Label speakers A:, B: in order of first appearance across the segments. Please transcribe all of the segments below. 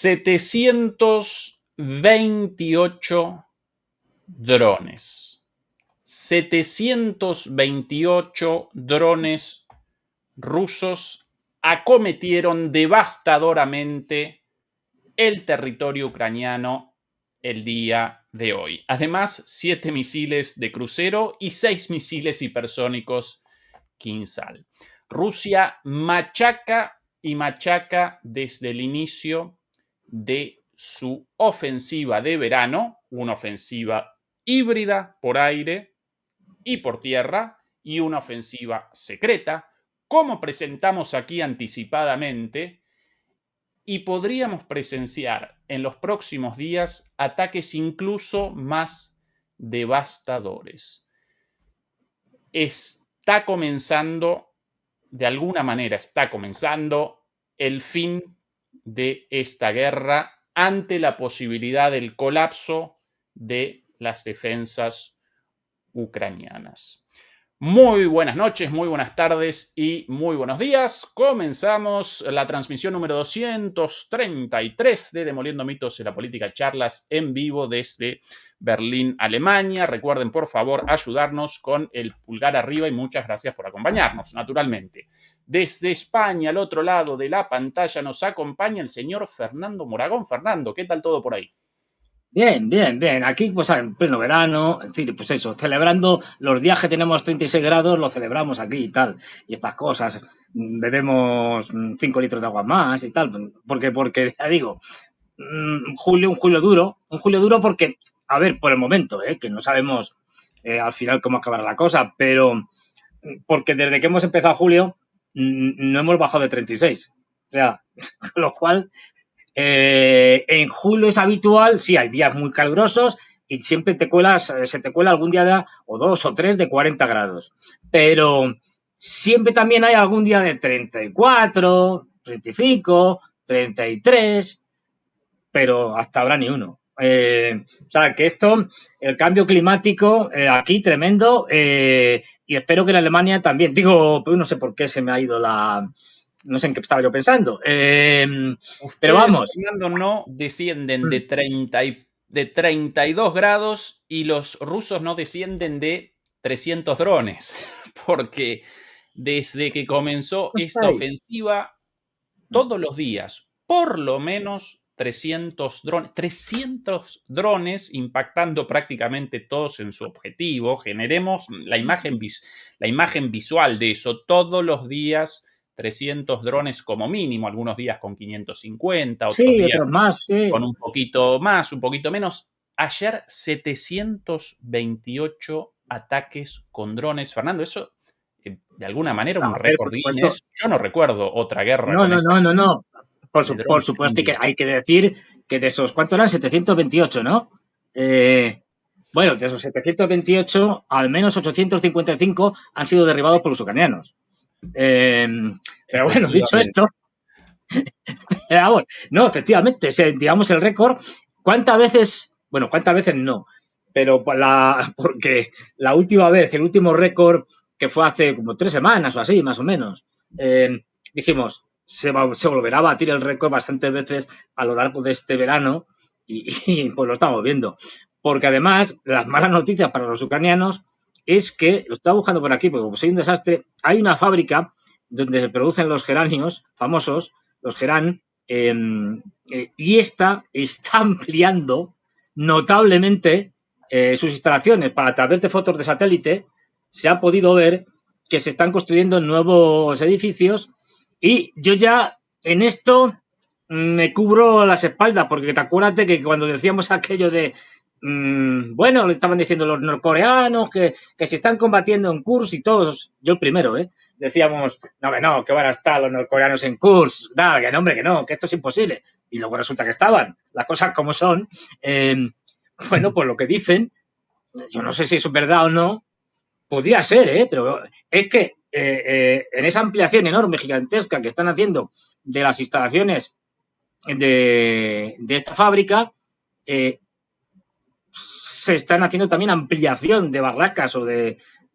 A: 728 drones. 728 drones rusos acometieron devastadoramente el territorio ucraniano el día de hoy. Además, 7 misiles de crucero y 6 misiles hipersónicos Kinzhal. Rusia machaca y machaca desde el inicio de su ofensiva de verano, una ofensiva híbrida por aire y por tierra y una ofensiva secreta, como presentamos aquí anticipadamente, y podríamos presenciar en los próximos días ataques incluso más devastadores. Está comenzando, de alguna manera, está comenzando el fin de esta guerra ante la posibilidad del colapso de las defensas ucranianas. Muy buenas noches, muy buenas tardes y muy buenos días. Comenzamos la transmisión número 233 de Demoliendo Mitos en la Política, charlas en vivo desde Berlín, Alemania. Recuerden, por favor, ayudarnos con el pulgar arriba y muchas gracias por acompañarnos, naturalmente. Desde España, al otro lado de la pantalla, nos acompaña el señor Fernando Moragón. Fernando, ¿qué tal todo por ahí?
B: Bien, bien, bien. Aquí, pues en pleno verano, en fin, pues eso, celebrando los días que tenemos 36 grados, lo celebramos aquí y tal. Y estas cosas, bebemos 5 litros de agua más y tal. Porque ya digo, un julio duro porque, a ver, por el momento, que no sabemos al final cómo acabará la cosa, pero porque desde que hemos empezado julio, no hemos bajado de 36. O sea, con lo cual en julio es habitual, sí, hay días muy calurosos y siempre se te cuela algún día o 2 o 3 de 40 grados. Pero siempre también hay algún día de 34, 35, 33, pero hasta ahora ni uno. O sea, que el cambio climático aquí tremendo y espero que en Alemania también. Digo, pues no sé por qué se me ha ido no sé en qué estaba yo pensando. Pero
A: Ustedes,
B: vamos.
A: Fernando, no descienden de 32 grados y los rusos no descienden de 300 drones, porque desde que comenzó esta ofensiva, todos los días, por lo menos 300 drones impactando prácticamente todos en su objetivo. Generemos la imagen visual de eso todos los días. 300 drones como mínimo, algunos días con 550, otros
B: Sí,
A: días
B: otros más, sí.
A: con un poquito más, un poquito menos. Ayer 728 ataques con drones. Fernando, eso de alguna manera
B: A
A: un
B: ver,
A: récord
B: por supuesto.
A: Guinness. Yo no recuerdo otra guerra
B: No,
A: con
B: no,
A: esa
B: no, no, no.
A: de
B: Por
A: drones en un
B: supuesto que
A: día.
B: hay que decir que de esos, ¿cuántos eran? 728, ¿no? Eh, bueno, de esos 728, al menos 855 han sido derribados por los ucranianos. Eh, pero bueno, dicho
A: Efectivamente.
B: esto, vamos, no, efectivamente, digamos el récord. ¿Cuántas veces? Bueno, ¿cuántas veces no? Pero porque la última vez, el último récord que fue hace como 3 semanas o así, más o menos, dijimos, se volverá a batir el récord bastantes veces a lo largo de este verano y pues lo estamos viendo. Porque además, las malas noticias para los ucranianos es que, lo estaba buscando por aquí, porque como soy un desastre, hay una fábrica donde se producen los geranios famosos, los gerán, y esta está ampliando notablemente sus instalaciones. Para a través de fotos de satélite se ha podido ver que se están construyendo nuevos edificios y yo ya en esto me cubro las espaldas porque te acuérdate que cuando decíamos aquello de bueno, le estaban diciendo los norcoreanos que se están combatiendo en Kursk y todos, yo el primero, decíamos, no, que van a estar los norcoreanos en Kursk, nada, que no, hombre, que no, que esto es imposible. Y luego resulta que estaban, las cosas como son. Eh, bueno, pues lo que dicen, yo no sé si eso es verdad o no, podría ser, pero es que en esa ampliación enorme, gigantesca que están haciendo de las instalaciones de esta fábrica, eh, se están haciendo también ampliación de barracas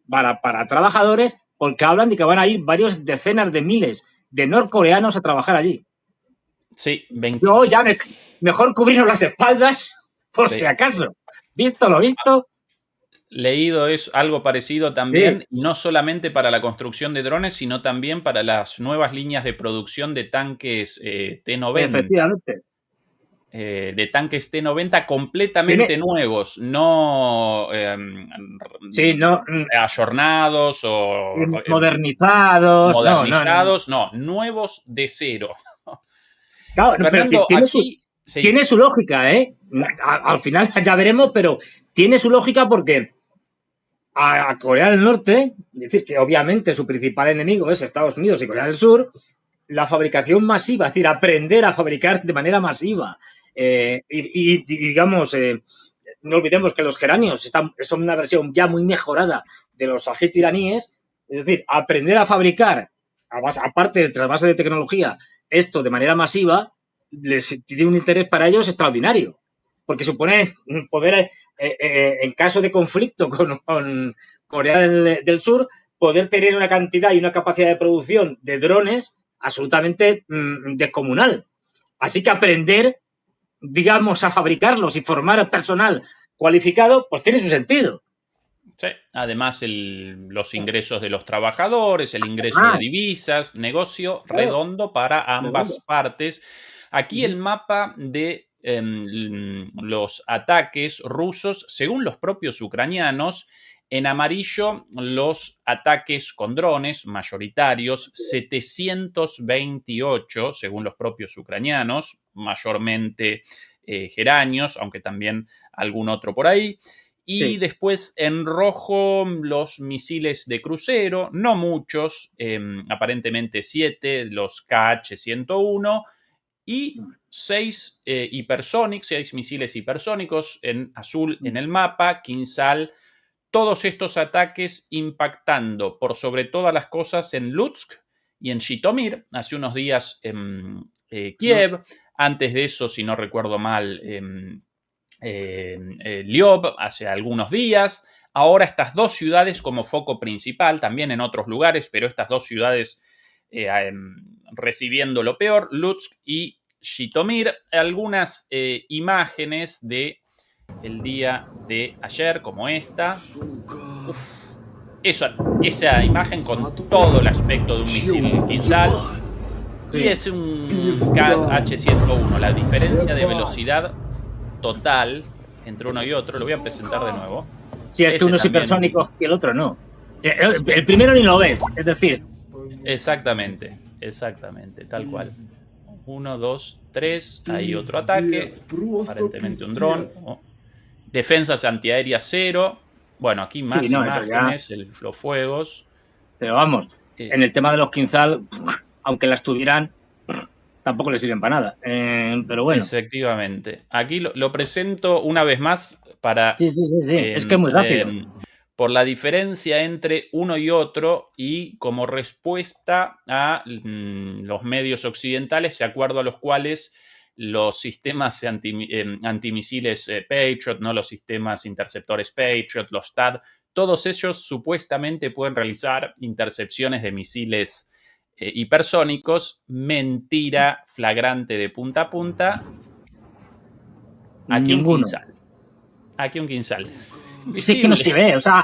B: para trabajadores porque hablan de que van a ir varios decenas de miles de norcoreanos a trabajar allí.
A: Sí,
B: Yo ya
A: 27.
B: mejor cubrirnos las espaldas por si
A: Sí.
B: acaso. ¿Visto lo visto?
A: Leído es algo parecido
B: Sí,
A: también, y no solamente para la construcción de drones, sino también para las nuevas líneas de producción de tanques T-90.
B: efectivamente.
A: De tanques T-90
B: Tiene,
A: completamente nuevos, no
B: sí, no,
A: ayornados o
B: modernizados, no.
A: modernizados, no, nuevos de cero.
B: Claro, pero
A: Fernando, aquí sí,
B: tiene su lógica, ¿eh? Al final ya veremos, pero tiene su lógica porque a Corea del Norte, es decir, que obviamente su principal enemigo es Estados Unidos y Corea del Sur, la fabricación masiva, es decir, aprender a fabricar de manera masiva. Digamos, no olvidemos que los geranios son una versión ya muy mejorada de los ajit iraníes, es decir, aprender a fabricar, aparte de la base de tecnología, esto de manera masiva, tiene un interés para ellos extraordinario, porque supone poder, en caso de conflicto con Corea del Sur, poder tener una cantidad y una capacidad de producción de drones absolutamente descomunal. Así que aprender, digamos, a fabricarlos y formar personal cualificado, pues tiene su sentido.
A: sí. Además los ingresos de los trabajadores, el ingreso de
B: Además,
A: divisas, negocio
B: claro,
A: redondo para
B: redondo.
A: ambas partes. Aquí el mapa de los ataques rusos, según los propios ucranianos, en amarillo los ataques con drones mayoritarios, 728, según los propios ucranianos, mayormente geranios, aunque también algún otro por ahí. Y
B: Sí.
A: después en rojo los misiles de crucero, no muchos, aparentemente 7, los KH-101 y 6 hipersónicos, 6 misiles hipersónicos en azul en el mapa, Kinsal. Todos estos ataques impactando por sobre todas las cosas en Lutsk y en Shitomir, hace unos días en Kiev, antes de eso, si no recuerdo mal, Lyob hace algunos días. Ahora estas dos ciudades como foco principal, también en otros lugares, pero estas dos ciudades recibiendo lo peor, Lutsk y Shitomir. Algunas imágenes de el día de ayer, como esta. Uf, esa imagen con todo el aspecto de un misil Kinsal. Y
B: Sí.
A: es un KH-101. La diferencia de velocidad total entre uno y otro, lo voy a presentar de nuevo.
B: Sí, es que
A: Ese
B: uno es
A: también,
B: hipersónico y el otro no.
A: sí,
B: El primero ni lo ves, es decir,
A: exactamente, exactamente, tal cual. Uno, dos, tres, hay otro ataque, aparentemente un dron. Oh. Defensas antiaéreas cero. Bueno, aquí
B: sí,
A: más
B: no, eso ya.
A: imágenes, los fuegos.
B: Pero vamos,
A: Eh,
B: en el tema de los Quinzal, aunque las tuvieran, tampoco les sirven para nada. Pero bueno,
A: Efectivamente. Aquí lo presento una vez más para
B: sí. Es que es
A: em,
B: muy rápido.
A: por la diferencia entre uno y otro y como respuesta a los medios occidentales, de acuerdo a los cuales los sistemas antimisiles Patriot, ¿no? Los sistemas interceptores Patriot, los THAAD, todos ellos supuestamente pueden realizar intercepciones de misiles hipersónicos. Mentira flagrante de punta a punta. Aquí un
B: Ninguno.
A: Kinsal. Aquí un Kinsal. Es
B: Sí, es que no
A: invisible.
B: se ve, o sea,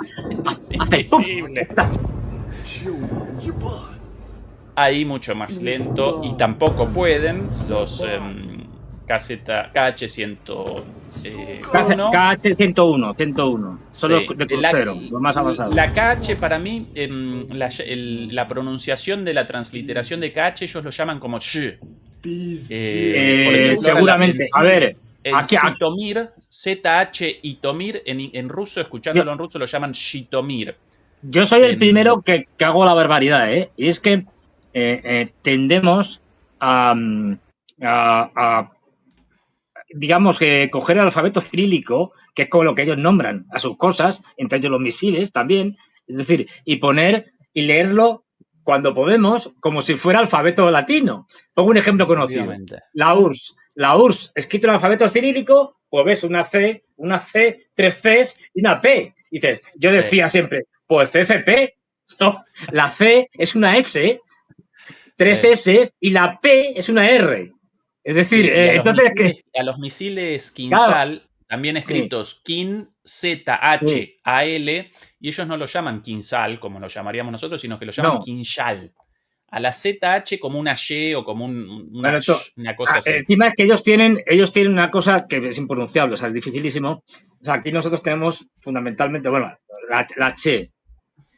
A: Es
B: hace ¡puf!
A: invisible. Ahí mucho más lento y tampoco pueden los KH-101.
B: KH-101, 101. Son los
A: Sí.
B: de crucero, los más avanzados.
A: La KH para mí, la pronunciación de la transliteración de KH, ellos lo llaman como sh. Por ejemplo, ahora
B: Seguramente. A ver,
A: en
B: aquí,
A: Sitomir, ZH y Tomir, en ruso,
B: yo,
A: escuchándolo en ruso, lo llaman Shitomir.
B: yo soy el
A: Em,
B: primero que hago la barbaridad, ¿eh? Y es que tendemos a, a digamos, que coger el alfabeto cirílico, que es como lo que ellos nombran a sus cosas, entre ellos los misiles también, es decir, y poner y leerlo cuando podemos como si fuera alfabeto latino. Pongo un ejemplo conocido.
A: Efectivamente.
B: La URSS, escrito en alfabeto cirílico, pues ves una C, tres Cs y una P. Y dices, yo
A: Sí,
B: decía siempre, pues CCP, no, la C es una S, tres
A: sí.
B: S y la P es una R. Es decir,
A: Sí, y
B: entonces es que,
A: a los misiles
B: claro,
A: Kinsal, también
B: sí,
A: escritos Kin,
B: sí,
A: Z-H-A-L, y ellos no lo llaman Kinsal, como lo llamaríamos nosotros, sino que lo llaman
B: no.
A: Kinshal. A la Z-H como una Y o como
B: Bueno,
A: una cosa así.
B: encima es que ellos tienen una cosa que es impronunciable, o sea, es dificilísimo. O sea, aquí nosotros tenemos fundamentalmente, bueno, la che,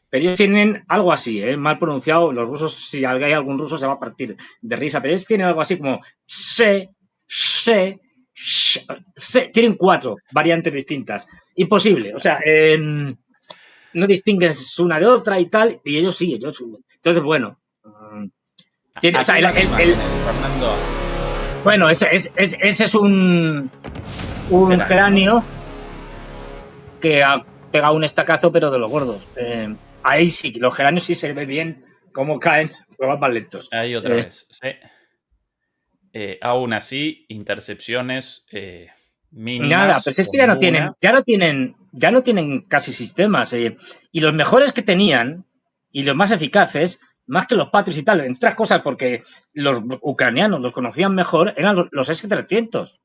B: pero ellos tienen algo así, mal pronunciado. Los rusos, si hay algún ruso, se va a partir de risa, pero ellos tienen algo así como se, se, se. Tienen 4 variantes distintas. Imposible, o sea, no distingues una de otra y tal, y ellos sí, ellos. Entonces, bueno, tiene, o
A: ¿A
B: sea,
A: qué más imágenes, Fernando?
B: bueno, ese es
A: Un
B: un
A: geranio.
B: geranio que ha pegado un estacazo, pero de los gordos. Ahí sí, los geranios sí se ve bien cómo caen, pero van más lentos.
A: Ahí otra vez. Sí. Aún así, intercepciones
B: Nada,
A: mínimas
B: pues es
A: o
B: que ya no tienen,
A: ninguna.
B: ya no tienen casi sistemas. Y los mejores que tenían, y los más eficaces, más que los Patriots y tal, entre otras cosas, porque los ucranianos los conocían mejor, eran los S-300.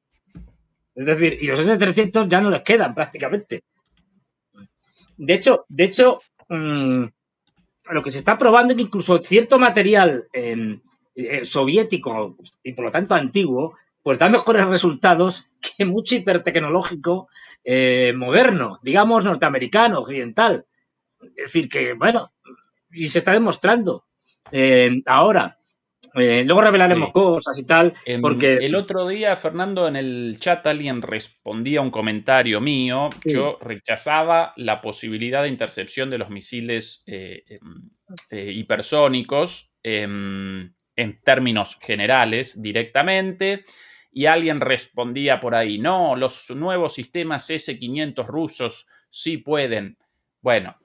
B: Es decir, y los S-300 ya no les quedan prácticamente. De hecho, lo que se está probando es que incluso cierto material soviético y por lo tanto antiguo, pues da mejores resultados que mucho hipertecnológico moderno, digamos norteamericano, occidental. Es decir, que bueno, y se está demostrando ahora. Luego revelaremos
A: Sí.
B: cosas y tal, porque
A: El otro día, Fernando, en el chat alguien respondía a un comentario mío.
B: sí,
A: Yo rechazaba la posibilidad de intercepción de los misiles hipersónicos en términos generales directamente. Y alguien respondía por ahí, no, los nuevos sistemas S-500 rusos sí pueden. Bueno,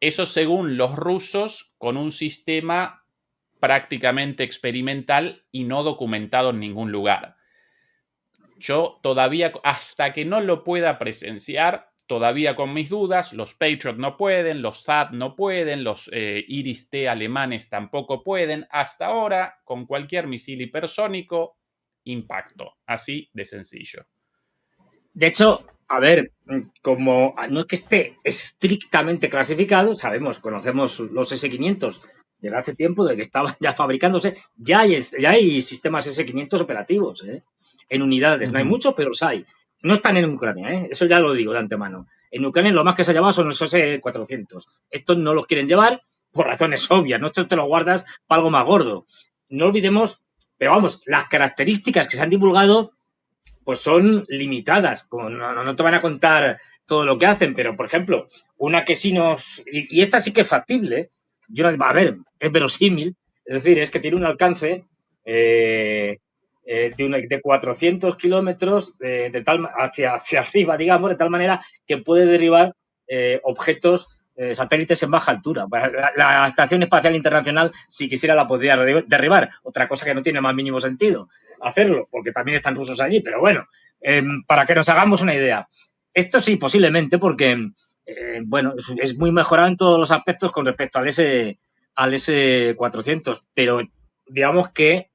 A: eso según los rusos con un sistema prácticamente experimental y no documentado en ningún lugar. Yo todavía, hasta que no lo pueda presenciar, todavía con mis dudas, los Patriot no pueden, los THAAD no pueden, los Iris-T alemanes tampoco pueden. Hasta ahora, con cualquier misil hipersónico, impacto. Así de sencillo.
B: de hecho, a ver, como no es que esté estrictamente clasificado, sabemos, conocemos los S500 desde hace tiempo, de que estaban ya fabricándose, ya hay sistemas S500 operativos, en unidades. No hay
A: Ujú.
B: muchos, pero los hay. No están en Ucrania, eso ya lo digo de antemano. En Ucrania lo más que se ha llevado son los S400. Estos no los quieren llevar por razones obvias, ¿no? Estos te los guardas para algo más gordo. No olvidemos, pero vamos, las características que se han divulgado pues son limitadas. Como no te van a contar todo lo que hacen, pero por ejemplo, una que sí nos. Y esta sí que es factible. Yo, a ver, es verosímil. Es decir, es que tiene un alcance de 400 kilómetros hacia arriba, digamos, de tal manera que puede derribar objetos, satélites en baja altura. La Estación Espacial Internacional, si quisiera, la podría derribar. Otra cosa que no tiene más mínimo sentido hacerlo, porque también están rusos allí, pero bueno, para que nos hagamos una idea. Esto sí, posiblemente, porque, bueno, es muy mejorado en todos los aspectos con respecto al S400, pero digamos que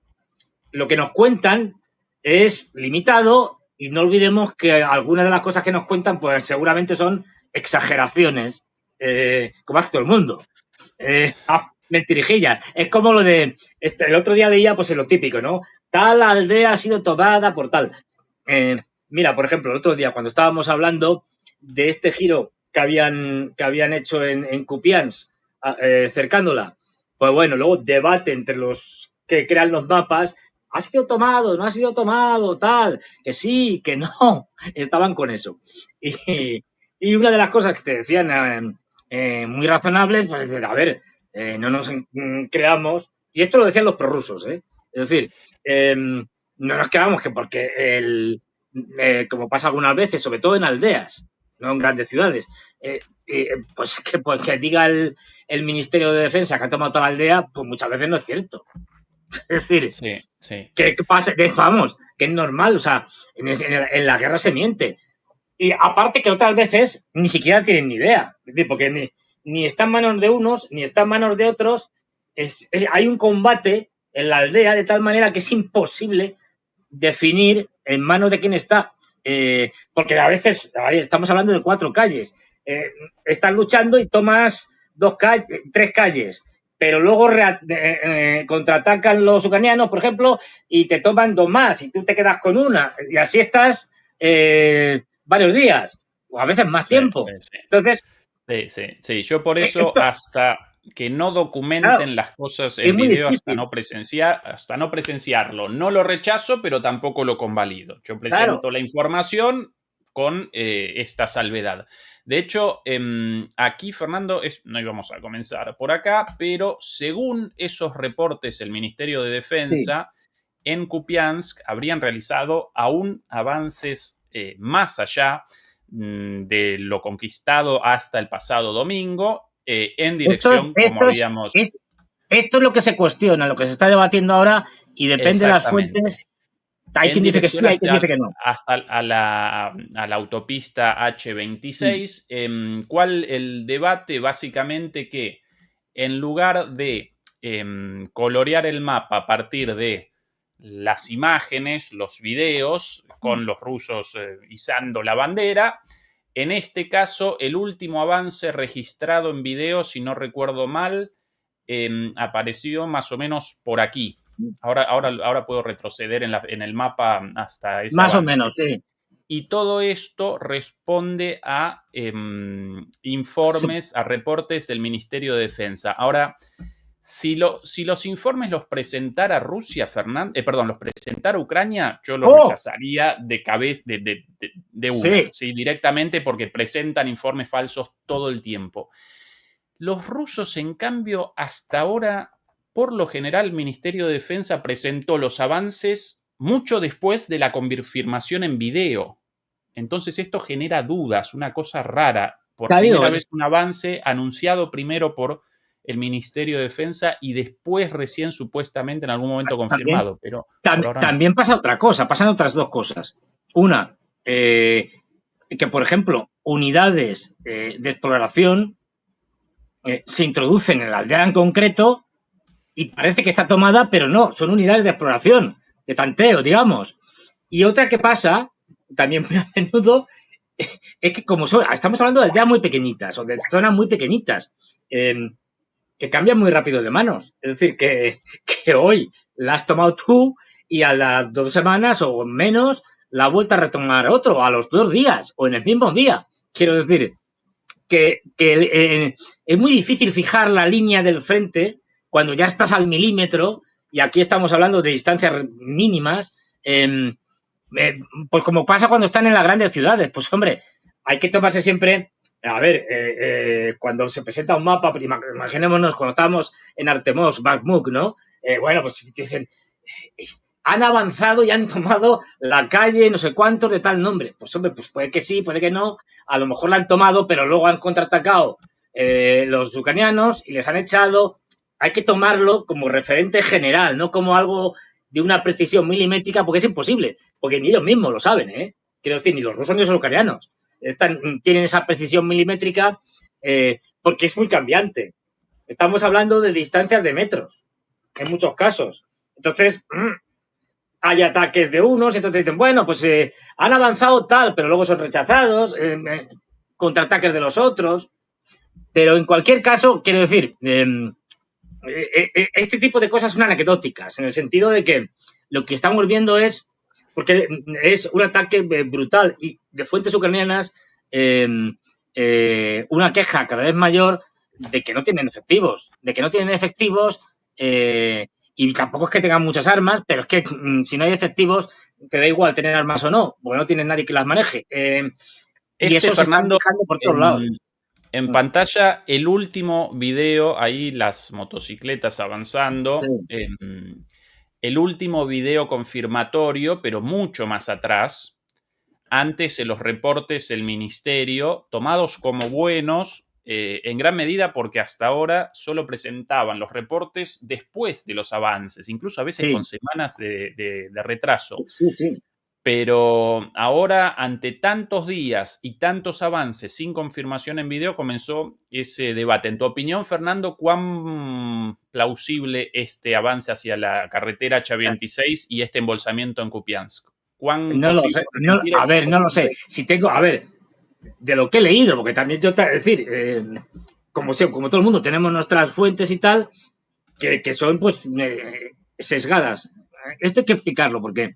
B: lo que nos cuentan es limitado y no olvidemos que algunas de las cosas que nos cuentan pues seguramente son exageraciones, como hace todo el mundo. Mentirijillas. Es como lo de. El otro día leía, pues, en lo típico, ¿no? Tal aldea ha sido tomada por tal. Eh, Mira, por ejemplo, el otro día, cuando estábamos hablando de este giro que habían hecho en Kupiansk, cercándola, pues bueno, luego debate entre los que crean los mapas. ¿Ha sido tomado? ¿No ha sido tomado? Tal. Que sí, que no. Estaban con eso. Y una de las cosas que te decían muy razonables, pues a ver, no nos creamos, y esto lo decían los prorrusos, es decir, no nos creamos que porque como pasa algunas veces, sobre todo en aldeas, no en grandes ciudades, pues que diga el Ministerio de Defensa que ha tomado toda la aldea, pues muchas veces no es cierto. Es decir,
A: Sí, sí.
B: que pasa, que vamos, que es normal, o sea, en la guerra se miente. Y aparte que otras veces ni siquiera tienen ni idea, porque ni está en manos de unos, ni está en manos de otros. Hay un combate en la aldea de tal manera que es imposible definir en manos de quién está. Porque a veces estamos hablando de 4 calles. Estás luchando y tomas 3 calles, pero luego contraatacan los ucranianos, por ejemplo, y te toman 2 más y tú te quedas con una. Y así estás varios días, o a veces más
A: Sí,
B: tiempo.
A: sí, sí.
B: Entonces,
A: Sí. Yo por eso,
B: esto,
A: hasta que no
B: claro,
A: documenten las cosas
B: es
A: en
B: muy
A: video,
B: difícil.
A: hasta no presenciarlo, no lo rechazo, pero tampoco lo convalido. Yo
B: Claro,
A: presento la información con esta salvedad. De hecho, aquí, Fernando, no íbamos a comenzar por acá, pero según esos reportes, el Ministerio de
B: sí.
A: Defensa en Kupiansk habrían realizado aún avances más allá de lo conquistado hasta el pasado domingo, en dirección, como habíamos.
B: Esto es lo que se cuestiona, lo que se está debatiendo ahora y depende de las
A: Exactamente.
B: fuentes. Hay
A: En
B: quien dice que
A: dirección
B: sí, hay quien
A: hacia
B: dice que no.
A: hasta a la autopista
B: Mm,
A: H26, ¿cuál el debate? Básicamente que en lugar de colorear el mapa a partir de las imágenes, los videos,
B: mm.
A: con los rusos izando la bandera, en este caso el último avance registrado en video, si no recuerdo mal, apareció más o menos por aquí. Ahora puedo retroceder en el mapa hasta ese
B: Más o
A: avance.
B: menos, sí.
A: Y todo esto responde a informes, a reportes del Ministerio de Defensa. Ahora, si los informes los presentara Rusia, perdón, los presentara Ucrania, yo los
B: ¡Oh!
A: rechazaría de cabeza, de una,
B: Sí.
A: ¿sí? Directamente, porque presentan informes falsos todo el tiempo. Los rusos, en cambio, hasta ahora, por lo general, el Ministerio de Defensa presentó los avances mucho después de la confirmación en video. Entonces esto genera dudas, una cosa rara. Por
B: Ya digo,
A: primera vez un avance anunciado primero por el Ministerio de Defensa y después recién supuestamente en algún momento
B: también,
A: confirmado, pero por ahora no.
B: también pasa otra cosa, pasan otras dos cosas. Una, que por ejemplo, unidades de exploración se introducen en la aldea en concreto y parece que está tomada, pero no, son unidades de exploración, de tanteo, digamos. Y otra que pasa, también muy a menudo, es que como estamos hablando de aldeas muy pequeñitas o de zonas muy pequeñitas, eh, que cambian muy rápido de manos. Es decir, que hoy la has tomado tú y a las 2 semanas o menos la vuelta a retomar otro, a los 2 días o en el mismo día. Quiero decir, que es muy difícil fijar la línea del frente cuando ya estás al milímetro, y aquí estamos hablando de distancias mínimas, pues como pasa cuando están en las grandes ciudades, pues hombre, hay que tomarse siempre, a ver, cuando se presenta un mapa, imaginémonos cuando estábamos en Artemovsk, Bakhmut, ¿no? Bueno, pues dicen, han avanzado y han tomado la calle no sé cuántos de tal nombre. Pues hombre, pues puede que sí, puede que no, a lo mejor la han tomado, pero luego han contraatacado los ucranianos y les han echado. Hay que tomarlo como referente general, no como algo de una precisión milimétrica, porque es imposible, porque ni ellos mismos lo saben, ¿eh? Quiero decir, ni los rusos ni los ucranianos tienen esa precisión milimétrica porque es muy cambiante. Estamos hablando de distancias de metros, en muchos casos. Entonces, hay ataques de unos, entonces dicen, bueno, pues han avanzado tal, pero luego son rechazados, contraataques de los otros. Pero en cualquier caso, quiero decir, este tipo de cosas son anecdóticas, en el sentido de que lo que estamos viendo es, porque es un ataque brutal y de fuentes ucranianas, una queja cada vez mayor de que no tienen efectivos, y tampoco es que tengan muchas armas, pero es que si no hay efectivos, te da igual tener armas o no, porque no tienen nadie que las maneje. Y eso se está
A: Fernando,
B: fijando por todos lados.
A: en pantalla, el último video, ahí las motocicletas avanzando,
B: Sí,
A: el último video confirmatorio, pero mucho más atrás, antes en los reportes del ministerio, tomados como buenos, en gran medida porque hasta ahora solo presentaban los reportes después de los avances, incluso a veces con
B: sí,
A: semanas de retraso.
B: sí, sí.
A: Pero ahora, ante tantos días y tantos avances sin confirmación en video, comenzó ese debate. En tu opinión, Fernando, ¿cuán plausible este avance hacia la carretera H26 y este embolsamiento en Kupiansk? ¿Cuán
B: No lo
A: posible
B: sé.
A: es mentira y
B: A
A: cuán
B: ver, no lo sé.
A: posible es?
B: Si tengo, a ver, de lo que he leído, porque también yo, es decir, como todo el mundo tenemos nuestras fuentes y tal, que son pues sesgadas. Esto hay que explicarlo, porque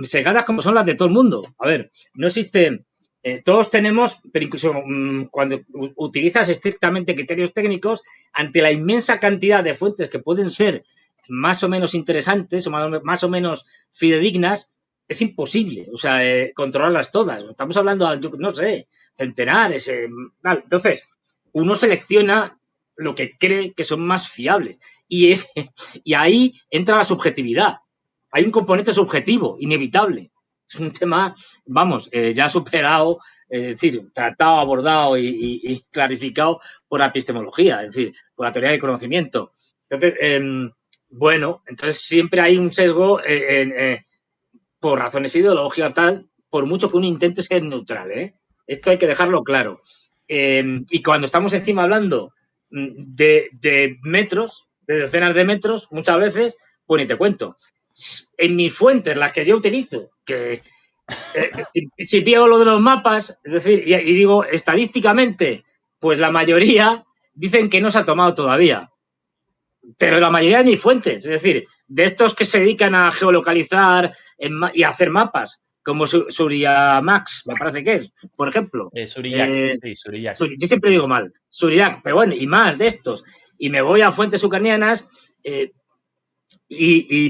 B: sesgadas como son las de todo el mundo. A ver, no existe. Todos tenemos, pero incluso cuando utilizas estrictamente criterios técnicos, ante la inmensa cantidad de fuentes que pueden ser más o menos interesantes o más o menos fidedignas, es imposible, o sea, controlarlas todas. Estamos hablando, no sé, centenares. Entonces, uno selecciona lo que cree que son más fiables. Y ahí entra la subjetividad. Hay un componente subjetivo, inevitable. Es un tema, vamos, ya superado, es decir, tratado, abordado y clarificado por la epistemología, es decir, por la teoría del conocimiento. Entonces, bueno, entonces siempre hay un sesgo por razones ideológicas, tal, por mucho que uno intente ser neutral, ¿eh? Esto hay que dejarlo claro. Y cuando estamos encima hablando de metros, de decenas de metros, muchas veces, pues ni te cuento. En mis fuentes, las que yo utilizo, que si pillo lo de los mapas, es decir, y digo estadísticamente, pues la mayoría dicen que no se ha tomado todavía. Pero la mayoría de mis fuentes, es decir, de estos que se dedican a geolocalizar y a hacer mapas, como Suriamax, me parece que es, por ejemplo.
A: Suriyak, sí, Suriyak.
B: Yo siempre digo mal, Suriak, pero bueno, y más de estos. Y me voy a fuentes ucranianas,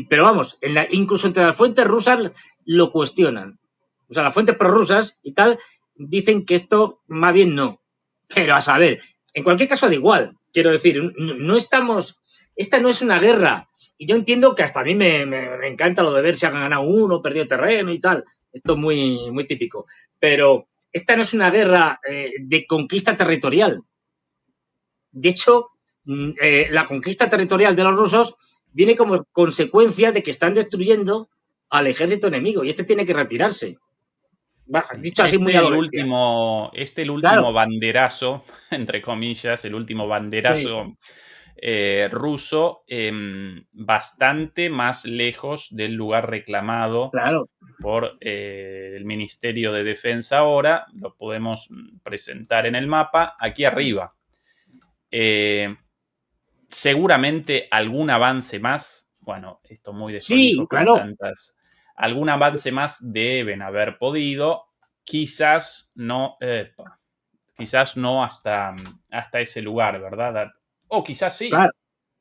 B: pero vamos, incluso entre las fuentes rusas lo cuestionan. O sea, las fuentes prorrusas y tal dicen que esto más bien no. Pero a saber, en cualquier caso da igual. Quiero decir, no estamos. Esta no es una guerra. Y yo entiendo que hasta a mí me encanta lo de ver si han ganado uno, perdido terreno y tal. Esto es muy, muy típico. Pero esta no es una guerra de conquista territorial. De hecho, la conquista territorial de los rusos viene como consecuencia de que están destruyendo al ejército enemigo y este tiene que retirarse.
A: Sí.
B: Dicho así muy a lo bestia.
A: El último
B: Claro,
A: banderazo, entre comillas, el último
B: sí,
A: banderazo ruso, bastante más lejos del lugar reclamado
B: claro.
A: por el Ministerio de Defensa ahora, lo podemos presentar en el mapa, aquí arriba. Seguramente algún avance más, bueno, esto muy
B: Sí,
A: desprolijo como
B: claro.
A: tantas, algún avance más deben haber podido, quizás no hasta ese lugar, ¿verdad? O quizás sí,
B: Claro.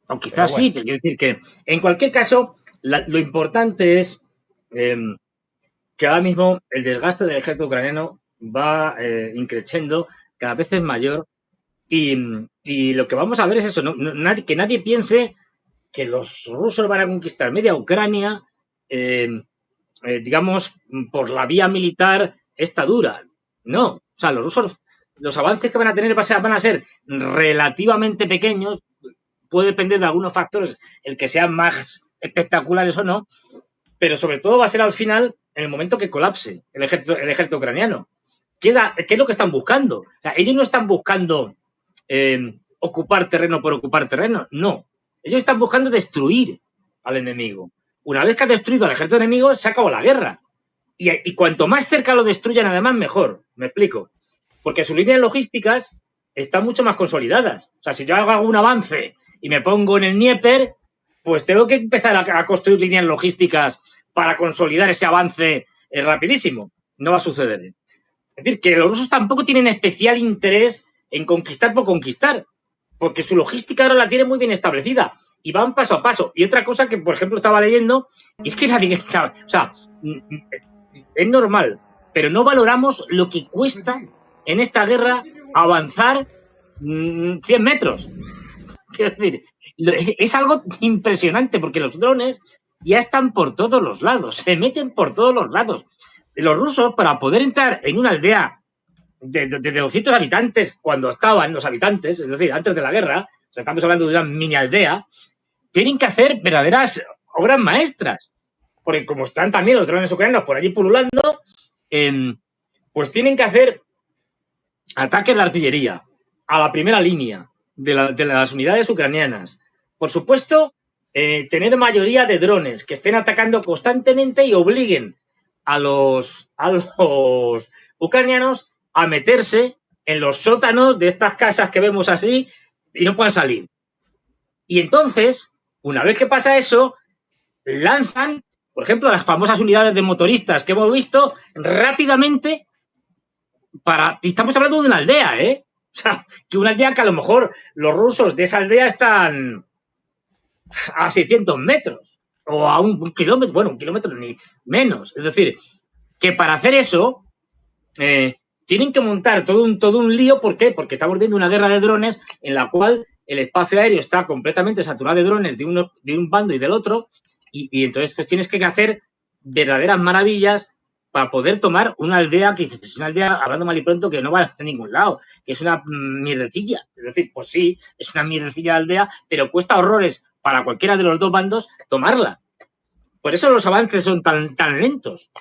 B: O
A: pero
B: quizás sí,
A: bueno.
B: pero quiero decir que en cualquier caso, lo importante es eh, que ahora mismo el desgaste del ejército ucraniano va increciendo, cada vez es mayor y lo que vamos a ver es eso, que nadie piense que los rusos van a conquistar media Ucrania, eh, digamos, por la vía militar esta dura. No, o sea, los rusos, los avances que van a tener van a ser relativamente pequeños, puede depender de algunos factores, el que sean más espectaculares o no, pero sobre todo va a ser al final, en el momento que colapse el ejército ucraniano. ¿Qué es lo que están buscando? O sea, ellos no están buscando ocupar terreno por ocupar terreno, no. Ellos están buscando destruir al enemigo. Una vez que ha destruido al ejército enemigo, se acabó la guerra. Y cuanto más cerca lo destruyan, además, mejor. Me explico. Porque sus líneas logísticas están mucho más consolidadas. O sea, si yo hago un avance y me pongo en el Dnieper, pues tengo que empezar a construir líneas logísticas para consolidar ese avance rapidísimo. No va a suceder. Es decir, que los rusos tampoco tienen especial interés en conquistar por conquistar, porque su logística ahora la tienen muy bien establecida y van paso a paso. Y otra cosa que, por ejemplo, estaba leyendo es que o sea, es normal, pero no valoramos lo que cuesta en esta guerra avanzar 100 metros. Quiero decir, es algo impresionante porque los drones ya están por todos los lados, se meten por todos los lados. Los rusos, para poder entrar en una aldea de 200 habitantes, cuando estaban los habitantes, es decir, antes de la guerra, o sea, estamos hablando de una mini aldea, tienen que hacer verdaderas obras maestras. porque como están también los drones ucranianos por allí pululando, pues tienen que hacer ataques de artillería a la primera línea de las unidades ucranianas. Por supuesto, tener mayoría de drones que estén atacando constantemente y obliguen a los ucranianos a meterse en los sótanos de estas casas que vemos así y no puedan salir. Y entonces, una vez que pasa eso, lanzan, por ejemplo, las famosas unidades de motoristas que hemos visto rápidamente y estamos hablando de una aldea, ¿eh? O sea, que una aldea que a lo mejor los rusos de esa aldea están a 600 metros o a un kilómetro, bueno, un kilómetro ni menos. Es decir, que para hacer eso tienen que montar todo un lío. ¿Por qué? Porque estamos viendo una guerra de drones en la cual el espacio aéreo está completamente saturado de drones de un bando y del otro, y entonces pues tienes que hacer verdaderas maravillas para poder tomar una aldea que es una aldea, hablando mal y pronto, que no va a ningún lado, que es una mierdecilla. Es decir, pues sí, es una mierdecilla de aldea, pero cuesta horrores para cualquiera de los dos bandos tomarla. Por eso los avances son tan lentos.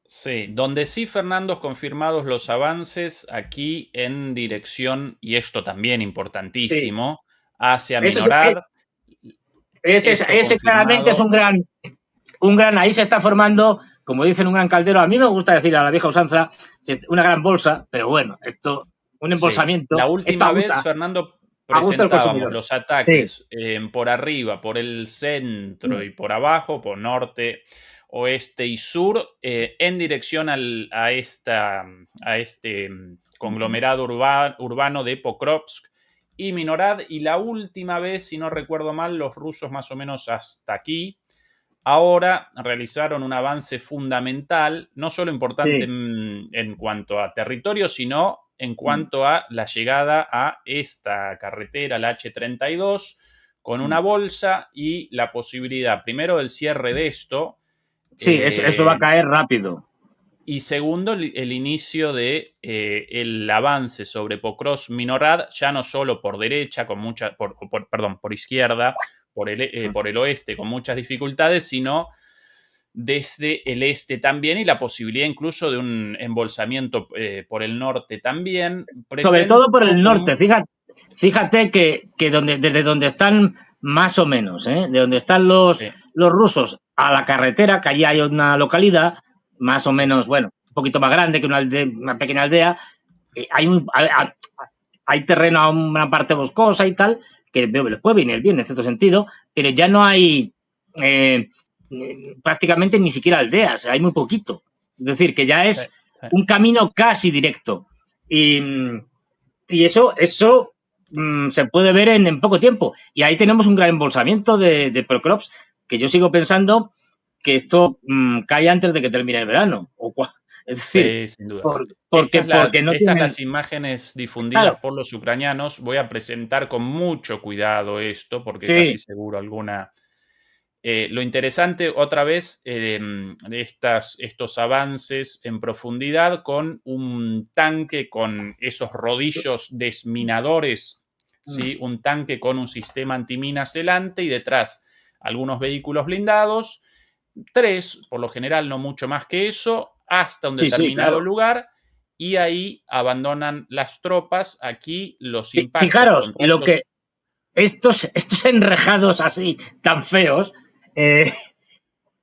A: Sí, donde sí, Fernando, confirmados los avances aquí en dirección, y esto también
B: Sí,
A: importantísimo, hacia
B: eso
A: Minorad. Esto
B: ese claramente es
A: confirmado.
B: ahí se está formando, como dicen, un gran caldero. A mí me gusta decir a la vieja usanza, una gran bolsa, pero bueno, un
A: Sí,
B: embolsamiento,
A: la
B: esto
A: última vez, Fernando,
B: a gusto del
A: presentábamos
B: consumidor.
A: los
B: Sí,
A: ataques por arriba, por el centro y por abajo, por norte, oeste y sur, en dirección a este conglomerado urbano de Pokrovsk y Minorad. Y la última vez, si no recuerdo mal, los rusos más o menos hasta aquí. Ahora realizaron un avance fundamental, no solo importante
B: sí.
A: en cuanto a territorio, sino en cuanto a la llegada a esta carretera, la H32, con una bolsa y la posibilidad, primero, del cierre de esto,
B: Sí, eso va a caer rápido.
A: y segundo, el inicio de el avance sobre Pokrovsk Minorad, ya no solo por derecha, perdón, por izquierda, por el oeste con muchas dificultades, sino desde el este también, y la posibilidad incluso de un embolsamiento por el norte también,
B: Sobre todo por
A: presentando
B: el norte.
A: con...
B: Fíjate que desde donde están más o menos, de donde están
A: Sí,
B: los rusos a la carretera, que allí hay una localidad más o
A: sí,
B: menos, bueno, un poquito más grande que una pequeña aldea, hay terreno a una parte boscosa y tal, que les puede venir bien en cierto sentido, pero ya no hay eh, prácticamente ni siquiera aldeas, hay muy poquito. Es decir, que ya
A: sí,
B: es
A: sí.
B: un camino casi directo. Y, y eso se puede ver en poco tiempo. Y ahí tenemos un gran embolsamiento de Procrops, que yo sigo pensando que esto cae antes de que termine el verano. Es decir,
A: Sí, sin dudas.
B: porque no
A: Estas
B: tienen.
A: las imágenes difundidas
B: Claro,
A: por los ucranianos. Voy a presentar con mucho cuidado esto, porque casi
B: sí,
A: seguro alguna... lo interesante, otra vez, estos avances en profundidad con un tanque con esos rodillos desminadores, ¿sí? Un tanque con un sistema antiminas delante y detrás algunos vehículos blindados, tres, por lo general no mucho más que eso, hasta un
B: sí,
A: determinado
B: claro.
A: lugar, y ahí abandonan las tropas. Aquí los impactos
B: Fijaros,
A: contra estos...
B: estos enrejados así tan feos, eh,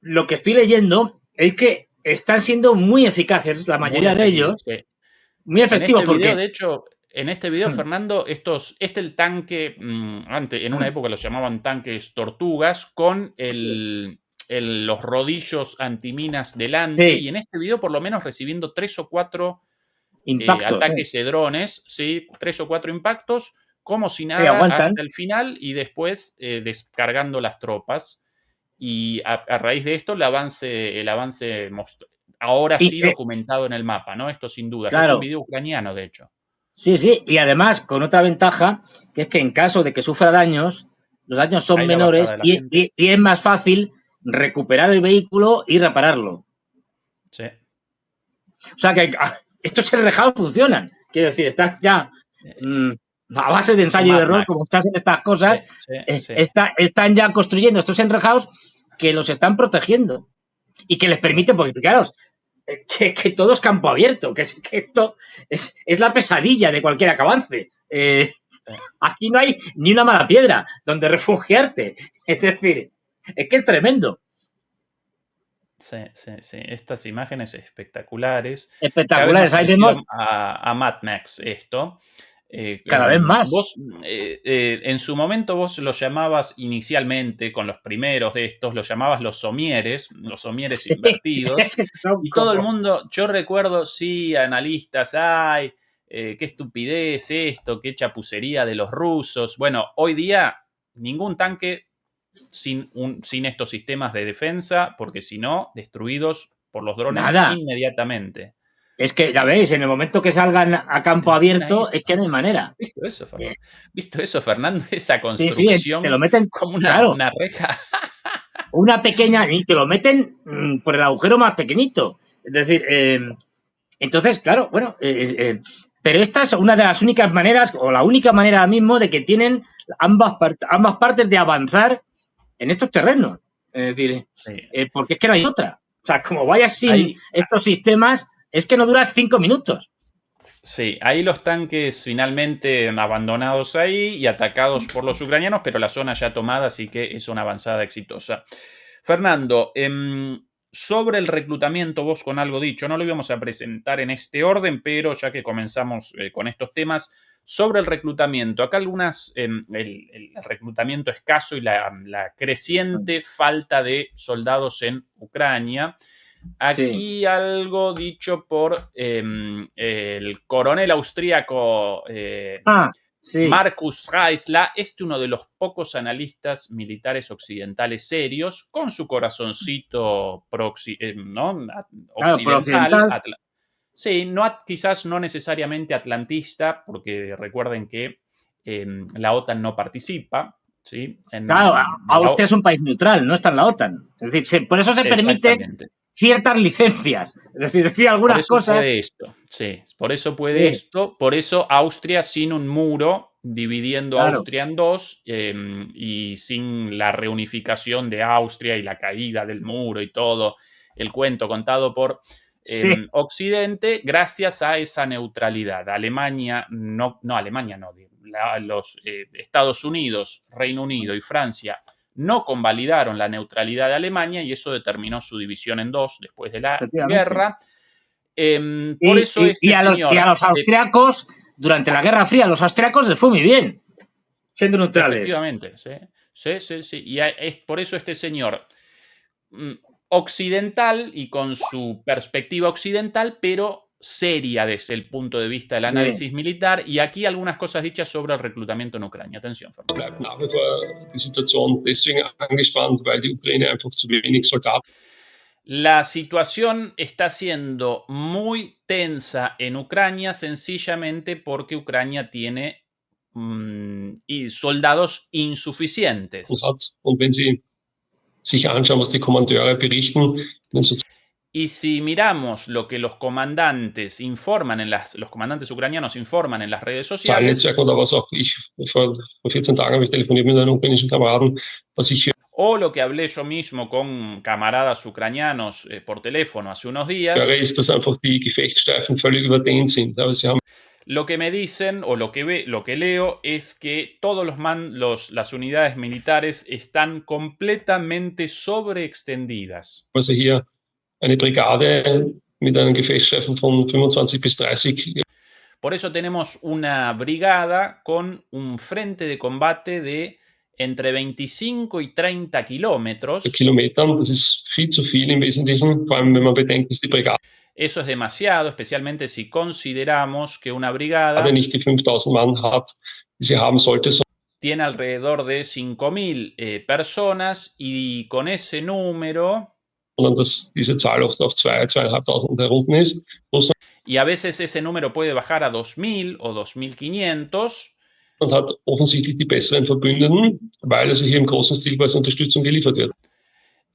B: lo que estoy leyendo es que están siendo muy eficaces, la
A: Muy
B: mayoría de
A: efectivos.
B: ellos, muy
A: En
B: efectivos
A: este video,
B: porque.
A: de hecho, en este video, Fernando, el tanque, antes, en una época los llamaban tanques tortugas, con los rodillos antiminas delante,
B: Sí,
A: y en este video, por lo menos, recibiendo 3 o 4
B: impactos,
A: ataques de drones, ¿sí? 3 o 4 impactos, como si
B: sí,
A: nada,
B: aguantan.
A: hasta el final, y después descargando las tropas. Y a raíz de esto, el avance ahora
B: Y
A: sí documentado en el mapa, ¿no? Esto sin dudas. Esto un
B: claro,
A: video ucraniano, de hecho.
B: sí, y además con otra ventaja, que es que en caso de que sufra daños, los daños son
A: Ahí la bajada
B: menores
A: de la gente.
B: y es más fácil recuperar el vehículo y repararlo.
A: Sí.
B: O sea que estos enrejados funcionan. Quiero decir, están ya mm, a base de
A: Un
B: ensayo y
A: Mad
B: error,
A: Max.
B: como se hacen estas
A: Sí,
B: cosas,
A: sí, sí.
B: están ya construyendo estos enrejados que los están protegiendo. y que les permite, porque fijaros, que todo es campo abierto, que esto es la pesadilla de cualquiera que avance. Aquí no hay ni una mala piedra donde refugiarte. Es decir, es que es tremendo.
A: Sí, sí, sí. Estas imágenes espectaculares. Cada vez más
B: Espectaculares. Ahí
A: parecido
B: vemos
A: a Mad Max esto.
B: cada vez más.
A: Vos, en su momento vos lo llamabas inicialmente, con los primeros de estos, lo llamabas los somieres
B: Sí,
A: invertidos,
B: es que son
A: y todo el
B: como...
A: mundo, yo recuerdo, sí, analistas, ay, qué estupidez esto, qué chapucería de los rusos. Bueno, hoy día ningún tanque sin estos sistemas de defensa, porque si no, destruidos por los drones
B: Nada.
A: inmediatamente.
B: Es que, ya veis, en el momento que salgan a campo
A: Atención a
B: abierto, es que
A: esto.
B: no hay manera.
A: ¿Visto eso, Fernando? ¿Visto eso, Fernando? Esa
B: Sí, sí, te
A: construcción
B: lo meten,
A: como
B: claro,
A: una reja.
B: una pequeña, y te lo meten por el agujero más pequeñito. Es decir, entonces, claro, bueno, pero esta es una de las únicas maneras, o la única manera ahora mismo, de que tienen ambas partes de avanzar en estos terrenos. Es decir,
A: Sí.
B: porque es que no hay otra. O sea, como vayas sin
A: Ahí,
B: estos sistemas, es que no duras 5 minutos.
A: sí, ahí los tanques finalmente abandonados ahí y atacados por los ucranianos, pero la zona ya tomada, así que es una avanzada exitosa. Fernando, sobre el reclutamiento, vos con algo dicho, no lo íbamos a presentar en este orden, pero ya que comenzamos con estos temas, sobre el reclutamiento, acá algunas, el reclutamiento escaso y la creciente falta de soldados en Ucrania.
B: Sí.
A: Aquí algo dicho por el coronel austríaco
B: Ah, sí.
A: Markus Reisler, uno de los pocos analistas militares occidentales serios, con su corazoncito ¿no?
B: Claro, por
A: occidental.
B: occidental.
A: Sí, no, quizás no necesariamente atlantista, porque recuerden que la OTAN no participa, ¿sí?
B: Claro, Austria es un país neutral, no está en la OTAN. Es decir, por eso se permiten
A: Exactamente.
B: ciertas licencias. Es decir
A: Por
B: algunas
A: eso
B: cosas.
A: puede esto, sí, por eso puede
B: Sí,
A: esto, por eso Austria sin un muro dividiendo
B: claro,
A: Austria en dos y sin la reunificación de Austria y la caída del muro y todo el cuento contado por
B: sí,
A: Occidente, gracias a esa neutralidad. Alemania, no Alemania, no, los Estados Unidos, Reino Unido y Francia no convalidaron la neutralidad de Alemania y eso determinó su división en dos después de la
B: efectivamente.
A: guerra. Por eso
B: Y
A: este
B: a
A: señor,
B: los austriacos, durante la Guerra Fría, a los austriacos les fue muy bien, siendo neutrales.
A: efectivamente, sí, sí, sí, sí, y es por eso este señor mm, occidental y con su perspectiva occidental, pero seria desde el punto de vista del
B: Sí.
A: análisis militar. Y aquí algunas cosas dichas sobre el reclutamiento en Ucrania. Atención, Fernando.
C: Bleibt nach wie vor die Situation deswegen angespannt, weil die Ukraine einfach zu wenig Soldaten.
A: La situación está siendo muy tensa en Ucrania sencillamente porque Ucrania tiene y soldados insuficientes.
C: Hat. Und wenn Sie sich anschauen, was die Kommandeure berichten, in den
A: Y si miramos lo que los comandantes informan los comandantes ucranianos informan en las redes
C: sozialen
A: sociales,
C: Netzwerken oder was auch ich, vor 14 Tagen habe ich telefoniert mit einem ukrainischen Kameraden, was ich
A: o lo que hablé yo mismo con camaradas ucranianos por teléfono hace unos días,
C: höre, ist, dass einfach die Gefechtsstreifen völlig überdehnt sind. Aber sie haben
A: lo que me dicen o lo que leo es que todos las unidades militares están completamente sobreextendidas.
C: also hier eine Brigade mit einem Gefechtsstreifen von 25 bis 30
A: Por eso tenemos una brigada con un frente de combate de entre 25 y 30 kilómetros.
C: Kilometern. Das ist viel zu viel im Wesentlichen, vor allem wenn man bedenkt, dass die Brigade
A: Eso es demasiado, especialmente si consideramos que una brigada
C: nicht die 5000 Mann hat, die sie haben sollte,
A: tiene alrededor de 5.000 personas y con ese número,
C: sondern dass diese Zahl oft auf 2.500 herunten ist.
A: y a veces ese número puede bajar a 2.000 o 2.500.
C: Und hat offensichtlich die besseren Verbündeten, weil also hier im großen Stil quasi Unterstützung geliefert wird.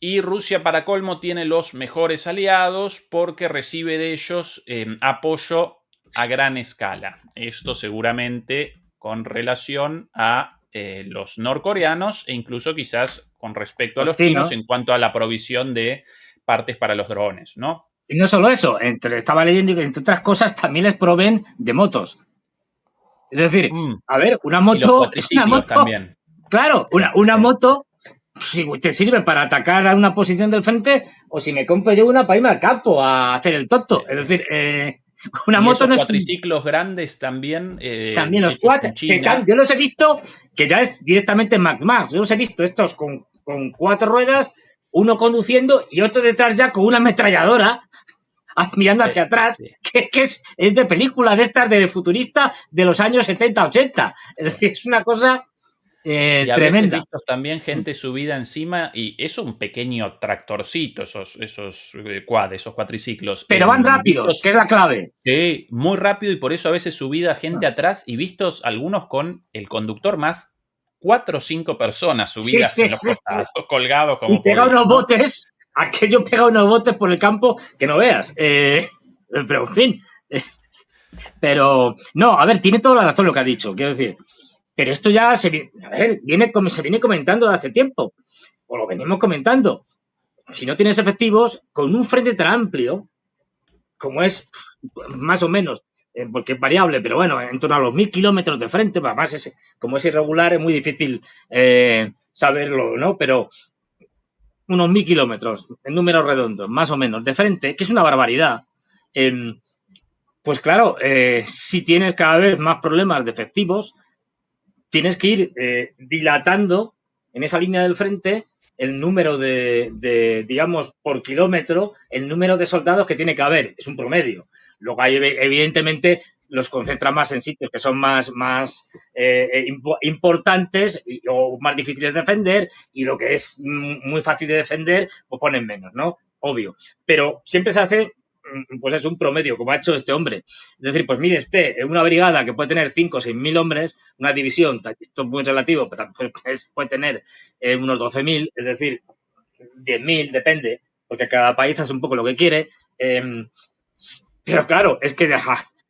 A: Y Rusia, para colmo, tiene los mejores aliados porque recibe de ellos apoyo a gran escala. Esto seguramente con relación a los norcoreanos e incluso quizás con respecto a
B: Los
A: los chinos
B: chinos.
A: en cuanto a la provisión de partes para los drones, ¿no?
B: Y no solo eso, estaba leyendo que entre otras cosas también les proveen de motos. Es decir, a ver, una
A: Y los
B: moto es una
A: cuatriciclos
B: moto.
A: también.
B: Claro,
A: Sí,
B: una
A: sí.
B: moto si te sirve para atacar a una posición del frente o si me compro yo una para irme al campo a hacer el tonto. Es decir, una
A: Y
B: moto
A: esos
B: no es
A: cuatriciclos grandes también,
B: también los
A: hechos
B: quad.
A: en China.
B: Yo los he visto que ya es directamente Max Max. Yo los he visto estos con 4 ruedas, uno conduciendo y otro detrás ya con una ametralladora mirando
A: Sí,
B: hacia atrás,
A: sí.
B: que es de película de estas de futurista de los años 70-80. Es decir, es una cosa
A: Y a veces
B: tremenda.
A: vistos también gente subida encima y es un pequeño tractorcito, esos quad, esos cuatriciclos.
B: Pero van rápidos, que es la clave.
A: Sí, muy rápido y por eso a veces subida gente atrás y vistos algunos con el conductor más 4 o 5 personas subidas en los costados, colgados como
B: Y pega
A: podían,
B: unos
A: ¿no?
B: botes, aquello pega unos botes por el campo que no veas. Pero en fin. Pero no, a ver, tiene toda la razón lo que ha dicho, quiero decir. Pero esto ya se viene comentando de hace tiempo, o lo venimos comentando. Si no tienes efectivos, con un frente tan amplio, como es más o menos, porque es variable, pero bueno, en torno a los 1000 kilómetros de frente, además como es irregular es muy difícil saberlo, ¿no? Pero unos 1000 kilómetros, en números redondos, más o menos, de frente, que es una barbaridad. Pues claro, si tienes cada vez más problemas de efectivos, tienes que ir dilatando en esa línea del frente el número digamos, por kilómetro, el número de soldados que tiene que haber. Es un promedio. Luego hay, evidentemente, los concentran más en sitios que son más importantes o más difíciles de defender y lo que es muy fácil de defender, pues ponen menos, ¿no? Obvio. Pero siempre se hace pues es un promedio, como ha hecho este hombre. Es decir, pues mire usted, una brigada que puede tener 5 o 6 mil hombres, una división, esto es muy relativo, pero puede tener unos 12.000, es decir, 10.000, depende, porque cada país hace un poco lo que quiere. Pero claro, es que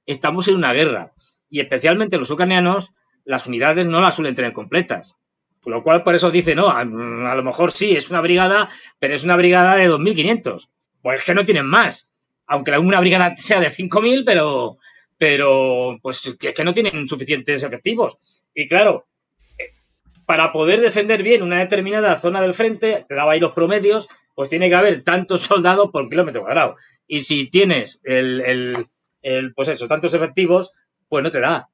B: estamos en una guerra y especialmente los ucranianos, las unidades no las suelen tener completas. Con lo cual, por eso dice, no, a lo mejor sí, es una brigada, pero es una brigada de 2.500. Pues es que no tienen más. Aunque una brigada sea de 5.000, pero pues es que no tienen suficientes efectivos. Y claro, para poder defender bien una determinada zona del frente, te daba ahí los promedios, pues tiene que haber tantos soldados por kilómetro cuadrado. Y si tienes pues eso, tantos efectivos, pues no te da.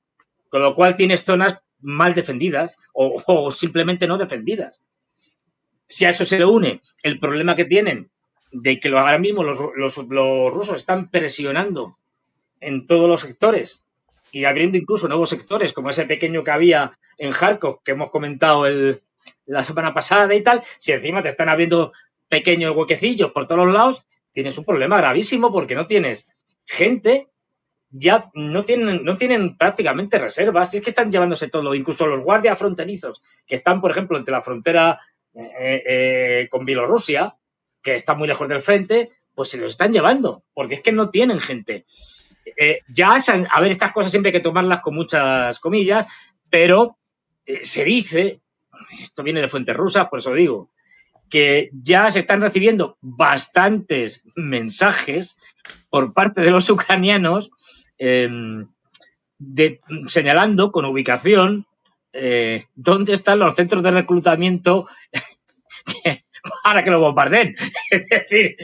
B: Con lo cual tienes zonas mal defendidas o simplemente no defendidas. Si a eso se le une el problema que tienen de que ahora mismo los rusos están presionando en todos los sectores y abriendo incluso nuevos sectores, como ese pequeño que había en Kharkov, que hemos comentado la semana pasada y tal, si encima te están abriendo pequeños huequecillos por todos los lados, tienes un problema gravísimo porque no tienes gente, ya no tienen prácticamente reservas, es que están llevándose todo, incluso los guardias fronterizos, que están, por ejemplo, entre la frontera con Bielorrusia, que está muy lejos del frente, pues se los están llevando, porque es que no tienen gente. A ver, estas cosas siempre hay que tomarlas con muchas comillas, pero se dice, esto viene de fuentes rusas, por eso digo, que ya se están recibiendo bastantes mensajes por parte de los ucranianos señalando con ubicación dónde están los centros de reclutamiento para que lo bombardeen. Es decir,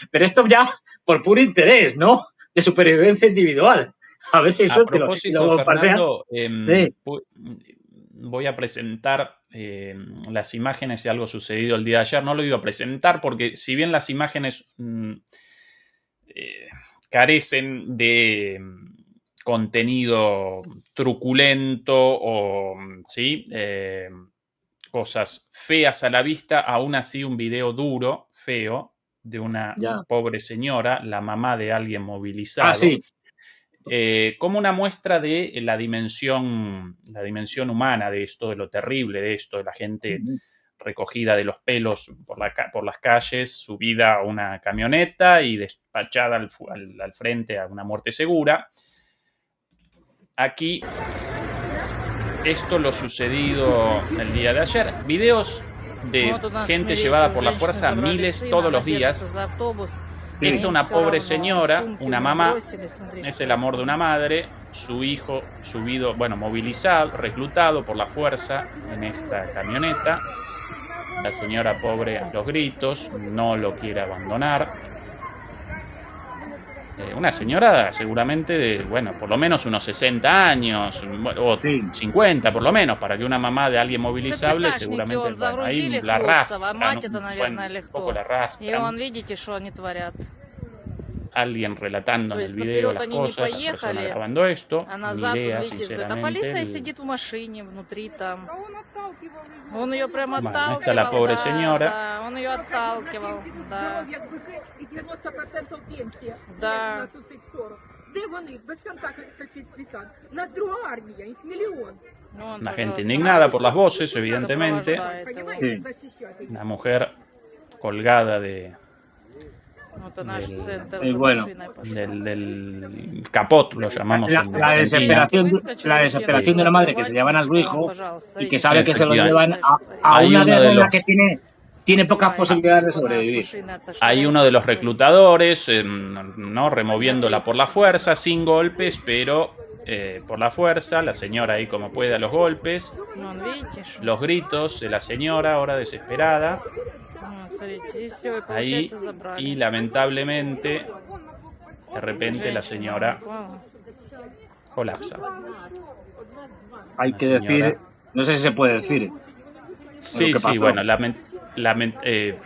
B: pero esto ya por puro interés, ¿no? De supervivencia individual. A ver si hay
A: A
B: suerte y lo
A: propósito,
B: bombardean.
A: Fernando,
B: Sí.
A: voy a presentar las imágenes de algo sucedido el día de ayer. No lo iba a presentar porque si bien las imágenes carecen de contenido truculento o ¿sí? Cosas feas a la vista, aún así un video duro, feo, de una pobre señora, la mamá de alguien movilizado.
B: Sí.
A: Como una muestra de la dimensión humana de esto, de lo terrible de esto, de la gente recogida de los pelos por las calles, subida a una camioneta y despachada al frente a una muerte segura. Aquí, esto lo sucedido el día de ayer. Videos de gente llevada por la fuerza, miles todos los días. Esta una pobre señora, una mamá, es el amor de una madre, su hijo subido, bueno, movilizado, reclutado por la fuerza en esta camioneta. La señora pobre a los gritos, no lo quiere abandonar. Una señora seguramente de, bueno, por lo menos unos 60 años, o
B: Sí.
A: 50 por lo menos, para que una mamá de alguien movilizable seguramente, bueno, ahí la arrastran, un poco la arrastran. Alguien relatando en el video las cosas, la persona grabando esto, ni idea, sinceramente. Bueno, está la pobre señora. La gente indignada por las voces, evidentemente.
B: Sí.
A: La mujer colgada
B: Bueno.
A: del capot, lo llamamos en
B: La
A: Argentina.
B: desesperación de la madre que se llevan a su hijo y que sabe que se lo
A: Efectivamente.
B: llevan a
A: Hay
B: una
A: uno
B: guerra
A: de
B: en la
A: los-
B: que tiene pocas posibilidades de sobrevivir.
A: Hay uno de los reclutadores, ¿no? Removiéndola por la fuerza, sin golpes, pero por la fuerza, la señora ahí como puede a los golpes, los gritos de la señora ahora desesperada, ahí, y lamentablemente, de repente la señora colapsa.
B: Hay
A: La
B: que
A: señora-
B: decir, no sé si se puede decir.
A: Sí,
B: que
A: sí,
B: pasó.
A: bueno,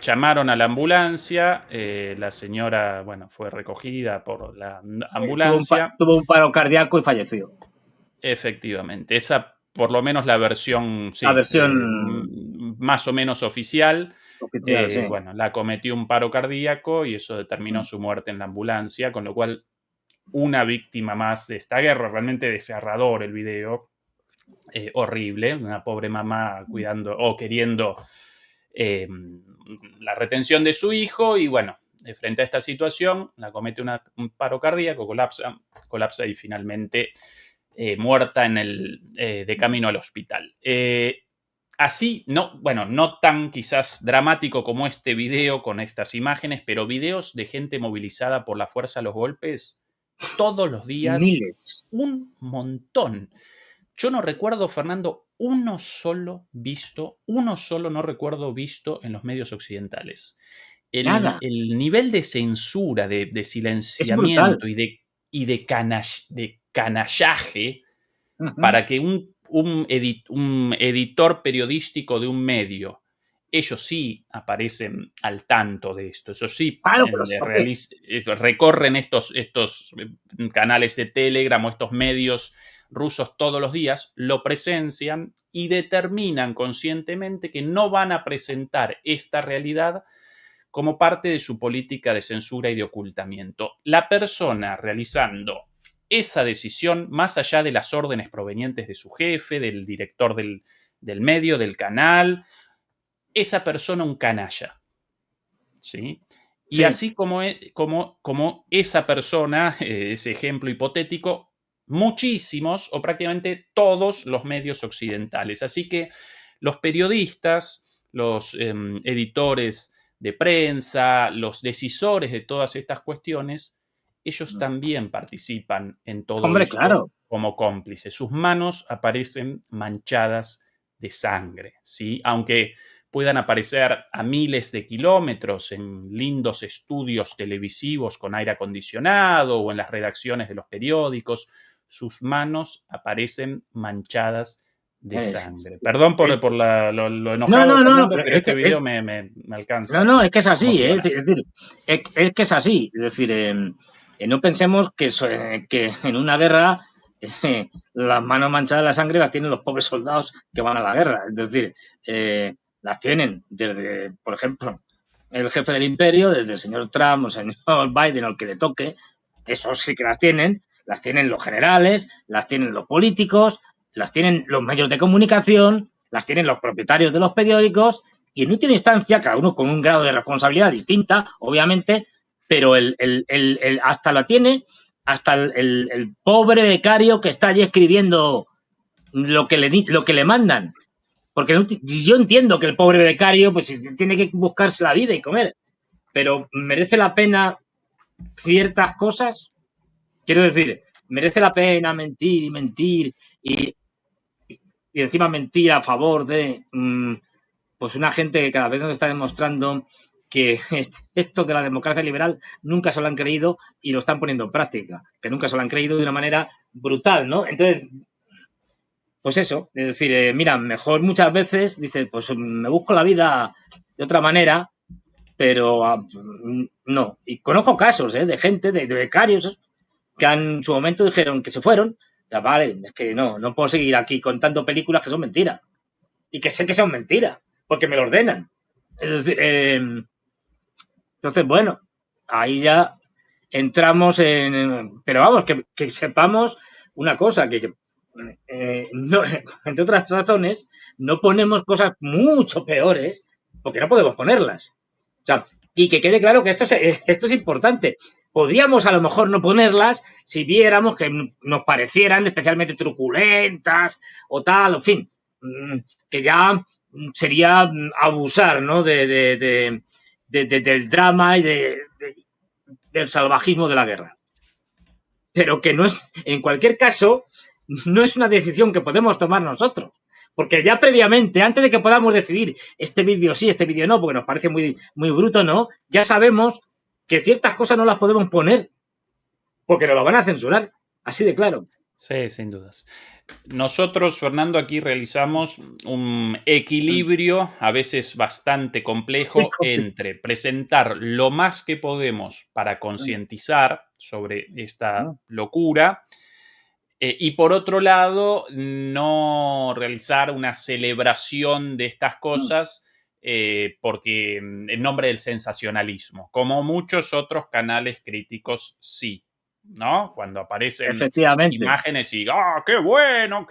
A: llamaron a la ambulancia, la señora, bueno, fue recogida por la ambulancia.
B: Tuvo un paro cardíaco y falleció.
A: Efectivamente, esa por lo menos la versión, sí,
B: La versión
A: más o menos oficial.
B: oficial, sí.
A: Bueno, la cometió un paro cardíaco y eso determinó su muerte en la ambulancia, con lo cual una víctima más de esta guerra, realmente desgarrador el video, horrible, una pobre mamá cuidando o queriendo la retención de su hijo y bueno, frente a esta situación la comete un paro cardíaco, colapsa y finalmente muerta de camino al hospital. Así, no tan quizás dramático como este video con estas imágenes, pero videos de gente movilizada por la fuerza a los golpes todos los días.
B: Miles.
A: Un montón. Yo no recuerdo, Fernando, uno solo no recuerdo visto en los medios occidentales.
B: Nada.
A: El nivel de censura, de
B: Es brutal.
A: silenciamiento y de canallaje para que un editor periodístico de un medio, ellos sí aparecen al tanto de esto, eso sí,
B: Claro, pero
A: recorren estos canales de Telegram o estos medios rusos todos los días, lo presencian y determinan conscientemente que no van a presentar esta realidad como parte de su política de censura y de ocultamiento. La persona realizando esa decisión, más allá de las órdenes provenientes de su jefe, del director del medio, del canal, esa persona un canalla. ¿Sí? Y
B: Sí.
A: así como esa persona, ese ejemplo hipotético, muchísimos o prácticamente todos los medios occidentales. Así que los periodistas, los editores de prensa, los decisores de todas estas cuestiones, ellos también participan en todo
B: Hombre,
A: esto
B: claro.
A: como cómplices. Sus manos aparecen manchadas de sangre, ¿sí? Aunque puedan aparecer a miles de kilómetros en lindos estudios televisivos con aire acondicionado o en las redacciones de los periódicos, sus manos aparecen manchadas de sangre. Perdón por lo enojado, Fernando, pero este video me alcanza.
B: No, es que es así, es decir, es que es así. Es decir, no pensemos que en una guerra las manos manchadas de la sangre las tienen los pobres soldados que van a la guerra. Es decir, las tienen desde, por ejemplo, el jefe del imperio, desde el señor Trump o el señor Biden o el que le toque. Esos sí que las tienen los generales, las tienen los políticos, las tienen los medios de comunicación, las tienen los propietarios de los periódicos y en última instancia, cada uno con un grado de responsabilidad distinta, obviamente, pero hasta la tiene hasta el pobre becario que está allí escribiendo lo que le mandan. Porque yo entiendo que el pobre becario pues tiene que buscarse la vida y comer, pero ¿merece la pena ciertas cosas? Quiero decir, ¿merece la pena mentir y mentir y, y encima mentir a favor de pues una gente que cada vez nos está demostrando que esto de la democracia liberal nunca se lo han creído y lo están poniendo en práctica, que nunca se lo han creído de una manera brutal, ¿no? Entonces, pues eso, es decir, mira, mejor muchas veces dices, pues me busco la vida de otra manera, pero no. Y conozco casos de gente, de becarios, que en su momento dijeron que se fueron. Ya, vale, es que no puedo seguir aquí contando películas que son mentiras. Y que sé que son mentiras, porque me lo ordenan. Es decir, entonces, bueno, ahí ya entramos en. Pero vamos, que sepamos una cosa, que no, entre otras razones, no ponemos cosas mucho peores porque no podemos ponerlas. O sea, y que quede claro que esto es importante. Podríamos a lo mejor no ponerlas si viéramos que nos parecieran especialmente truculentas o tal, en fin, que ya sería abusar, ¿no? Del drama y del salvajismo de la guerra. Pero que no es, en cualquier caso, no es una decisión que podemos tomar nosotros. Porque ya previamente, antes de que podamos decidir este vídeo sí, este vídeo no, porque nos parece muy bruto, ¿no? Ya sabemos que ciertas cosas no las podemos poner porque nos lo van a censurar. Así de claro.
A: Sí, sin dudas. Nosotros, Fernando, aquí realizamos un equilibrio, a veces bastante complejo, entre presentar lo más que podemos para concientizar sobre esta locura y, por otro lado, no realizar una celebración de estas cosas porque en nombre del sensacionalismo, como muchos otros canales críticos sí, ¿no? Cuando aparecen
B: Efectivamente.
A: imágenes y qué bueno,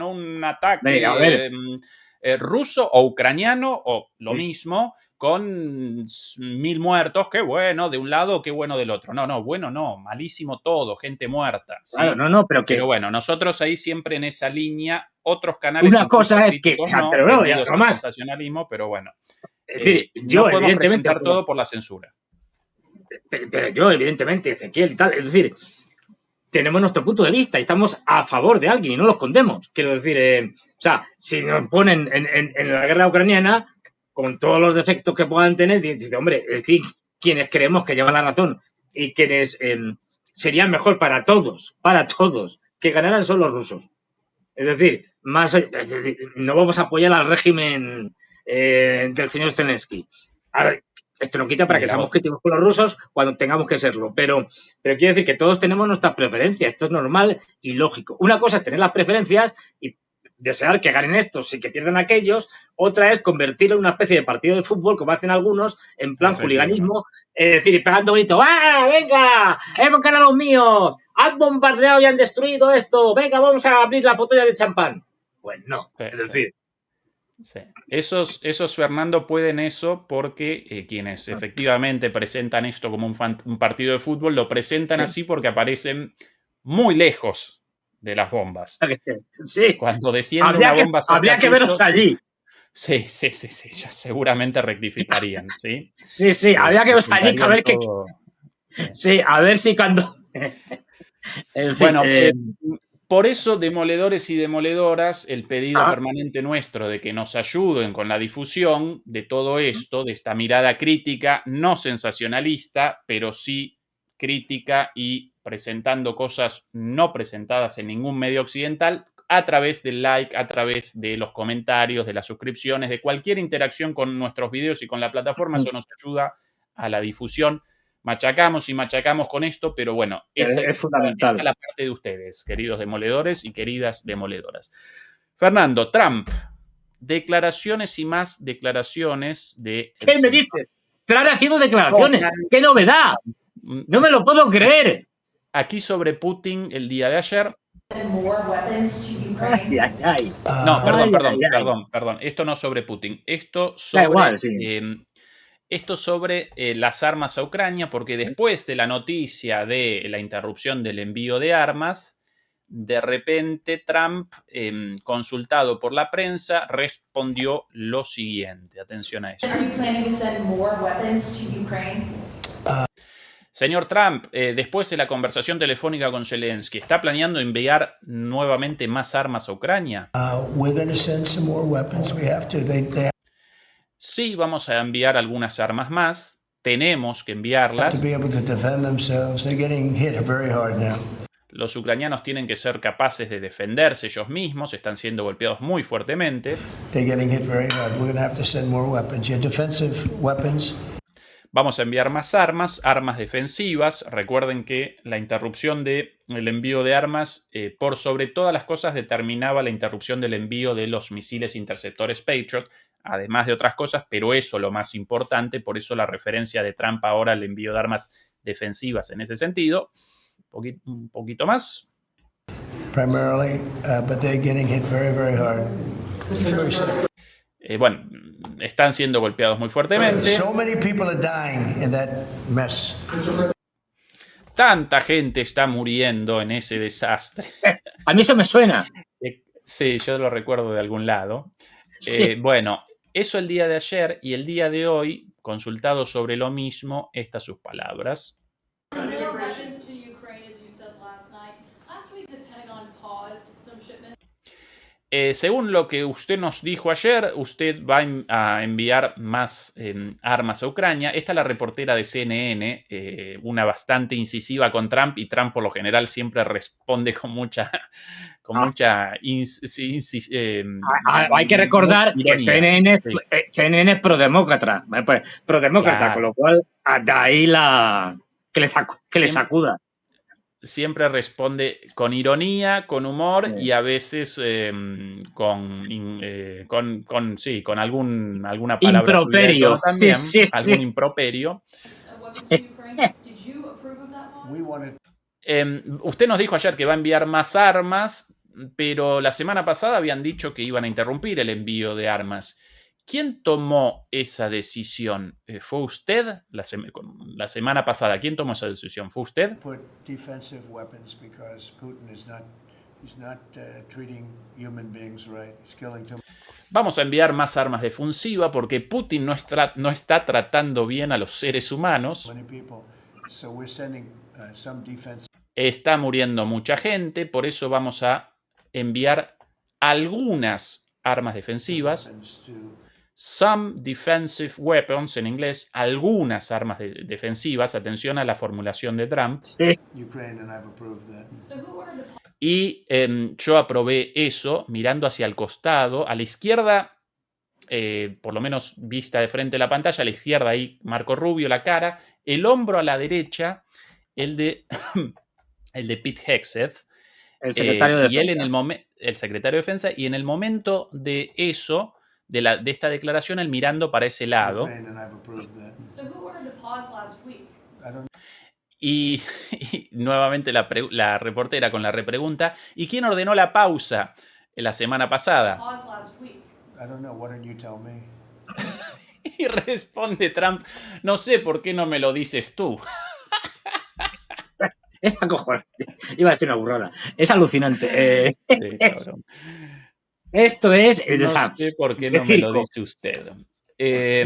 A: un
B: Venga, a ver.
A: ataque ruso o ucraniano o lo mismo con 1000 muertos, qué bueno de un lado, qué bueno del otro. No, bueno, no, malísimo todo, gente muerta,
B: Claro,
A: ¿sí?
B: pero
A: Pero
B: que
A: bueno, nosotros ahí siempre en esa línea, otros canales
B: una
A: incluso
B: cosa es que,
A: críticos no,
B: pero no,
A: vendidos al
B: además,
A: sensacionalismo, pero bueno,
B: es decir,
A: no
B: yo
A: podemos
B: evidentemente,
A: presentar todo por la censura.
B: pero yo evidentemente, Ezequiel y tal, es decir, tenemos nuestro punto de vista y estamos a favor de alguien y no lo escondemos. Quiero decir, o sea, si nos ponen en la guerra ucraniana, con todos los defectos que puedan tener, dice, hombre, es decir, quienes creemos que llevan la razón y quienes serían mejor para todos, que ganaran son los rusos. Es decir, no vamos a apoyar al régimen del señor Zelensky. A ver, esto no quita para
A: Y
B: que
A: la
B: seamos
A: otra.
B: críticos con los rusos cuando tengamos que serlo, pero quiero decir que todos tenemos nuestras preferencias, esto es normal y lógico. Una cosa es tener las preferencias y desear que ganen estos y que pierdan aquellos, otra es convertirlo en una especie de partido de fútbol, como hacen algunos, en plan
A: Efectivamente.
B: juliganismo, es decir, y pegando grito, ¡ah, venga! ¡Hemos ganado los míos! ¡Han bombardeado y han destruido esto! ¡Venga, vamos a abrir la botella de champán! Pues no,
A: Sí,
B: es
A: sí.
B: decir,
A: Sí. Esos, Fernando, pueden eso porque quienes efectivamente presentan esto como un partido de fútbol, lo presentan
B: sí,
A: así porque aparecen muy lejos de las bombas.
B: sí,
A: Cuando desciende una bomba
B: habría
A: cerca
B: que
A: tuyo,
B: verlos allí.
A: sí, ya seguramente rectificarían, ¿sí?
B: Sí, habría que verlos allí a
A: Presentarían
B: ver que,
A: todo. Sí.
B: sí, a ver si cuando, en fin,
A: Bueno, por eso, demoledores y demoledoras, el pedido permanente nuestro de que nos ayuden con la difusión de todo esto, de esta mirada crítica, no sensacionalista, pero sí crítica y presentando cosas no presentadas en ningún medio occidental, a través del like, a través de los comentarios, de las suscripciones, de cualquier interacción con nuestros videos y con la plataforma, eso nos ayuda a la difusión. Machacamos y machacamos con esto, pero bueno, esa
B: es
A: es
B: fundamental.
A: la parte de ustedes, queridos demoledores y queridas demoledoras. Fernando, Trump, declaraciones y más declaraciones del
B: ¿Qué me
A: señor
B: dices? Trump haciendo declaraciones.
A: Donald
B: ¡Qué novedad!
A: Trump.
B: No me lo puedo creer.
A: Aquí sobre Putin el día de ayer.
B: Ay, ay, ay.
A: No,
B: Ay, ay, ay.
A: perdón. Esto no sobre Putin. Esto
B: Da
A: sobre
B: igual, sí.
A: las armas a Ucrania, porque después de la noticia de la interrupción del envío de armas, de repente Trump, consultado por la prensa, respondió lo siguiente. Atención a eso.
D: Are you planning to send more weapons to Ukraine?
A: Señor Trump, después de la conversación telefónica con Zelensky, ¿está planeando enviar nuevamente más armas a Ucrania?
E: We're going to send some more weapons. We have to.
A: Sí, vamos a enviar algunas armas más. Tenemos que enviarlas.
E: have to be able to defend themselves. They're getting hit very hard now.
A: Los ucranianos tienen que ser capaces de defenderse ellos mismos. Están siendo golpeados muy fuertemente.
E: They're getting hit very hard. We're going to have to send more weapons. Your defensive weapons.
A: Vamos a enviar más armas, armas defensivas. Recuerden que la interrupción del envío de armas, por sobre todas las cosas, determinaba la interrupción del envío de los misiles interceptores Patriot, además de otras cosas, pero eso lo más importante, por eso la referencia de Trump ahora al envío de armas defensivas en ese sentido. Un poquito más.
E: Primarily, but they're getting hit very, very hard.
A: Bueno, están siendo golpeados muy fuertemente.
E: So many people are dying in that mess.
A: Tanta gente está muriendo en ese desastre.
B: A mí eso me suena.
A: Sí, yo lo recuerdo de algún lado.
B: Sí.
A: Bueno, eso el día de ayer, y el día de hoy, consultado sobre lo mismo, estas sus palabras.
D: More weapons to Ukraine, as you said last night. Last week, the Pentagon paused some shipments.
A: Según lo que usted nos dijo ayer, usted va a enviar más armas a Ucrania. Esta es la reportera de CNN, una bastante incisiva con Trump, y Trump por lo general siempre responde con mucha...
B: Hay que recordar que
A: ironía.
B: CNN es prodemócrata,
A: Claro.
B: con lo cual de ahí que le sacuda.
A: Siempre responde con ironía, con humor,
B: Sí.
A: y a veces con alguna palabra
B: Improperio.
A: también,
B: Sí.
A: algún improperio.
D: Weapons to Ukraine. Did you approve of that pause?
E: We wanted.
A: Usted nos dijo ayer que va a enviar más armas, pero la semana pasada habían dicho que iban a interrumpir el envío de armas. ¿Quién tomó esa decisión? ¿Fue usted la semana pasada? ¿Quién tomó esa decisión? ¿Fue usted?
E: Put defensive weapons because Putin is not. He's not treating human beings right. He's killing too
A: Vamos a enviar más armas defensivas porque Putin no está tratando bien a los seres humanos.
E: many people. So we're sending some defense.
A: Está muriendo mucha gente, por eso vamos a enviar algunas armas defensivas.
E: Weapons to
A: Some defensive weapons, en inglés, algunas armas defensivas. Atención a la formulación de Trump.
B: Sí.
E: Ukraine, and I've approved that.
D: So who ordered the pause?
A: Y yo aprobé eso mirando hacia el costado, a la izquierda, por lo menos vista de frente a la pantalla, a la izquierda ahí Marco Rubio, la cara, el hombro a la derecha, el de Pete Hegseth,
B: El secretario de
A: y él
B: Defensa.
A: el secretario de Defensa, y en el momento de eso, de esta declaración, él mirando para ese lado.
E: Ukraine, and I've approved that.
D: So who ordered the pause last week?
E: I don't.
A: Y nuevamente la reportera con la repregunta, ¿y quién ordenó la pausa la semana pasada?
D: Pause last week.
E: I don't know. Why don't you tell me?
A: Y responde Trump, no sé por qué no me lo dices tú.
B: Es acojonante. Iba a decir una burrada. Es alucinante.
A: Sí, cabrón.
B: Esto es.
A: No sé por qué no me lo dice usted.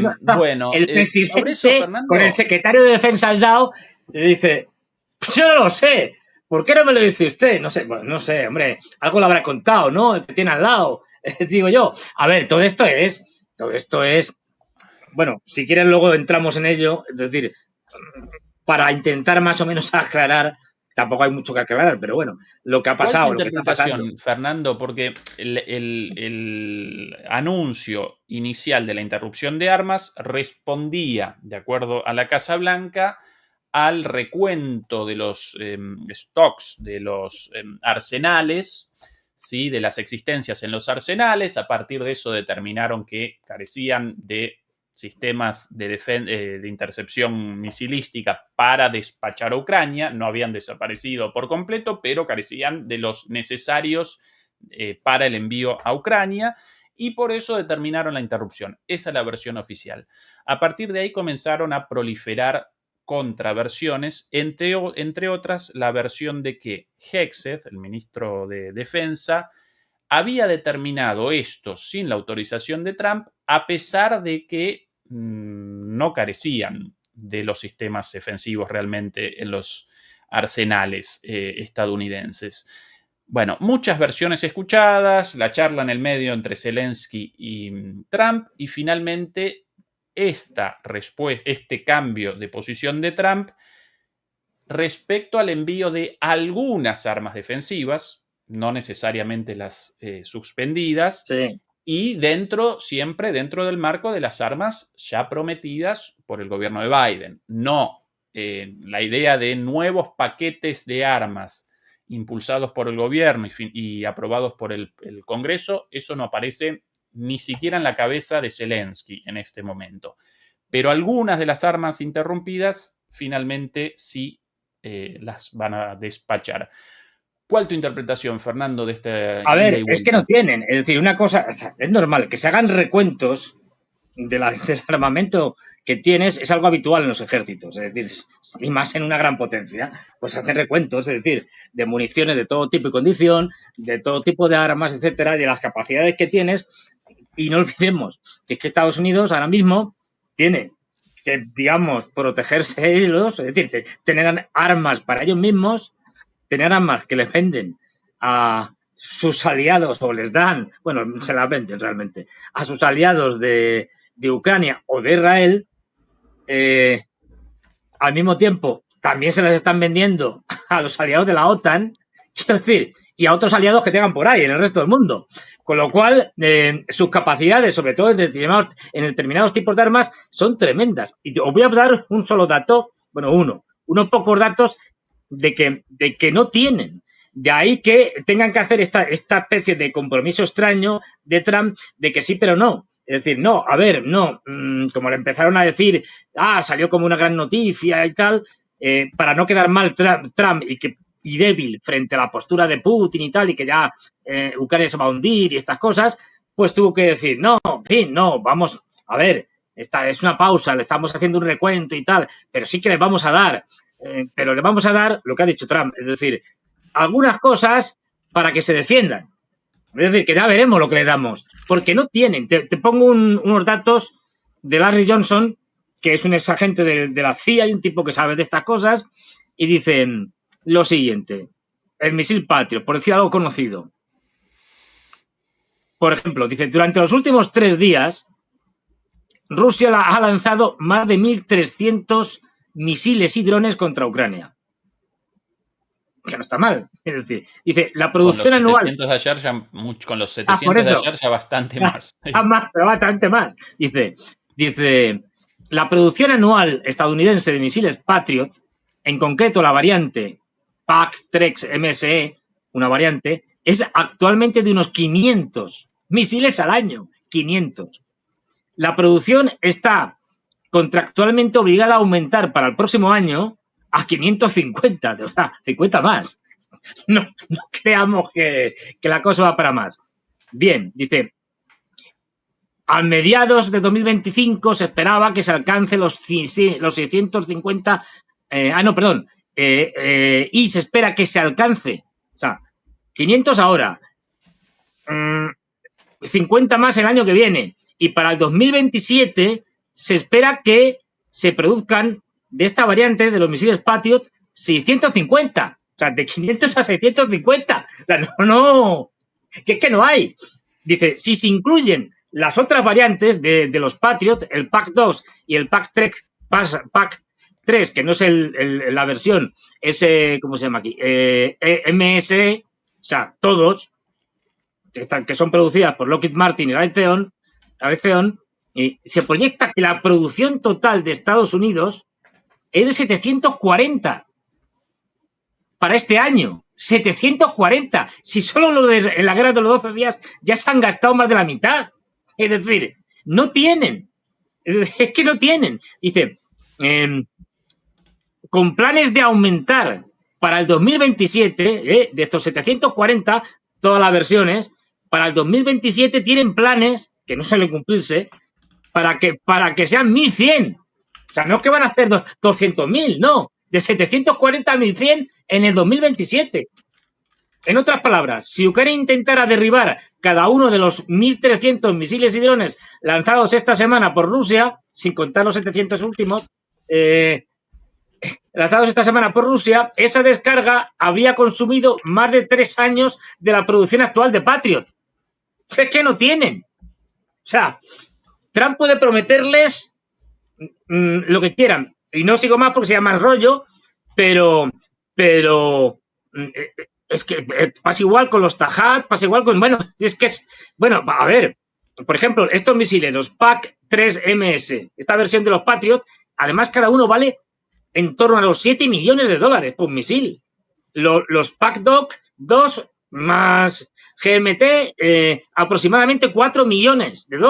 B: No,
A: Bueno,
B: el
A: sobre
B: presidente
A: eso, Fernando,
B: con el secretario de Defensa al lado le dice: yo no lo sé, ¿por qué no me lo dice usted? No sé, bueno, no sé, hombre, algo lo habrá contado, ¿no? El que tiene al lado, digo yo. A ver, todo esto es, bueno, si quieren luego entramos en ello, es decir, para intentar más o menos aclarar, tampoco hay mucho que aclarar, pero bueno, lo que ha pasado,
A: ¿cuál
B: lo
A: es
B: que
A: tu
B: está pasando.
A: interpretación, Fernando? Porque el anuncio inicial de la interrupción de armas respondía, de acuerdo a la Casa Blanca, al recuento de los stocks, de los arsenales, ¿sí? De las existencias en los arsenales. A partir de eso determinaron que carecían de sistemas de intercepción misilística para despachar a Ucrania. No habían desaparecido por completo, pero carecían de los necesarios para el envío a Ucrania, y por eso determinaron la interrupción. Esa es la versión oficial. A partir de ahí comenzaron a proliferar contraversiones, entre otras la versión de que Hegseth, el ministro de Defensa, había determinado esto sin la autorización de Trump, a pesar de que no carecían de los sistemas defensivos realmente en los arsenales estadounidenses. Bueno, muchas versiones escuchadas, la charla en el medio entre Zelensky y Trump, y finalmente este cambio de posición de Trump respecto al envío de algunas armas defensivas, no necesariamente las suspendidas,
B: Sí.
A: y siempre dentro del marco de las armas ya prometidas por el gobierno de Biden. No la idea de nuevos paquetes de armas impulsados por el gobierno y aprobados por el Congreso, eso no aparece ni siquiera en la cabeza de Zelensky en este momento. Pero algunas de las armas interrumpidas finalmente sí las van a despachar. ¿Cuál es tu interpretación, Fernando, de esta
B: A
A: ida y
B: ver, es que
A: vuelta?
B: no tienen. Es decir, una cosa, o sea, es normal que se hagan recuentos del armamento que tienes, es algo habitual en los ejércitos, es decir, y más en una gran potencia, pues hacen recuentos, es decir, de municiones de todo tipo y condición, de todo tipo de armas, etcétera, de las capacidades que tienes, y no olvidemos que es que Estados Unidos ahora mismo tiene que, digamos, protegerse ellos, es decir, tener armas para ellos mismos, tener armas que les venden a sus aliados o les dan, bueno, se las venden realmente, a sus aliados de Ucrania o de Israel, al mismo tiempo también se las están vendiendo a los aliados de la OTAN, quiero decir, y a otros aliados que tengan por ahí en el resto del mundo. Con lo cual, sus capacidades, sobre todo en determinados tipos de armas, son tremendas. Y os voy a dar un solo dato, bueno, unos pocos datos de que no tienen. De ahí que tengan que hacer esta especie de compromiso extraño de Trump de que sí, pero no. Es decir, no, a ver, no, como le empezaron a decir, salió como una gran noticia y tal, para no quedar mal Trump y débil frente a la postura de Putin y tal, y que ya Ucrania se va a hundir y estas cosas, pues tuvo que decir, no, en fin, no, vamos, a ver, esta es una pausa, le estamos haciendo un recuento y tal, pero sí que les vamos a dar, pero le vamos a dar lo que ha dicho Trump, es decir, algunas cosas para que se defiendan. Es decir, que ya veremos lo que le damos. Porque no tienen. Te pongo unos datos de Larry Johnson, que es un exagente de la CIA y un tipo que sabe de estas cosas, y dicen lo siguiente. El misil Patriot, por decir algo conocido. Por ejemplo, dice, durante los últimos 3 días, Rusia ha lanzado más de 1.300 misiles y drones contra Ucrania. Que no está mal. Es decir, dice, la producción anual.
A: Con los 700 de ayer ya bastante más.
B: Pero bastante más. Dice, la producción anual estadounidense de misiles Patriot, en concreto la variante PAC-3 MSE, una variante, es actualmente de unos 500 misiles al año. 500. La producción está contractualmente obligada a aumentar para el próximo año a 550, o sea, 50 más. No creamos que la cosa va para más. Bien, dice, a mediados de 2025 se esperaba que se alcance los 650, y se espera que se alcance, o sea, 500 ahora, 50 más el año que viene, y para el 2027 se espera que se produzcan de esta variante de los misiles Patriot 650, o sea, de 500 a 650, o sea, que es que no hay. Dice, si se incluyen las otras variantes de los Patriot, el PAC-2 y el PAC-3, que no es la versión, ¿cómo se llama aquí? MSE, o sea, todos, que son producidas por Lockheed Martin y Raytheon, y se proyecta que la producción total de Estados Unidos es de 740 para este año. 740. Si solo en la guerra de los 12 días ya se han gastado más de la mitad. Es decir, no tienen. Es que no tienen. Dice, con planes de aumentar para el 2027, de estos 740, todas las versiones, para el 2027 tienen planes, que no suelen cumplirse, para que sean 1.100. O sea, no es que van a hacer 200.000, no. De 740.100 en el 2027. En otras palabras, si Ucrania intentara derribar cada uno de los 1.300 misiles y drones lanzados esta semana por Rusia, sin contar los 700 últimos, lanzados esta semana por Rusia, esa descarga habría consumido más de 3 años de la producción actual de Patriot. Es que no tienen. O sea, Trump puede prometerles lo que quieran. Y no sigo más porque se llama el rollo, pero es que pasa igual con los Tajat, pasa igual con... Bueno, es que es... Bueno, a ver, por ejemplo, estos misiles, los PAC-3MS, esta versión de los Patriot, además cada uno vale en torno a los $7 millones por misil. Los PAC-DOC 2 más GMT, aproximadamente $4 millones. Es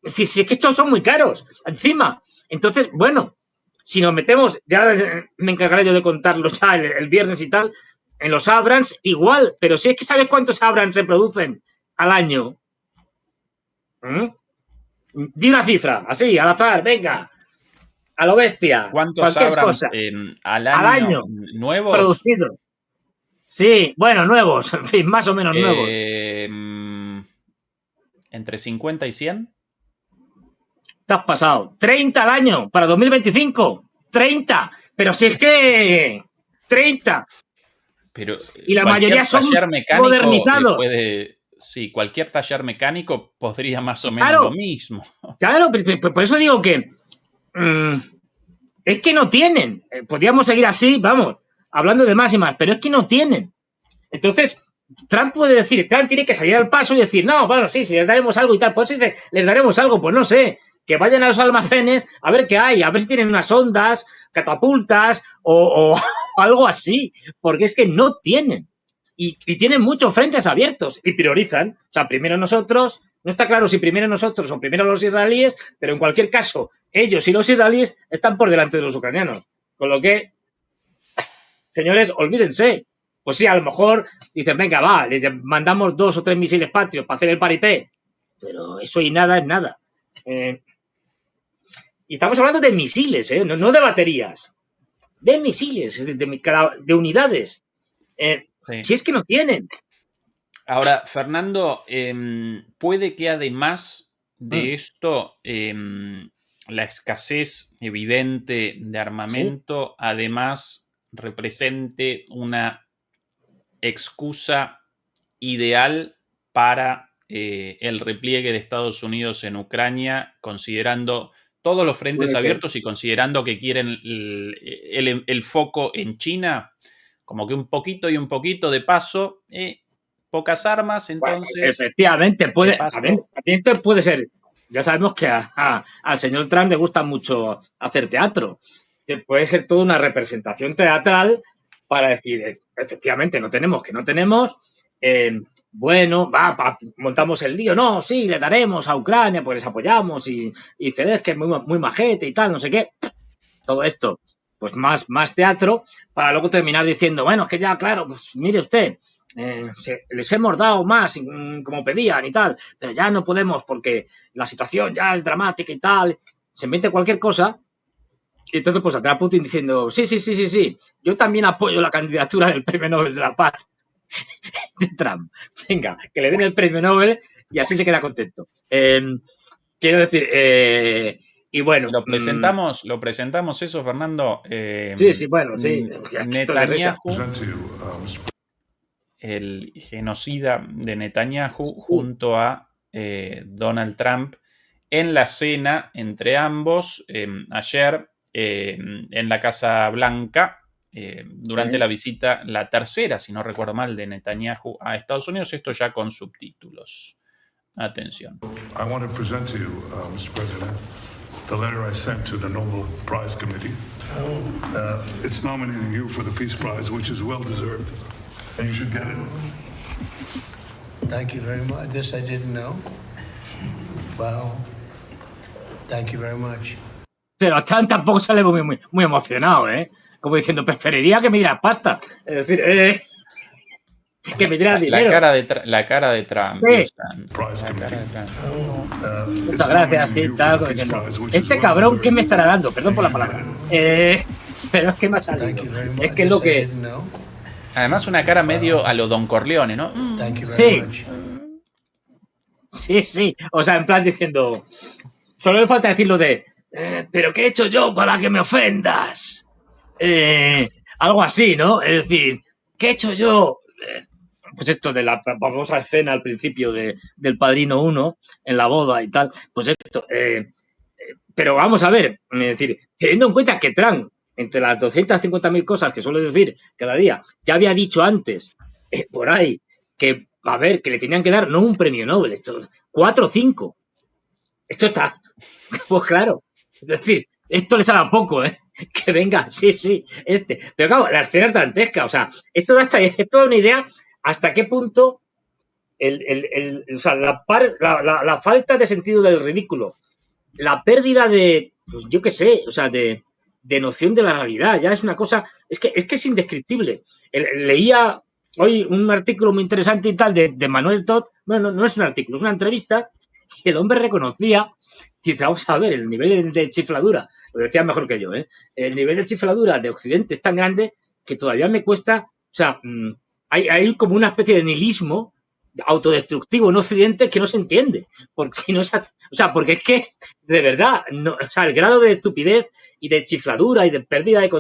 B: decir, si es que estos son muy caros, encima. Entonces, bueno, si nos metemos, ya me encargaré yo de contarlo ya el viernes y tal, en los Abrams, igual, pero si es que ¿sabes cuántos Abrams se producen al año? Di una cifra, así, al azar, venga, a lo bestia.
A: ¿Cuántos Abrams al año nuevos?
B: Producidos. Sí, bueno, nuevos, en fin, más o menos nuevos.
A: ¿Entre 50 y 100?
B: Te has pasado. 30 al año para 2025. 30. Pero si es que 30.
A: Pero
B: y la mayoría son modernizados.
A: Sí, cualquier taller mecánico podría más o menos lo mismo.
B: Claro, por eso digo que es que no tienen. Podríamos seguir así, vamos, hablando de más y más, pero es que no tienen. Entonces, Trump puede decir, Trump tiene que salir al paso y decir, no, bueno, sí, les daremos algo y tal. Pues si les daremos algo, pues no sé, que vayan a los almacenes a ver qué hay, a ver si tienen unas ondas, catapultas o algo así, porque es que no tienen. Y tienen muchos frentes abiertos y priorizan. O sea, primero nosotros, no está claro si primero nosotros o primero los israelíes, pero en cualquier caso, ellos y los israelíes están por delante de los ucranianos. Con lo que, señores, olvídense. Pues sí, a lo mejor dicen, venga, va, les mandamos 2 o 3 misiles Patriot para hacer el paripé. Pero eso y nada es nada. Y estamos hablando de misiles, no de baterías. De misiles, de unidades. Sí. Si es que no tienen.
A: Ahora, Fernando, puede que además de esto, la escasez evidente de armamento, ¿sí?, además represente una excusa ideal para el repliegue de Estados Unidos en Ucrania, considerando todos los frentes abiertos y considerando que quieren el foco en China, como que un poquito y un poquito de paso, pocas armas, entonces...
B: Bueno, efectivamente, puede ser. Ya sabemos que al señor Trump le gusta mucho hacer teatro. Que puede ser toda una representación teatral para decir, efectivamente, no tenemos, bueno, montamos el lío, no, sí, le daremos a Ucrania, pues les apoyamos y Zelensky es muy majete y tal, no sé qué. Todo esto, pues más teatro, para luego terminar diciendo, bueno, es que ya, claro, pues mire usted, les hemos dado más como pedían y tal, pero ya no podemos porque la situación ya es dramática y tal. Se invente cualquier cosa. Y entonces pues acá Putin diciendo, sí, yo también apoyo la candidatura del Premio Nobel de la Paz de Trump. Venga, que le den el Premio Nobel y así se queda contento. Quiero decir, y bueno...
A: Lo presentamos eso, Fernando.
B: Sí, bueno, sí.
A: Netanyahu, el genocida de Netanyahu, sí, junto a Donald Trump, en la cena entre ambos, ayer, en la Casa Blanca, durante la visita, la tercera, si no recuerdo mal, de Netanyahu a Estados Unidos, esto ya con subtítulos. Atención.
F: I want to present to you, Mr. President, the letter I sent to the Nobel Prize Committee. It's nominating you for the Peace Prize, which is well deserved, and you should get it.
E: Thank you very much. This I didn't know. Wow. Thank you very much.
B: Pero Trump tampoco sale muy emocionado, Como diciendo, preferiría que me dieras pasta. Es decir, que me diera
A: La
B: dinero.
A: cara de Trump.
B: Sí.
A: Dios santo,
F: Prize
A: la cara de
F: Committee.
A: Trump.
B: Muchas
F: It's
B: gracias, sí,
F: nominating you
B: tal,
F: for the
B: como
F: Peace
B: diciendo,
F: Prize, which is
B: este
F: well
B: cabrón, ¿qué
F: deserved.
B: me estará dando? Perdón por la
F: Thank you
B: palabra.
F: very
B: Pero es que me ha salido.
E: Thank you very much.
B: Es que es lo
E: This I
B: que...
E: didn't know.
A: Además, una cara medio a lo Don Corleone, ¿no?
E: Thank you
B: Sí.
E: very much.
B: Sí. O sea, en plan diciendo... Solo le falta decir lo de... ¿Pero qué he hecho yo para que me ofendas? Algo así, ¿no? Es decir, ¿qué he hecho yo? Pues esto de la famosa escena al principio del Padrino 1, en la boda y tal. Pues esto... pero vamos a ver, es decir, teniendo en cuenta que Trump, entre las 250.000 cosas que suele decir cada día, ya había dicho antes, por ahí, que, a ver, que le tenían que dar no un premio Nobel, esto, 4 o 5. Esto está, pues claro, es decir, esto le sale a poco, ¿eh? Que venga, sí, este. Pero claro, la escena es dantesca, o sea, esto da una idea hasta qué punto o sea, la falta de sentido del ridículo, la pérdida de, pues yo qué sé, o sea, de noción de la realidad, ya es una cosa, es que es indescriptible. Leía hoy un artículo muy interesante y tal de Manuel Todd, bueno, no es un artículo, es una entrevista, y el hombre reconocía, dice, vamos a ver, el nivel de chifladura, lo decía mejor que yo, el nivel de chifladura de Occidente es tan grande que todavía me cuesta, o sea, hay como una especie de nihilismo autodestructivo en Occidente que no se entiende, porque si no, o sea, porque es que de verdad, no, o sea, el grado de estupidez y de chifladura y de pérdida en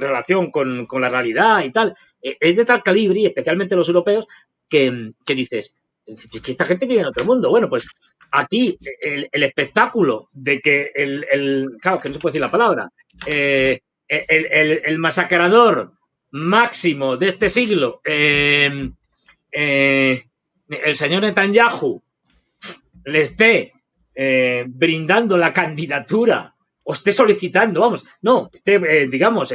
B: relación con la realidad y tal, es de tal calibre, y especialmente los europeos, que dices, que esta gente vive en otro mundo. Bueno, pues aquí el espectáculo de que claro, que no se puede decir la palabra, el masacrador máximo de este siglo, el señor Netanyahu, le esté brindando la candidatura o esté solicitando, vamos, no, esté, digamos,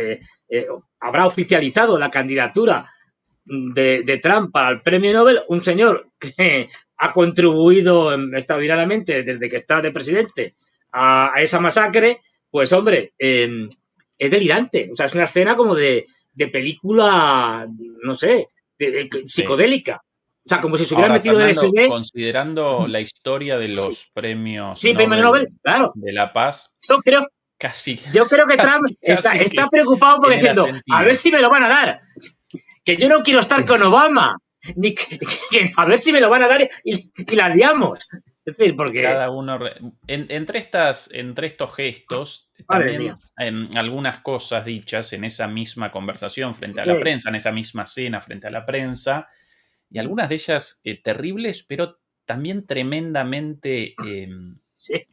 B: habrá oficializado la candidatura de Trump para el premio Nobel, un señor que ha contribuido extraordinariamente desde que está de presidente a esa masacre, pues hombre, es delirante, o sea, es una escena como de película, no sé, psicodélica. O sea, como si se hubieran
A: Ahora,
B: metido
A: Fernando,
B: LSD.
A: considerando la historia de
B: Sí,
A: los premios
B: sí, premio Nobel,
A: Nobel
B: claro.
A: de la Paz,
B: Yo creo
A: casi
B: que Trump
A: casi
B: está
A: que
B: preocupado porque
A: genera
B: diciendo, a ver
A: sentido.
B: si me lo van a dar. Que yo no quiero estar con Obama, ni que a ver si me lo van a dar y la liamos. Es decir, porque...
A: Cada uno... Entre estos gestos,
B: Madre
A: también
B: mía.
A: algunas cosas dichas en esa misma conversación frente a
B: Sí.
A: la prensa, en esa misma cena frente a la prensa, y algunas de ellas terribles, pero también tremendamente
B: Sí.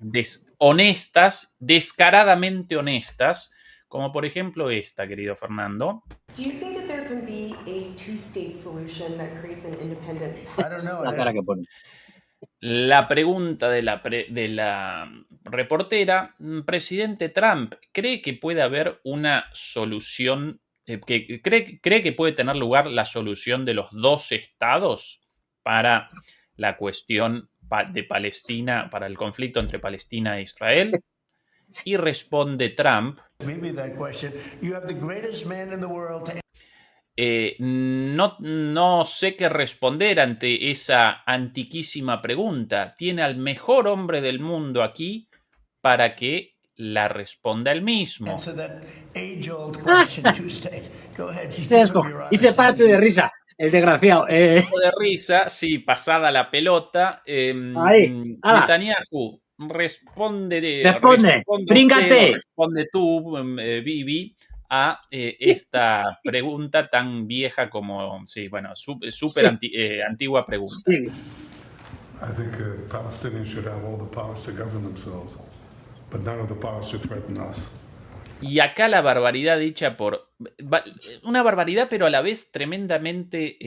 A: honestas, descaradamente honestas, como por ejemplo esta, querido Fernando.
G: Do you think that there can be a two-state solution that creates an independent?
E: I don't know.
B: La cara que pone.
A: La pregunta de la reportera, presidente Trump, ¿cree que puede haber una solución, cree que puede tener lugar la solución de los dos estados para la cuestión de Palestina, para el conflicto entre Palestina e Israel? Y responde Trump,
E: Maybe that question. You have the greatest man in the world to
A: no sé qué responder ante esa antiquísima pregunta. Tiene al mejor hombre del mundo aquí para que la responda él mismo.
E: answer that age-old question, two-state. Go ahead. You
B: Sí,
E: give
B: es
E: him
B: como-
E: your
B: y se
E: honest
B: parte de
E: answer.
B: risa, el desgraciado.
A: De risa, sí, pasada la pelota,
B: Ahí, ala.
A: Netanyahu, responde
B: bríngate.
A: responde tú, Bibi, a esta pregunta tan vieja como, sí, bueno, súper
B: Sí.
A: antigua pregunta.
B: Sí.
F: I think Palestinians should have all the powers to govern themselves, but none of the powers to threaten us.
A: Y acá la barbaridad dicha una barbaridad, pero a la vez tremendamente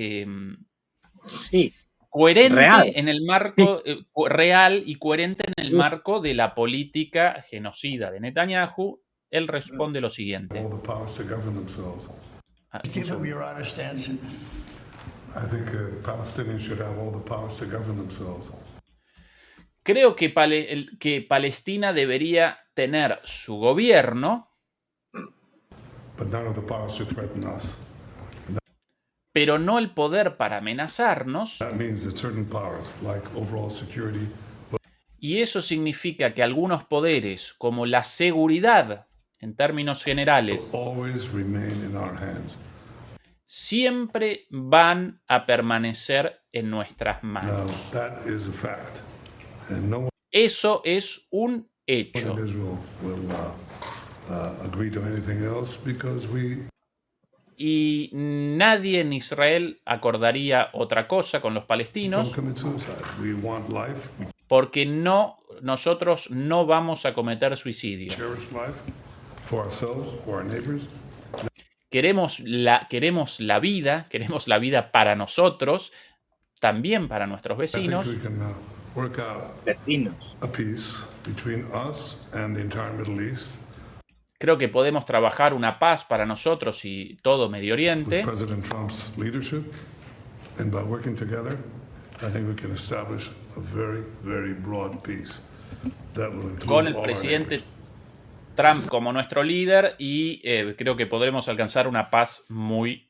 B: Sí.
A: coherente
B: Real.
A: en el marco real y coherente en el marco de la política genocida de Netanyahu. Él responde lo siguiente.
F: All the powers to govern themselves.
E: Give him your honest answer.
F: I think Palestinians should have all the powers to govern themselves.
A: Creo que Palestina debería tener su gobierno,
F: but none of the powers to threaten us.
A: pero no el poder para amenazarnos.
F: That means that certain powers, like overall security,
A: Y eso significa que algunos poderes, como la seguridad, en términos generales,
F: will always remain in our hands.
A: siempre van a permanecer en nuestras
F: Now,
A: manos.
F: that is a fact. And no one
A: Eso es un
F: in
A: hecho.
F: Israel will agree to anything else because we
A: Y nadie en Israel acordaría otra cosa con los
F: don't
A: palestinos,
F: commit suicide. We want life, we
A: porque nosotros no vamos a cometer suicidio.
F: cherish life for ourselves, for our neighbors.
A: Queremos la vida para nosotros, también para nuestros
F: I think
A: vecinos.
F: we can work out
B: Vecinos.
F: a peace between us and the entire Middle East
A: Creo que podemos trabajar una paz para nosotros y todo Medio
F: with
A: Oriente.
F: President Trump's leadership. And by working together, I think we can establish a very, very broad peace that will include
A: Con el
F: all our
A: presidente
F: neighbors.
A: Trump como nuestro líder y creo que podremos alcanzar una paz muy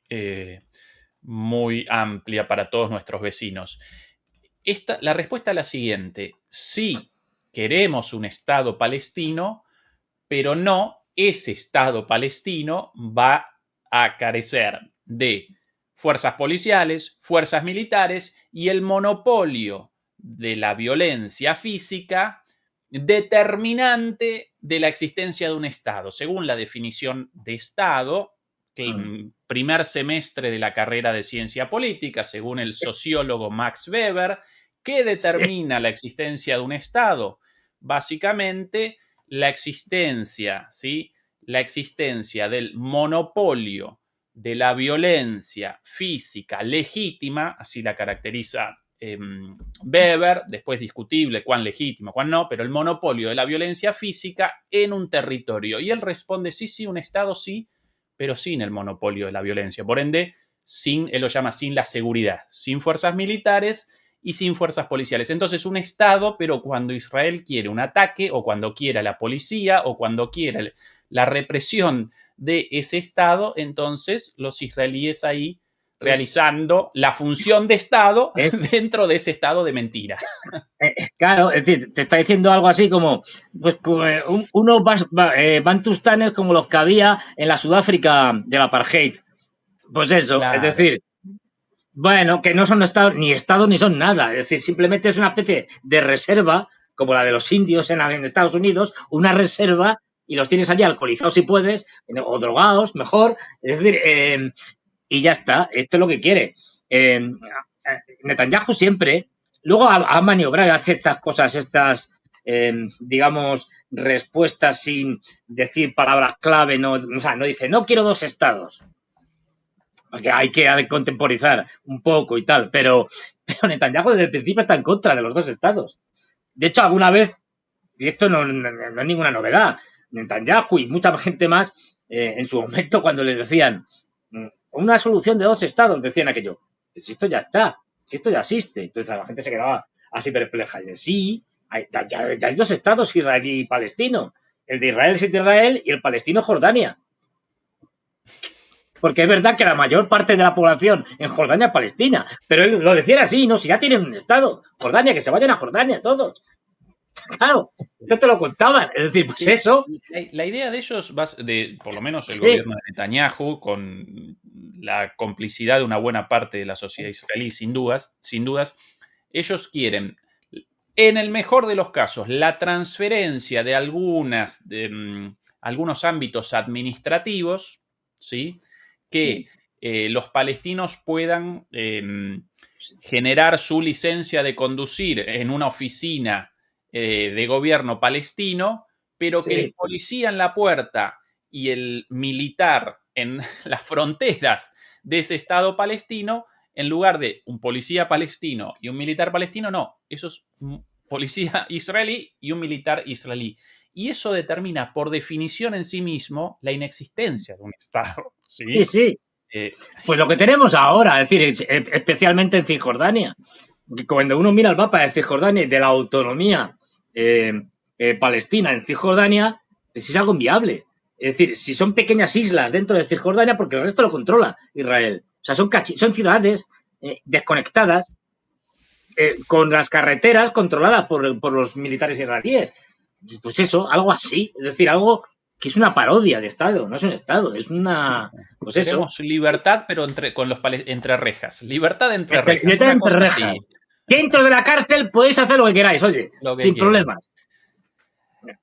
A: amplia para todos nuestros vecinos. La respuesta es la siguiente: sí, queremos un Estado palestino, pero no ese Estado palestino va a carecer de fuerzas policiales, fuerzas militares y el monopolio de la violencia física determinante de la existencia de un Estado. Según la definición de Estado, que el primer semestre de la carrera de ciencia política, según el sociólogo Max Weber, ¿qué determina la existencia de un Estado? Básicamente, la existencia, ¿sí? La existencia del monopolio de la violencia física legítima, así la caracteriza Weber, después discutible cuán legítima, cuán no, pero el monopolio de la violencia física en un territorio. Y él responde, sí, un Estado sí, pero sin el monopolio de la violencia. Por ende, él lo llama sin la seguridad, sin fuerzas militares y sin fuerzas policiales. Entonces, un Estado, pero cuando Israel quiere un ataque, o cuando quiera la policía, o cuando quiera la represión de ese Estado, entonces los israelíes ahí realizando la función de Estado dentro de ese Estado de mentira.
B: Claro, es decir, te está diciendo algo así como, pues unos bantustanes como los que había en la Sudáfrica del apartheid. Pues eso,
A: Claro.
B: Es decir, bueno, que no son estados ni son nada. Es decir, simplemente es una especie de reserva, como la de los indios en Estados Unidos, una reserva, y los tienes allí alcoholizados si puedes, o drogados, mejor. Es decir, y ya está, esto es lo que quiere. Netanyahu siempre, luego ha maniobrado y hace estas cosas, digamos, respuestas sin decir palabras clave, no dice, no quiero dos estados. Porque hay que contemporizar un poco y tal, pero Netanyahu desde el principio está en contra de los dos estados. De hecho, alguna vez, y esto no es ninguna novedad, Netanyahu y mucha gente más, en su momento cuando les decían una solución de dos estados, decían aquello, si esto ya está, si esto ya existe. Entonces la gente se quedaba así perpleja. Y sí, ya hay dos estados, israelí y palestino. El de Israel es Israel y el palestino Jordania. Porque es verdad que la mayor parte de la población en Jordania es palestina, pero él lo decía así, no, si ya tienen un estado, Jordania, que se vayan a Jordania todos. Claro, entonces te lo contaban, es decir, pues eso.
A: La idea de ellos, por lo menos el gobierno de Netanyahu, con la complicidad de una buena parte de la sociedad israelí, sin dudas, ellos quieren, en el mejor de los casos, la transferencia de algunos ámbitos administrativos, ¿sí? Que los palestinos puedan generar su licencia de conducir en una oficina de gobierno palestino, pero que el policía en la puerta y el militar en las fronteras de ese Estado palestino, en lugar de un policía palestino y un militar palestino, no, eso es un policía israelí y un militar israelí. Y eso determina por definición en sí mismo la inexistencia de un Estado.
B: Sí. Pues lo que tenemos ahora, es decir, especialmente en Cisjordania. Cuando uno mira el mapa de Cisjordania y de la autonomía palestina en Cisjordania, es algo inviable. Es decir, si son pequeñas islas dentro de Cisjordania, porque el resto lo controla Israel. O sea, son ciudades desconectadas, con las carreteras controladas por los militares israelíes. Pues eso, algo así. Es decir, algo que es una parodia de Estado, no es un Estado, es una... Pues eso.
A: Queremos libertad, pero entre rejas. Libertad entre rejas.
B: Libertad
A: una
B: entre
A: cosa
B: rejas.
A: así.
B: Dentro de la cárcel podéis hacer lo que queráis, oye,
A: Lo que
B: sin
A: quieran.
B: problemas.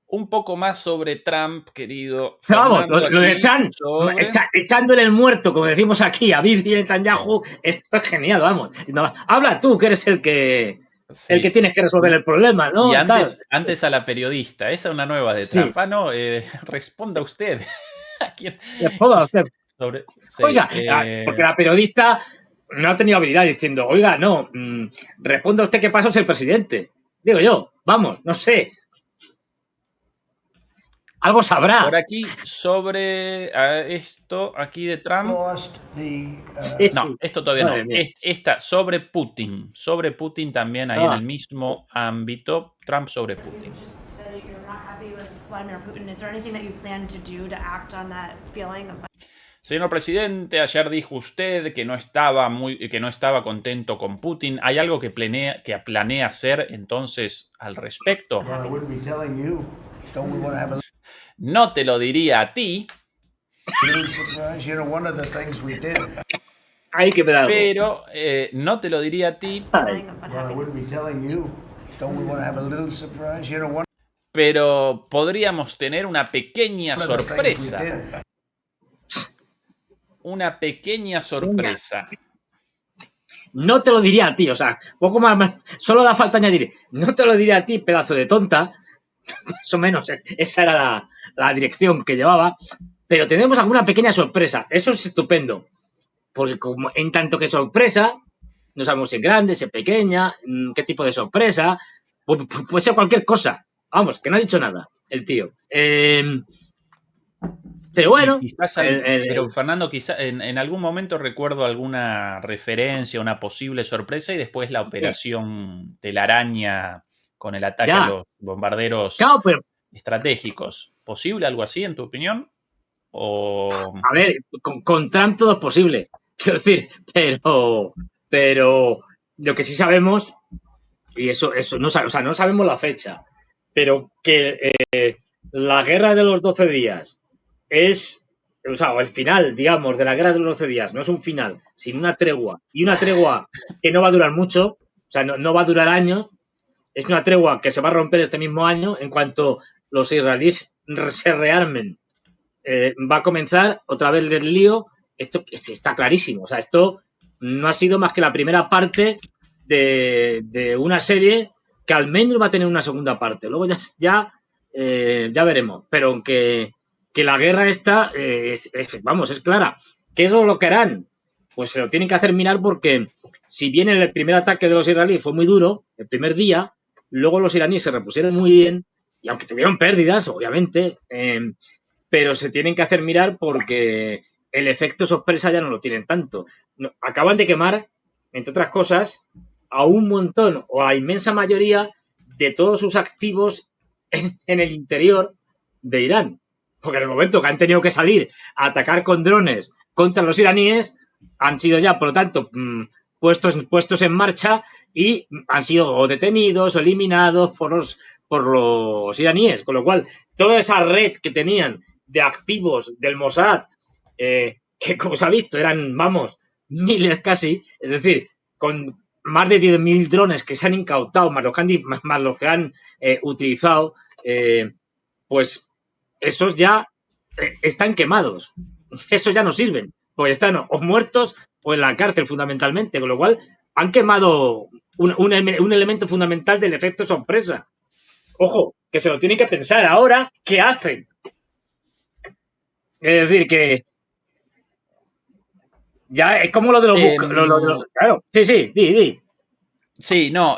A: Un poco más sobre Trump, querido
B: Vamos,
A: Fernando,
B: lo de
A: aquí
B: Trump,
A: sobre...
B: echándole el muerto, como decimos aquí, a Bibi Netanyahu, esto es genial, vamos. No, habla tú, que eres el que
A: Sí.
B: tienes que resolver el problema, ¿no?
A: Y
B: Tal.
A: antes a la periodista, esa es una nueva de
B: Sí.
A: Trump. Ah, no, responda usted. ¿A quién?
B: Responda usted.
A: Sí,
B: Oiga, porque la periodista no ha tenido habilidad diciendo, oiga, no, responda usted qué pasó es el presidente. Digo yo, vamos, no sé. Algo sabrá.
A: por aquí sobre esto, aquí de Trump.
E: Lost the,
B: Sí,
A: No,
B: sí.
A: esto todavía
B: Madre
A: no.
B: mía.
A: Esta sobre Putin. Sobre Putin también ahí en
B: Ah.
A: el mismo ámbito. Trump sobre Putin.
H: You just said that you're not happy with Vladimir Putin. Is there anything that you plan to do to act on that feeling of
A: Señor presidente, ayer dijo usted que no estaba contento con Putin. ¿Hay algo que planea hacer entonces al respecto?
E: well, I wouldn't be telling you. Don't we want to have a
A: No te lo diría a ti,
E: little surprise? You know, one of the things we did.
B: Hay que ver algo.
A: pero no te lo diría a ti,
B: Ay.
H: feeling of
E: Well, I
H: unhappiness?
E: wouldn't be telling you. Don't we want to have a little surprise? You know, one
A: pero podríamos tener una pequeña
E: of the things we
A: sorpresa.
E: did.
A: Una pequeña sorpresa.
B: No te lo diría a ti, o sea, poco más, solo le falta añadir, no te lo diría a ti, pedazo de tonta, más o menos, esa era la dirección que llevaba, pero tenemos alguna pequeña sorpresa, eso es estupendo, porque como en tanto que sorpresa, no sabemos si es grande, si es pequeña, qué tipo de sorpresa, puede ser cualquier cosa, vamos, que no ha dicho nada, el tío. Pero bueno,
A: Quizás pero Fernando, quizás en algún momento recuerdo alguna referencia, una posible sorpresa y después la operación telaraña con el ataque
B: Ya.
A: a los bombarderos
B: claro, pero
A: estratégicos. ¿Posible algo así, en tu opinión? O
B: a ver, con Trump todo es posible, quiero decir, pero lo que sí sabemos, y eso no, o sea, no sabemos la fecha, pero que la guerra de los 12 días es, o sea, o el final, digamos, de la guerra de los 12 días, no es un final, sino una tregua, y una tregua que no va a durar mucho, o sea, no va a durar años, es una tregua que se va a romper este mismo año en cuanto los israelíes se rearmen. Va a comenzar otra vez el lío. Esto está clarísimo. O sea, esto no ha sido más que la primera parte de una serie que al menos va a tener una segunda parte. Luego ya veremos. Pero que la guerra esta es clara. ¿Qué es lo que harán? Pues se lo tienen que hacer mirar porque si bien el primer ataque de los israelíes fue muy duro, el primer día, luego los iraníes se repusieron muy bien y aunque tuvieron pérdidas, obviamente, pero se tienen que hacer mirar porque el efecto sorpresa ya no lo tienen tanto. Acaban de quemar, entre otras cosas, a un montón o a la inmensa mayoría de todos sus activos en el interior de Irán. Porque en el momento que han tenido que salir a atacar con drones contra los iraníes, han sido ya, por lo tanto, puestos en marcha y han sido o detenidos o eliminados por los iraníes. Con lo cual, toda esa red que tenían de activos del Mossad, que como se ha visto eran, vamos, miles casi, es decir, con más de 10.000 drones que se han incautado, más los que han utilizado, pues esos ya están quemados, esos ya no sirven, pues están o muertos o en la cárcel fundamentalmente, con lo cual han quemado un elemento fundamental del efecto sorpresa. Ojo, que se lo tienen que pensar ahora, ¿qué hacen? Es decir, que ya es como lo de los claro, sí, di.
A: Sí, no,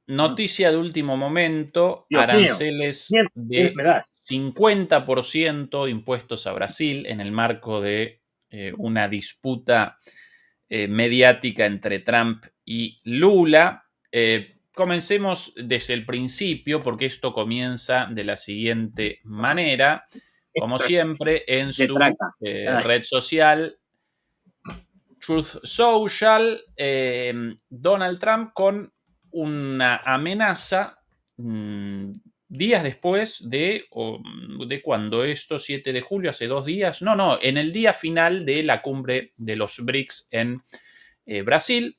A: noticia de último momento,
B: Dios
A: aranceles
B: mío.
A: de
B: Me das.
A: 50% impuestos a Brasil en el marco de una disputa mediática entre Trump y Lula. Comencemos desde el principio, porque esto comienza de la siguiente manera. Como siempre, en su red social, Truth Social, Donald Trump con una amenaza días después de cuando esto, 7 de julio, hace 2 días, no, en el día final de la cumbre de los BRICS en Brasil,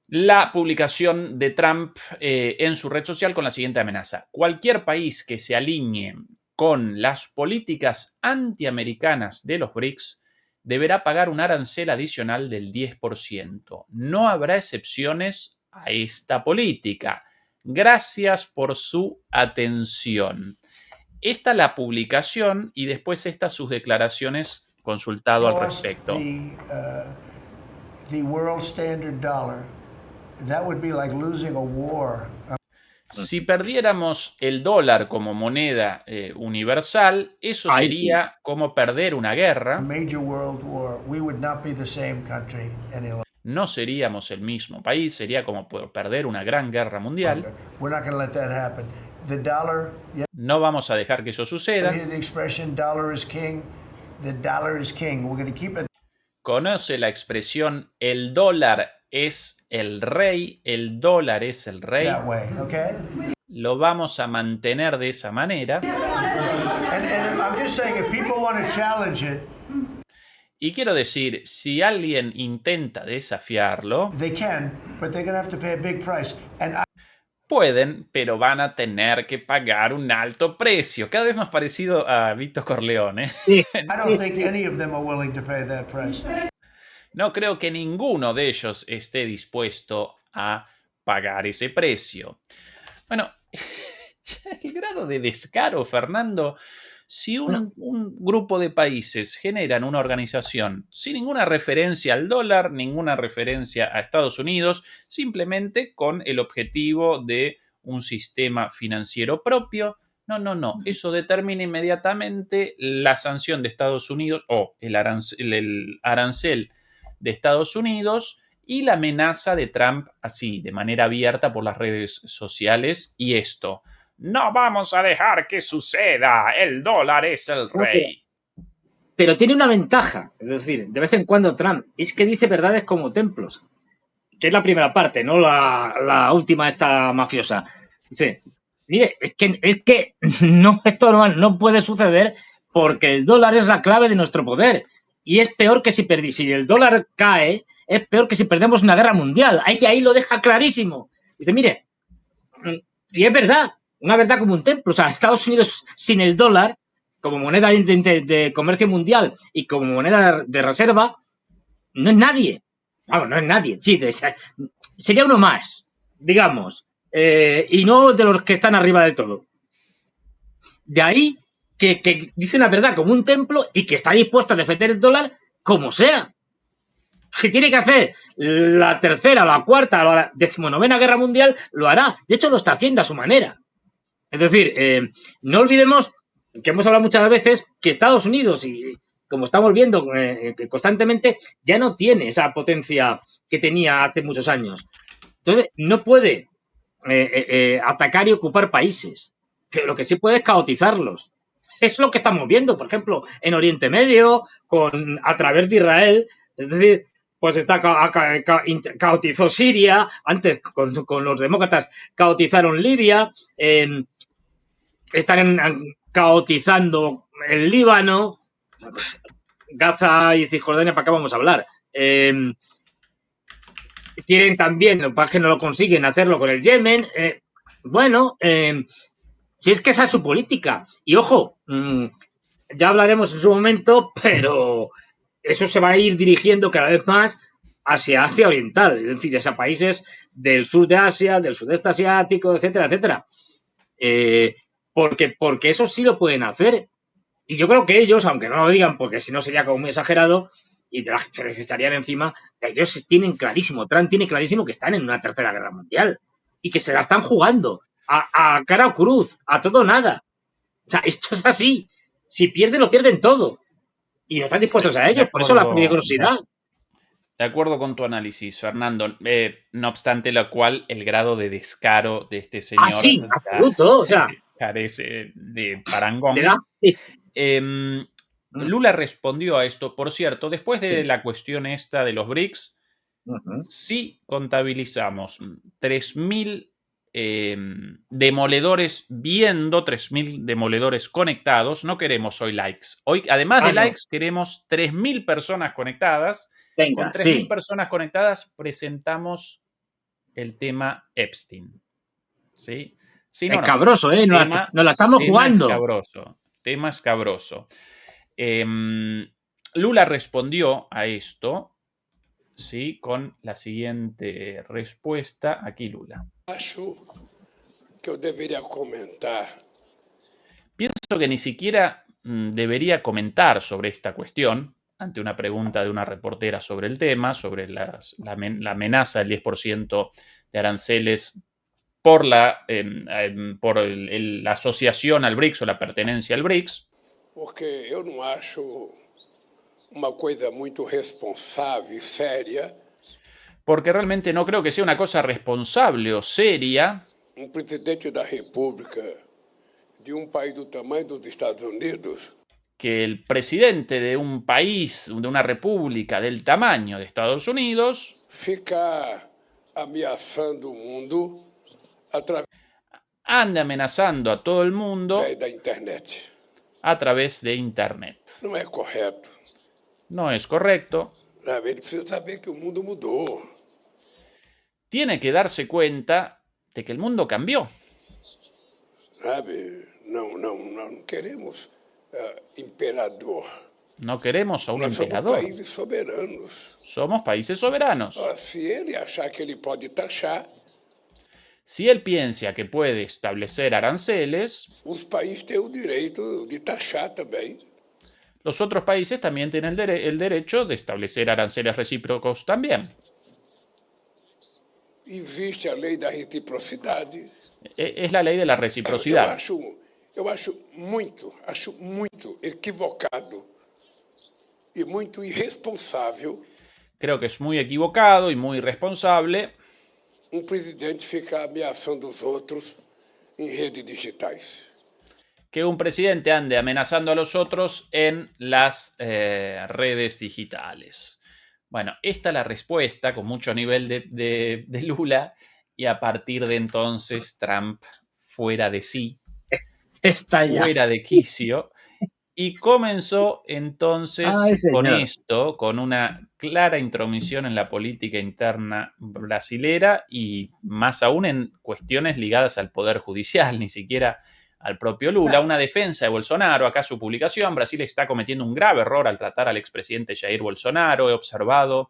A: la publicación de Trump en su red social con la siguiente amenaza: cualquier país que se alinee con las políticas antiamericanas de los BRICS deberá pagar un arancel adicional del 10%. No habrá excepciones a esta política. Gracias por su atención. Esta es la publicación y después estas sus declaraciones consultado al respecto.
E: The world standard dollar, that would be like losing a war.
A: Si perdiéramos el dólar como moneda universal, eso sería como perder una guerra.
E: Major world war. We would not be the same country any longer.
A: No seríamos el mismo país, sería como perder una gran guerra mundial.
E: We're not going to let that happen. The dollar.
A: No vamos a dejar que eso suceda.
E: The expression "dollar is king." The dollar is king. We're going to keep it.
A: Conoce la expresión el dólar es el rey, el dólar es el rey.
E: That way, okay?
A: Lo vamos a mantener de esa manera.
E: And I'm just saying, if people want to challenge it,
A: y quiero decir, si alguien intenta desafiarlo,
E: they can, but they're going to have to pay a big price. And
A: pueden, pero van a tener que pagar un alto precio. Cada vez más parecido a Vito Corleone.
B: Sí,
E: I don't think any of them are willing to pay that price.
A: No creo que ninguno de ellos esté dispuesto a pagar ese precio. Bueno, el grado de descaro, Fernando, si un grupo de países generan una organización sin ninguna referencia al dólar, ninguna referencia a Estados Unidos, simplemente con el objetivo de un sistema financiero propio, no. Eso determina inmediatamente la sanción de Estados Unidos o el arancel de Estados Unidos y la amenaza de Trump así, de manera abierta por las redes sociales. Y esto: no vamos a dejar que suceda, el dólar es el rey.
B: Pero tiene una ventaja, es decir, de vez en cuando Trump, es que dice verdades como templos, que es la primera parte, no la última esta mafiosa. Dice, mire, es que no, esto no puede suceder porque el dólar es la clave de nuestro poder. Y es peor que si el dólar cae, es peor que si perdemos una guerra mundial. Ahí lo deja clarísimo. Dice, mire, y es verdad, una verdad como un templo. O sea, Estados Unidos sin el dólar, como moneda de comercio mundial y como moneda de reserva, no es nadie. Vamos, no es nadie. Sí, sería uno más, digamos. Y no de los que están arriba del todo. De ahí que dice una verdad como un templo y que está dispuesto a defender el dólar como sea. Si tiene que hacer la tercera, la cuarta, la 19ª guerra mundial, lo hará. De hecho, lo está haciendo a su manera. Es decir, no olvidemos que hemos hablado muchas veces que Estados Unidos, y como estamos viendo constantemente, ya no tiene esa potencia que tenía hace muchos años. Entonces, no puede atacar y ocupar países. Pero lo que sí puede es caotizarlos. Es lo que estamos viendo, por ejemplo, en Oriente Medio, a través de Israel. Es decir, pues caotizó Siria, antes con los demócratas caotizaron Libia, están caotizando el Líbano, Gaza y Cisjordania, ¿para qué vamos a hablar? Quieren también, lo que pasa es que no lo consiguen hacerlo con el Yemen. Si es que esa es su política. Y ojo, ya hablaremos en su momento, pero eso se va a ir dirigiendo cada vez más hacia Asia Oriental, es decir, hacia países del sur de Asia, del sudeste asiático, etcétera, etcétera. Porque eso sí lo pueden hacer. Y yo creo que ellos, aunque no lo digan, porque si no sería como muy exagerado y se les echarían encima, ellos tienen clarísimo, Trump tiene clarísimo que están en una tercera guerra mundial y que se la están jugando a cara o cruz, a todo o nada. O sea, esto es así. Si pierden, lo pierden todo. Y no están dispuestos a ello. Por eso la peligrosidad.
A: De acuerdo con tu análisis, Fernando. No obstante lo cual, el grado de descaro de este señor...
B: sí, absoluto. O sea,
A: carece de parangón. Lula respondió a esto, por cierto, después de la cuestión esta de los BRICS, sí contabilizamos 3.000 demoledores viendo, 3.000 demoledores conectados. No queremos hoy likes. Hoy, además de likes, queremos 3.000 personas conectadas.
B: Venga,
A: Con 3.000 personas conectadas presentamos el tema Epstein. ¿Sí? Sí, no,
B: escabroso, ¿eh? Nos la estamos jugando.
A: Tema escabroso. Lula respondió a esto, ¿sí? Con la siguiente respuesta. Aquí Lula.
I: Acho que yo debería comentar.
A: Pienso que ni siquiera debería comentar sobre esta cuestión ante una pregunta de una reportera sobre el tema, sobre la amenaza del 10% de aranceles por la asociación al BRICS o la pertenencia al BRICS.
I: Porque yo no acho una cosa muy responsable y seria.
A: Porque realmente no creo que sea una cosa responsable o seria.
I: Un presidente de la República de un país del tamaño de los Estados Unidos.
A: Que el presidente de un país, de una república del tamaño de Estados Unidos,
I: fica amenazando el mundo
A: anda amenazando a todo el mundo
I: internet.
A: A través de Internet.
I: No es correcto.
A: No es correcto.
I: Él precisa saber que el mundo mudó.
A: Tiene que darse cuenta de que el mundo cambió.
I: No queremos imperador.
A: No queremos a un emperador.
I: Somos países soberanos.
A: Somos países soberanos.
I: Si él achar que él puede taxar,
A: si él piensa que puede establecer aranceles,
I: los países tienen el derecho de taxar también.
A: Los otros países también tienen el derecho de establecer aranceles recíprocos también.
I: Existe la ley de la reciprocidad.
A: Es la ley de la reciprocidad.
I: Eu acho muito equivocado y muy irresponsable.
A: Creo que es muy equivocado y muy irresponsable.
I: Un presidente ficar ameaçando os outros en redes digitais.
A: Que un presidente ande amenazando a los otros en las redes digitales. Bueno, esta es la respuesta con mucho nivel de Lula, y a partir de entonces Trump fuera de sí, fuera de quicio, y comenzó entonces con esto, con una clara intromisión en la política interna brasilera y más aún en cuestiones ligadas al poder judicial, ni siquiera al propio Lula, una defensa de Bolsonaro. Acá su publicación: Brasil está cometiendo un grave error al tratar al expresidente Jair Bolsonaro. He observado,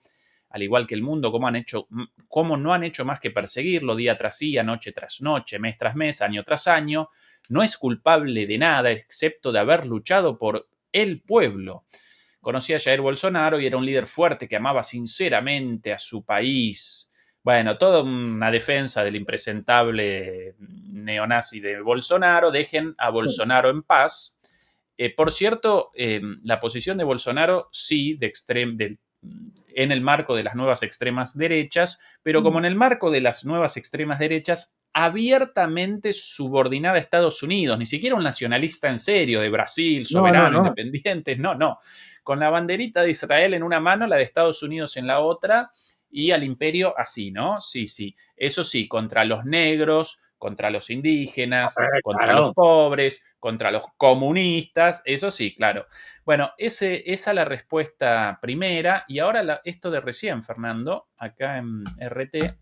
A: al igual que el mundo, cómo no han hecho más que perseguirlo día tras día, noche tras noche, mes tras mes, año tras año. No es culpable de nada, excepto de haber luchado por el pueblo. Conocía a Jair Bolsonaro y era un líder fuerte que amaba sinceramente a su país. Bueno, toda una defensa del impresentable neonazi de Bolsonaro. Dejen a Bolsonaro en paz. Por cierto, la posición de Bolsonaro sí, en el marco de las nuevas extremas derechas, pero como en el marco de las nuevas extremas derechas, abiertamente subordinada a Estados Unidos. Ni siquiera un nacionalista en serio de Brasil, soberano, independiente. No. Con la banderita de Israel en una mano, la de Estados Unidos en la otra, y al imperio así, ¿no? Sí. Eso sí, contra los negros, contra los indígenas, contra los pobres, contra los comunistas, eso sí, claro. Bueno, esa es la respuesta primera. Y ahora esto de recién, Fernando, acá en RT,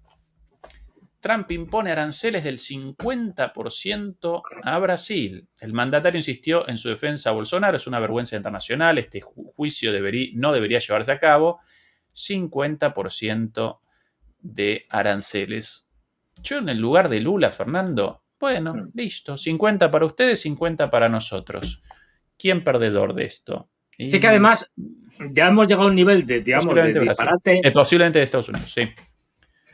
A: Trump impone aranceles del 50% a Brasil. El mandatario insistió en su defensa a Bolsonaro: es una vergüenza internacional, este juicio no debería llevarse a cabo. 50% de aranceles. Yo en el lugar de Lula, Fernando, bueno, listo, 50 para ustedes, 50 para nosotros. ¿Quién perdedor de esto?
B: Sí, que además ya hemos llegado a un nivel de, digamos, de disparate.
A: Posiblemente de Estados Unidos, sí.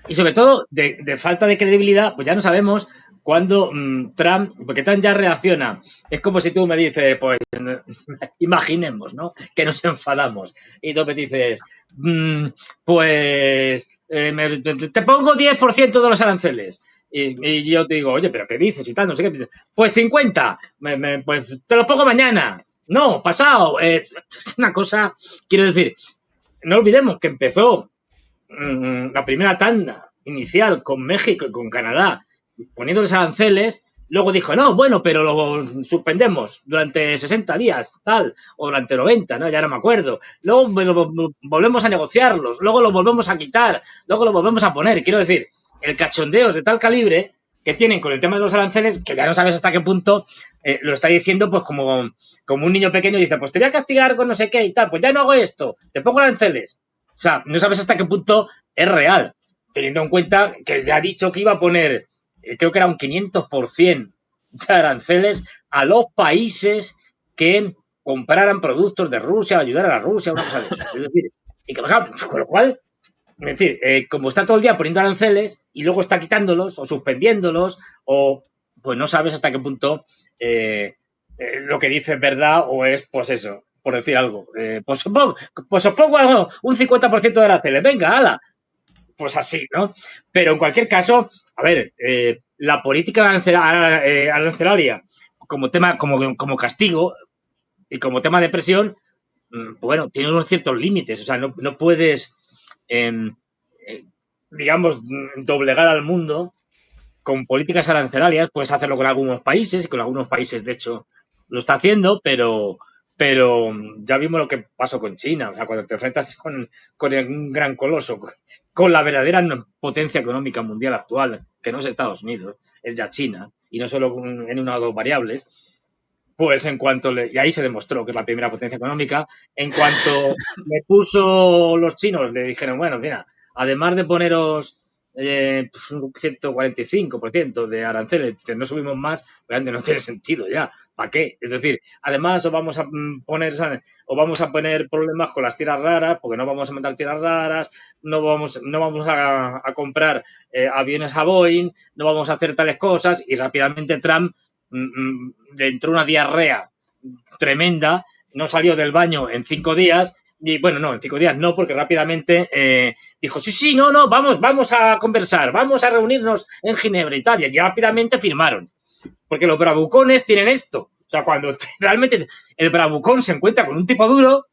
B: Y sobre todo de falta de credibilidad, pues ya no sabemos cuándo Trump, porque Trump ya reacciona. Es como si tú me dices, pues imaginemos, ¿no?, que nos enfadamos. Y tú me dices, te pongo 10% de los aranceles. Y yo te digo, oye, ¿pero qué dices? Y tal, no sé qué. Pues 50, pues te lo pongo mañana. No, pasado. Es una cosa, quiero decir, no olvidemos que empezó la primera tanda inicial con México y con Canadá poniéndoles aranceles, luego dijo, no, bueno, pero lo suspendemos durante 60 días, tal, o durante 90, ¿no? Ya no me acuerdo. Luego volvemos a negociarlos, luego lo volvemos a quitar, luego lo volvemos a poner. Quiero decir, el cachondeo es de tal calibre que tienen con el tema de los aranceles que ya no sabes hasta qué punto lo está diciendo pues como un niño pequeño dice, pues te voy a castigar con no sé qué y tal, pues ya no hago esto, te pongo aranceles. O sea, no sabes hasta qué punto es real, teniendo en cuenta que ya ha dicho que iba a poner, creo que era un 500% de aranceles a los países que compraran productos de Rusia, ayudar a la Rusia, una cosa de estas. Es decir, y que, con lo cual, es decir, como está todo el día poniendo aranceles y luego está quitándolos o suspendiéndolos, o pues no sabes hasta qué punto lo que dice es verdad o es, pues eso, por decir algo. Pues os pongo un 50% de aranceles, venga, ala. Pues así, ¿no? Pero en cualquier caso, a ver, la política arancelaria como tema, como castigo y como tema de presión, bueno, tiene unos ciertos límites. O sea, no puedes, digamos, doblegar al mundo con políticas arancelarias. Puedes hacerlo con algunos países, y con algunos países, de hecho, lo está haciendo, pero ya vimos lo que pasó con China. O sea, cuando te enfrentas con un gran coloso, con la verdadera potencia económica mundial actual, que no es Estados Unidos, es ya China, y no solo en una o dos variables, pues en cuanto y ahí se demostró que es la primera potencia económica, en cuanto le puso los chinos, le dijeron, bueno, mira, además de poneros pues un 145% de aranceles, no subimos más, realmente no tiene sentido ya, ¿para qué? Es decir, además os vamos a poner problemas con las tierras raras, porque no vamos a mandar tierras raras, no vamos a comprar aviones a Boeing, no vamos a hacer tales cosas, y rápidamente Trump le entró una diarrea tremenda, no salió del baño en 5 días, y bueno, no, en 5 días no, porque rápidamente dijo, sí, no, vamos a conversar, vamos a reunirnos en Ginebra y tal, y rápidamente firmaron, porque los bravucones tienen esto, o sea, cuando realmente el bravucón se encuentra con un tipo duro,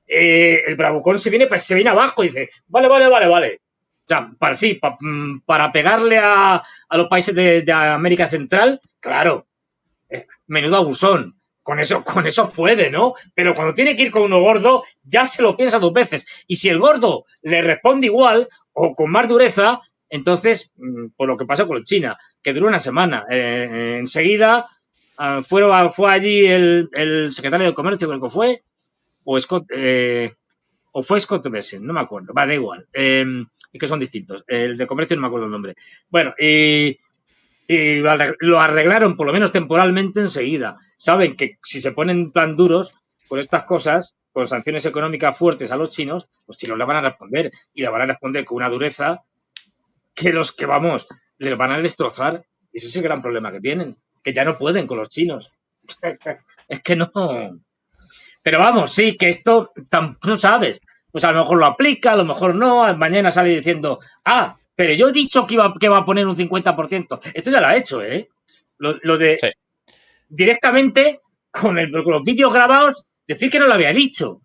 B: el bravucón se viene abajo y dice, vale. O sea, para pegarle a los países de América Central, claro, menudo abusón. Con eso puede, ¿no? Pero cuando tiene que ir con uno gordo, ya se lo piensa 2 veces. Y si el gordo le responde igual o con más dureza, entonces, por lo que pasó con China, que duró una semana. Enseguida fue allí el secretario de Comercio, creo que fue, o fue Scott Bessent, no me acuerdo, da igual, que son distintos. El de Comercio no me acuerdo el nombre. Bueno, y lo arreglaron, por lo menos temporalmente, enseguida. Saben que si se ponen tan duros con estas cosas, con sanciones económicas fuertes a los chinos le van a responder. Y le van a responder con una dureza que les van a destrozar. Y ese es el gran problema que tienen, que ya no pueden con los chinos. Es que no. Pero vamos, sí, que esto no sabes. Pues a lo mejor lo aplica, a lo mejor no. Mañana sale diciendo, pero yo he dicho que va a poner un 50%. Esto ya lo ha hecho, ¿eh? Lo de sí. Directamente con los vídeos grabados, decir que no lo había dicho.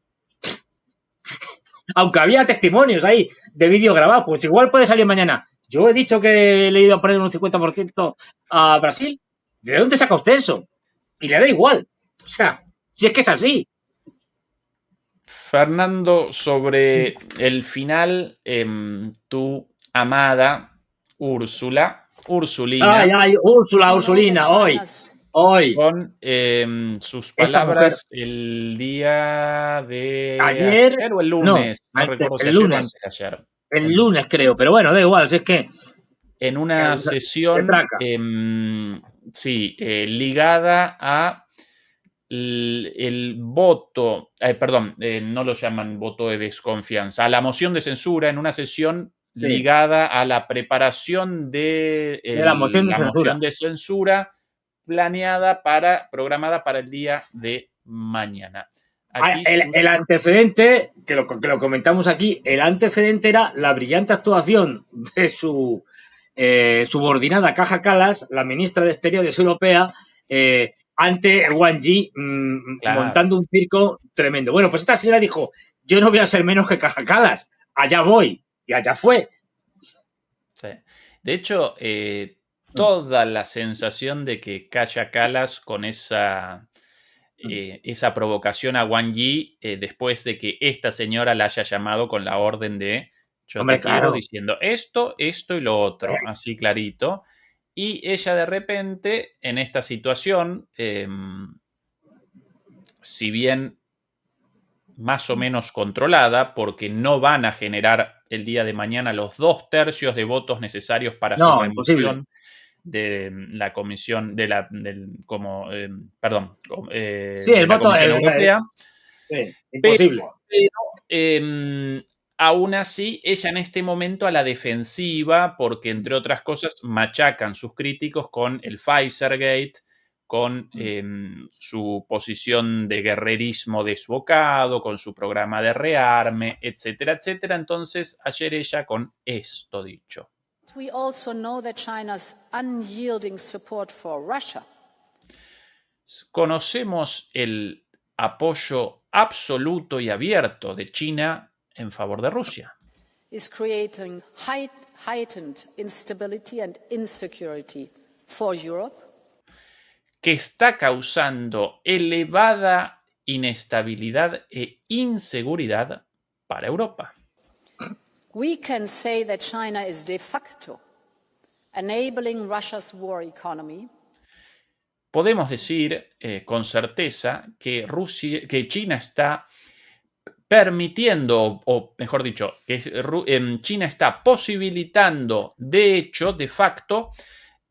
B: Aunque había testimonios ahí de vídeos grabados, pues igual puede salir mañana. Yo he dicho que le iba a poner un 50% a Brasil. ¿De dónde saca usted eso? Y le da igual. O sea, si es que es así.
A: Fernando, sobre el final, tu amada Ursulina.
B: Ursulina, hoy.
A: Con sus palabras el día de
B: ayer
A: o el lunes. No recuerdo si
B: el lunes.
A: Ayer.
B: El lunes, creo, pero bueno, da igual, si es que.
A: En una sesión, ligada a el voto, no lo llaman voto de desconfianza, a la moción de censura, en una sesión ligada a la preparación de
B: la moción
A: de censura programada para el día de mañana.
B: Aquí, el antecedente, que lo comentamos aquí, el antecedente era la brillante actuación de su subordinada Kaja Kallas, la ministra de Exteriores europea, ante Wang Yi
A: Claro.
B: montando un circo tremendo. Bueno, pues esta señora dijo, yo no voy a ser menos que Kaja Kallas, allá voy, y allá fue.
A: Sí. De hecho, toda la sensación de que Kaja Kallas con esa provocación a Wang Yi, después de que esta señora la haya llamado con la orden de yo
B: Hombre,
A: te quiero,
B: claro.
A: diciendo esto y lo otro, así clarito. Y ella de repente, en esta situación, si bien más o menos controlada, porque no van a generar el día de mañana los 2/3 de votos necesarios para su
B: No, imposible.
A: remoción de la comisión, de la,
B: Sí, el
A: de la
B: voto
A: Comisión Europea.
B: imposible.
A: Pero aún así, ella en este momento a la defensiva, porque entre otras cosas machacan sus críticos con el Pfizergate, con su posición de guerrerismo desbocado, con su programa de rearme, etcétera, etcétera. Entonces, ayer ella con esto dicho.
J: We also know that China's unyielding support for Russia
A: Conocemos el apoyo absoluto y abierto de China en favor de Rusia.
J: is creating heightened instability and insecurity for Europe,
A: que está causando elevada inestabilidad e inseguridad para Europa.
J: we can say that China is de facto enabling Russia's war economy
A: Podemos decir con certeza que China está permitiendo, o mejor dicho, que China está posibilitando, de hecho, de facto,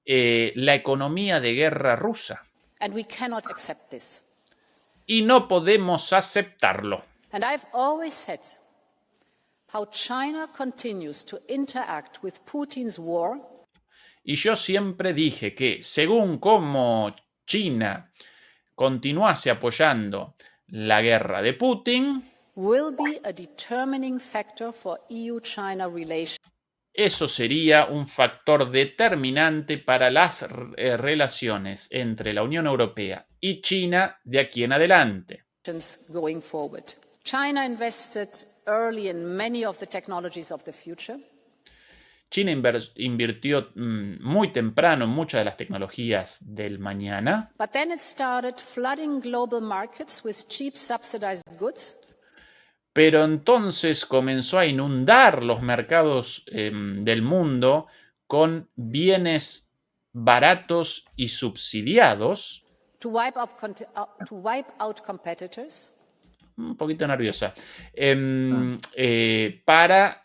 A: la economía de guerra rusa.
J: and we cannot accept this.
A: Y no podemos aceptarlo.
J: And I've always said how China continues to interact with Putin's war
A: Y yo siempre dije que según cómo China continuase apoyando la guerra de Putin,
J: will be a determining factor for EU-China relations.
A: Eso sería un factor determinante para las relaciones entre la Unión Europea y China de aquí en adelante.
J: Going forward. China invested early in many of the technologies of the future.
A: China invirtió muy temprano en muchas de las tecnologías del mañana.
J: But then it started flooding global markets with cheap subsidized goods.
A: Pero entonces comenzó a inundar los mercados del mundo con bienes baratos y subsidiados.
J: To wipe out competitors.
A: Un poquito nerviosa. Para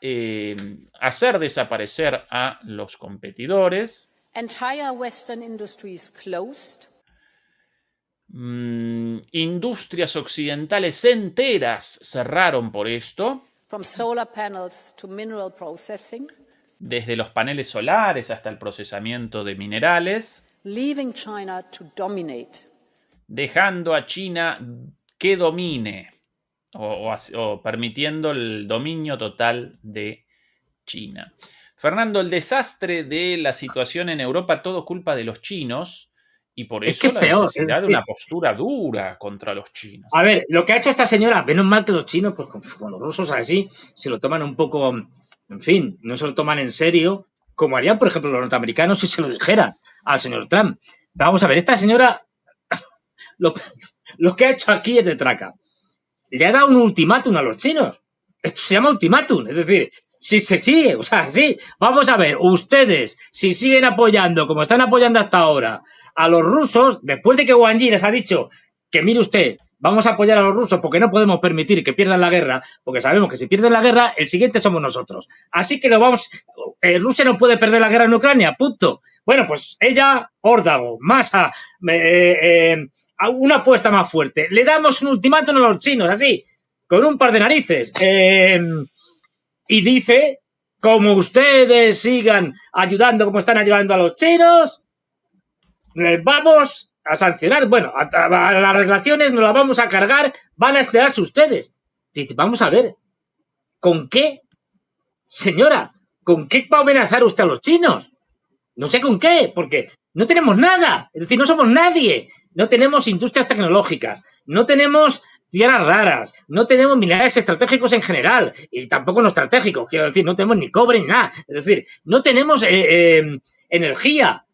A: hacer desaparecer a los competidores.
J: Entire Western industries closed.
A: Industrias occidentales enteras cerraron por esto.
J: From solar panels to mineral processing.
A: Desde los paneles solares hasta el procesamiento de minerales.
J: Leaving China to dominate.
A: Dejando a China que domine o permitiendo el dominio total de China. Fernando, el desastre de la situación en Europa, todo culpa de los chinos. Y por eso la necesidad de una postura dura contra los chinos.
B: A ver, lo que ha hecho esta señora, menos mal que los chinos, pues con los rusos así, se lo toman un poco, en fin, no se lo toman en serio, como harían, por ejemplo, los norteamericanos si se lo dijeran al señor Trump. Vamos a ver, esta señora, lo que ha hecho aquí es de traca. Le ha dado un ultimátum a los chinos. Esto se llama ultimátum, es decir, si se sigue, o sea, sí, vamos a ver, ustedes, si siguen apoyando, como están apoyando hasta ahora, a los rusos, después de que Wang Yi les ha dicho que, mire usted, vamos a apoyar a los rusos porque no podemos permitir que pierdan la guerra, porque sabemos que si pierden la guerra, el siguiente somos nosotros. Así que Rusia no puede perder la guerra en Ucrania, punto. Bueno, pues ella, órdago, masa, una apuesta más fuerte. Le damos un ultimátum a los chinos, así, con un par de narices. Y dice, como ustedes sigan ayudando como están ayudando a los chinos, les vamos a sancionar. Bueno, a las relaciones nos las vamos a cargar, van a esperarse ustedes. Dice, vamos a ver, ¿con qué, señora? ¿Con qué va a amenazar usted a los chinos? No sé con qué, porque no tenemos nada. Es decir, no somos nadie. No tenemos industrias tecnológicas, no tenemos tierras raras, no tenemos minerales estratégicos en general, y tampoco no estratégicos, quiero decir, no tenemos ni cobre ni nada. Es decir, no tenemos energía.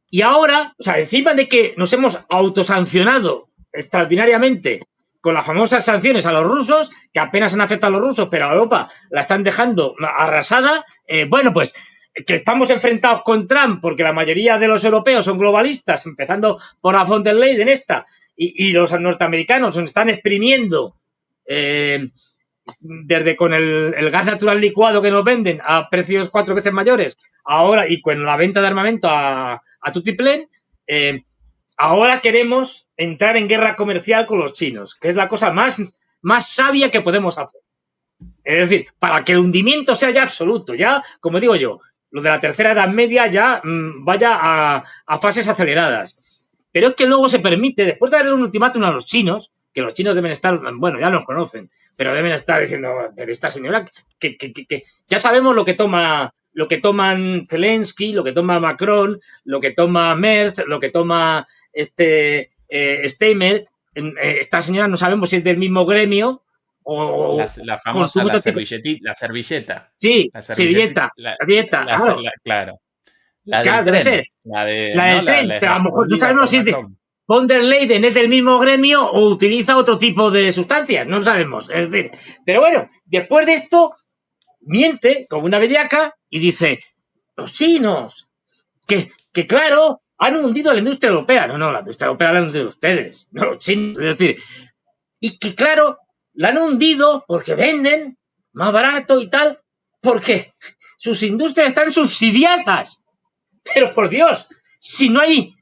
B: Y ahora, o sea, encima de que nos hemos autosancionado extraordinariamente con las famosas sanciones a los rusos, que apenas han afectado a los rusos, pero a Europa la están dejando arrasada, bueno, pues que estamos enfrentados con Trump porque la mayoría de los europeos son globalistas, empezando por la von der Leyen esta, y los norteamericanos nos están exprimiendo desde con el gas natural licuado que nos venden a precios 4 veces mayores, ahora, y con la venta de armamento a tutiplén, ahora queremos entrar en guerra comercial con los chinos, que es la cosa más sabia que podemos hacer. Es decir, para que el hundimiento sea ya absoluto, ya, como digo yo, lo de la tercera edad media ya vaya a fases aceleradas. Pero es que luego se permite, después de darle un ultimátum a los chinos, que los chinos deben estar, bueno, ya nos conocen, pero deben estar diciendo, pero esta señora, que ya sabemos lo que toman Zelensky, lo que toma Macron, lo que toma Merz, lo que toma Steinmeier. Esta señora no sabemos si es del mismo gremio o
A: la famosa la servilleta.
B: Sí, servilleta.
A: Claro. La
B: del
A: tren.
B: Ser.
A: La
B: del tren, pero a lo mejor no sabemos si es de von der Leyen es del mismo gremio o utiliza otro tipo de sustancias, no lo sabemos. Es decir, pero bueno, después de esto, miente como una bellaca y dice, los chinos, que claro, han hundido a la industria europea. No, la industria europea la han hundido ustedes, no los chinos. Es decir, y que claro, la han hundido porque venden más barato y tal, porque sus industrias están subsidiadas. Pero por Dios, si no hay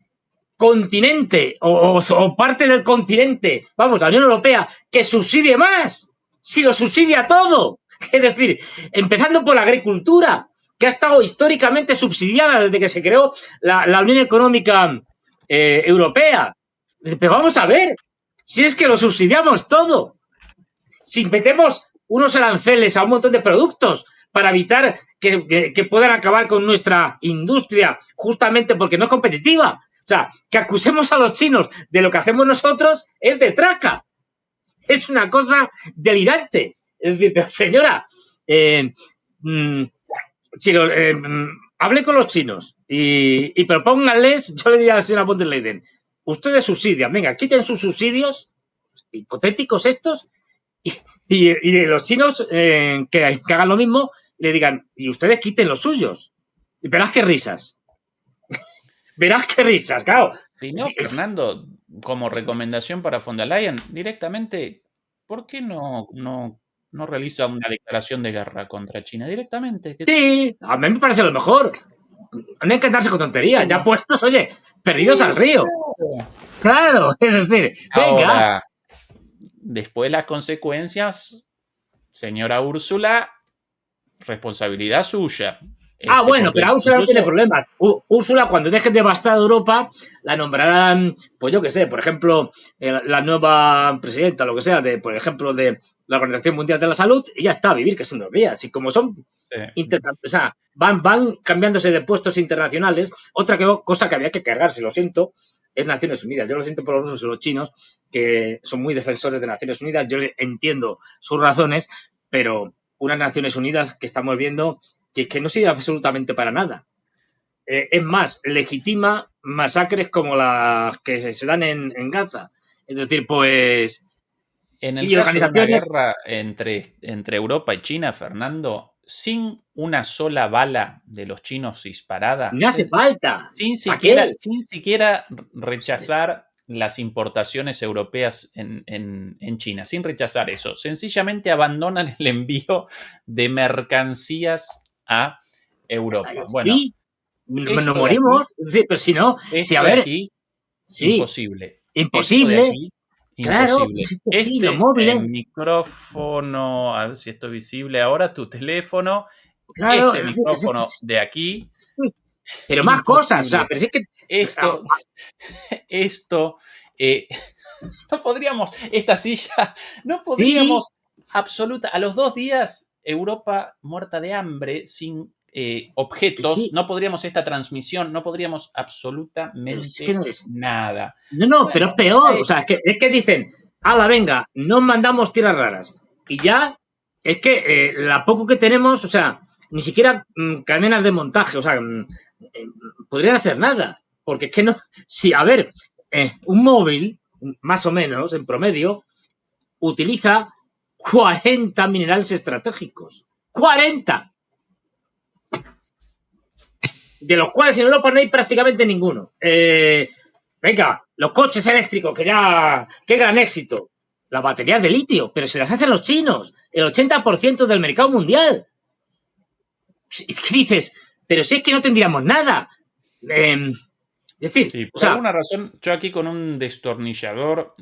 B: continente o parte del continente, vamos, la Unión Europea, que subsidie más, si lo subsidia todo. Es decir, empezando por la agricultura, que ha estado históricamente subsidiada desde que se creó la Unión Económica Europea. Pero vamos a ver, si es que lo subsidiamos todo, si metemos unos aranceles a un montón de productos para evitar que puedan acabar con nuestra industria justamente porque no es competitiva. O sea, que acusemos a los chinos de lo que hacemos nosotros es de traca. Es una cosa delirante. Es decir, pero señora, hable con los chinos y propónganles, yo le diría a la señora von der Leyen, ustedes subsidian, venga, quiten sus subsidios hipotéticos estos y los chinos que hagan lo mismo, le digan, y ustedes quiten los suyos. Y verás qué risas. Verás qué risas, claro.
A: Si no, Fernando, como recomendación para von der Leyen, directamente, ¿por qué no realiza una declaración de guerra contra China directamente?
B: Sí, a mí me parece lo mejor. No hay que andarse con tonterías. Ya puestos, oye, perdidos al río. Claro, es decir, venga.
A: Ahora, después las consecuencias, señora Úrsula, responsabilidad suya.
B: Bueno, pero Úrsula no tiene problemas. Úrsula, cuando dejen devastada Europa, la nombrarán, pues yo qué sé, por ejemplo, la nueva presidenta, lo que sea, por ejemplo, de la Organización Mundial de la Salud, y ya está, a vivir, que son 2 días. Y como son, o sea, van cambiándose de puestos internacionales. Otra cosa que había que cargarse, lo siento, es Naciones Unidas. Yo lo siento por los rusos y los chinos, que son muy defensores de Naciones Unidas. Yo entiendo sus razones, pero unas Naciones Unidas que estamos viendo que no sirve absolutamente para nada. Es más, legitima masacres como las que se dan en Gaza. Es decir, pues...
A: En el caso de una guerra entre Europa y China, Fernando, sin una sola bala de los chinos disparada...
B: No hace falta.
A: Sin siquiera rechazar las importaciones europeas en China, sin rechazar eso. Sencillamente abandonan el envío de mercancías a Europa. Bueno,
B: sí, nos morimos. Sí, pero si no, si a ver,
A: aquí,
B: sí,
A: imposible.
B: Imposible. Claro,
A: sí,
B: los móviles.
A: El micrófono, a ver si esto es visible ahora, tu teléfono,
B: claro,
A: micrófono de aquí.
B: Sí, pero más cosas, o sea, pero sí que...
A: Esto, no podríamos, esta silla, no podríamos, absoluta, a los 2 días, Europa muerta de hambre, sin objetos,
B: Sí.
A: no podríamos esta transmisión, no podríamos absolutamente nada.
B: No, pero es peor. O sea, es que dicen, ala, venga, no mandamos tierras raras. Y ya, es que la poco que tenemos, o sea, ni siquiera cadenas de montaje, o sea, podrían hacer nada. Porque es que no. Sí, a ver, un móvil, más o menos, en promedio, utiliza 40 minerales estratégicos. ¡40! De los cuales en Europa no hay prácticamente ninguno. Venga, los coches eléctricos, que ya... ¡Qué gran éxito! Las baterías de litio, pero se las hacen los chinos. El 80% del mercado mundial. Es que dices, pero si es que no tendríamos nada. Es decir,
A: sí, por
B: o sea,
A: alguna razón, yo aquí con un destornillador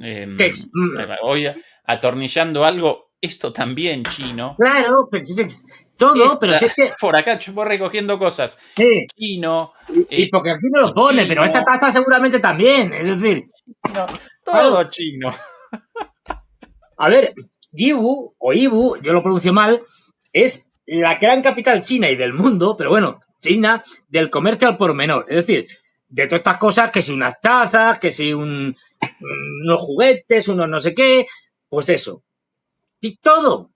A: voy atornillando algo, esto también chino.
B: Claro, pero todo, pero si es que...
A: Por acá yo voy recogiendo cosas.
B: Sí.
A: Chino.
B: Y porque aquí no lo pone, pero esta taza seguramente también. Es decir,
A: chino, todo chino.
B: A ver, Yiwu, o Yiwu, yo lo pronuncio mal, es la gran capital china y del mundo, pero bueno, China, del comercio al por menor. Es decir, de todas estas cosas, que si unas tazas, que si unos juguetes, unos no sé qué, pues eso. Y todo.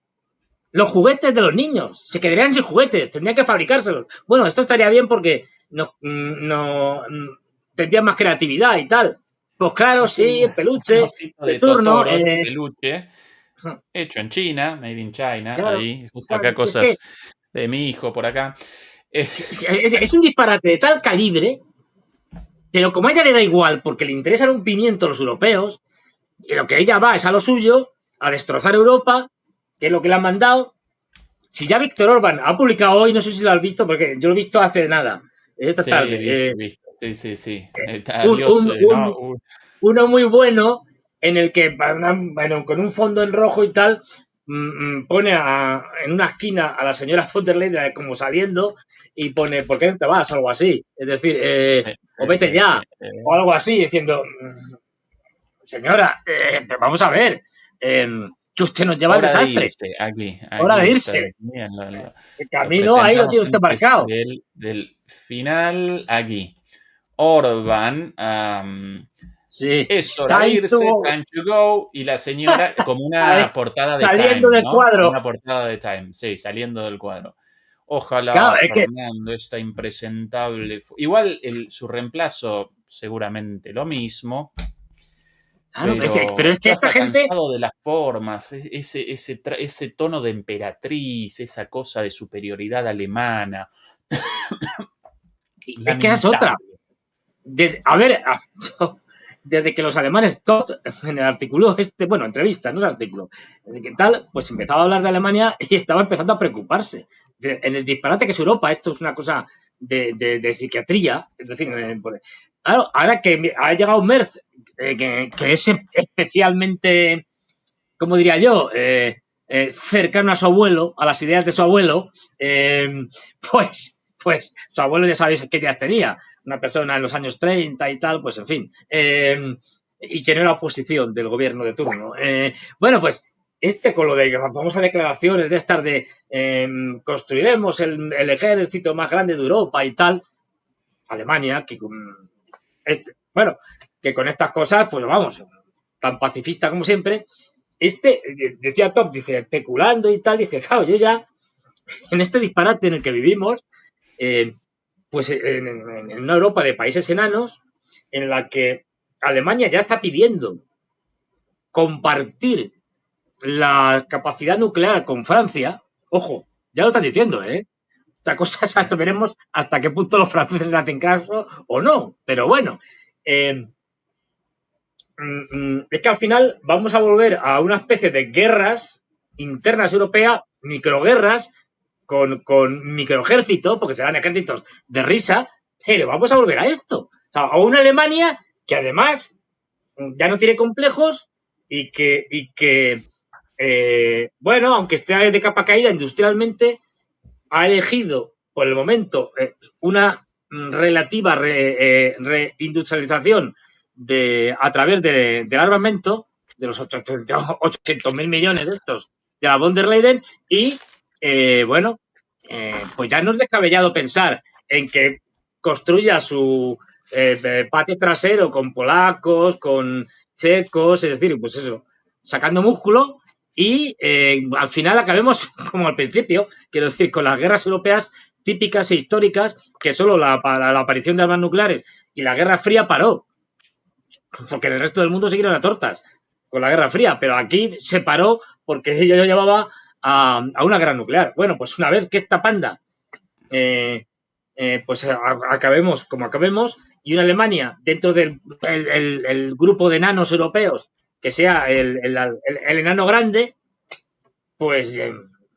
B: Los juguetes de los niños. Se quedarían sin juguetes, tendrían que fabricárselos. Bueno, esto estaría bien porque no tendrían más creatividad y tal. Pues claro, sí, el peluche de turno.
A: Peluche, hecho en China, made in China,
B: claro,
A: ahí, justo acá cosas
B: es que
A: de mi hijo por acá.
B: Es un disparate de tal calibre, pero como a ella le da igual, porque le interesan un pimiento los europeos, y lo que ella va es a lo suyo, a destrozar Europa, que es lo que le han mandado. Si ya Víctor Orbán ha publicado hoy, no sé si lo has visto, porque yo lo he visto hace nada, esta tarde.
A: Sí.
B: Uno muy bueno, en el que, bueno, con un fondo en rojo y tal, pone en una esquina a la señora von der Leyen como saliendo y pone, ¿por qué no te vas? Algo así. Es decir, o vete ya, o algo así, diciendo, señora, vamos a ver, que usted nos lleva al desastre. Hora de irse. El camino ahí lo tiene usted marcado.
A: Del final aquí. Orbán.
B: Sí.
A: Es hora de irse, time to go, y la señora como una portada de
B: saliendo
A: Time,
B: del
A: ¿no?
B: cuadro.
A: Una portada de Time, sí, saliendo del cuadro. Ojalá,
B: claro,
A: Fernando, está impresentable. Igual su reemplazo, seguramente lo mismo.
B: Claro, pero es que esta gente...
A: cansado de las formas, ese tono de emperatriz, esa cosa de superioridad alemana.
B: Es que esa es otra. Desde que los alemanes, en el artículo entrevista, no es artículo, desde que tal, pues empezaba a hablar de Alemania y estaba empezando a preocuparse. En el disparate que es Europa, esto es una cosa de psiquiatría, es decir, claro, ahora que ha llegado Merz, que es especialmente, como diría yo, cercano a su abuelo, a las ideas de su abuelo, pues su abuelo ya sabéis qué ideas tenía, una persona en los años 30 y tal, pues en fin, y que no era oposición del gobierno de turno. Bueno, pues con lo de que vamos a declaraciones de estas de construiremos el ejército más grande de Europa y tal, Alemania, que con estas cosas, pues vamos, tan pacifista como siempre, decía Top, dice, especulando y tal, dice, claro, yo ya, en este disparate en el que vivimos, pues en una Europa de países enanos, en la que Alemania ya está pidiendo compartir la capacidad nuclear con Francia, ojo, ya lo están diciendo, Otra cosa es que veremos hasta qué punto los franceses hacen caso o no, pero bueno, es que al final vamos a volver a una especie de guerras internas europeas, microguerras, con microejércitos, porque serán ejércitos de risa, pero vamos a volver a esto. O sea, a una Alemania que además ya no tiene complejos y que bueno, aunque esté de capa caída industrialmente, ha elegido por el momento una relativa reindustrialización a través del armamento, de los 800.000 millones de estos de la von der Leyen, y bueno, pues ya no es descabellado pensar en que construya su patio trasero con polacos, con checos, es decir, pues eso, sacando músculo y al final acabemos como al principio, quiero decir, con las guerras europeas típicas e históricas, que solo la aparición de armas nucleares y la Guerra Fría paró, porque en el resto del mundo siguieron a tortas con la Guerra Fría, pero aquí se paró porque ello llevaba a una guerra nuclear. Bueno, pues una vez que esta panda pues acabemos como acabemos y una Alemania dentro del el grupo de enanos europeos que sea el enano grande, pues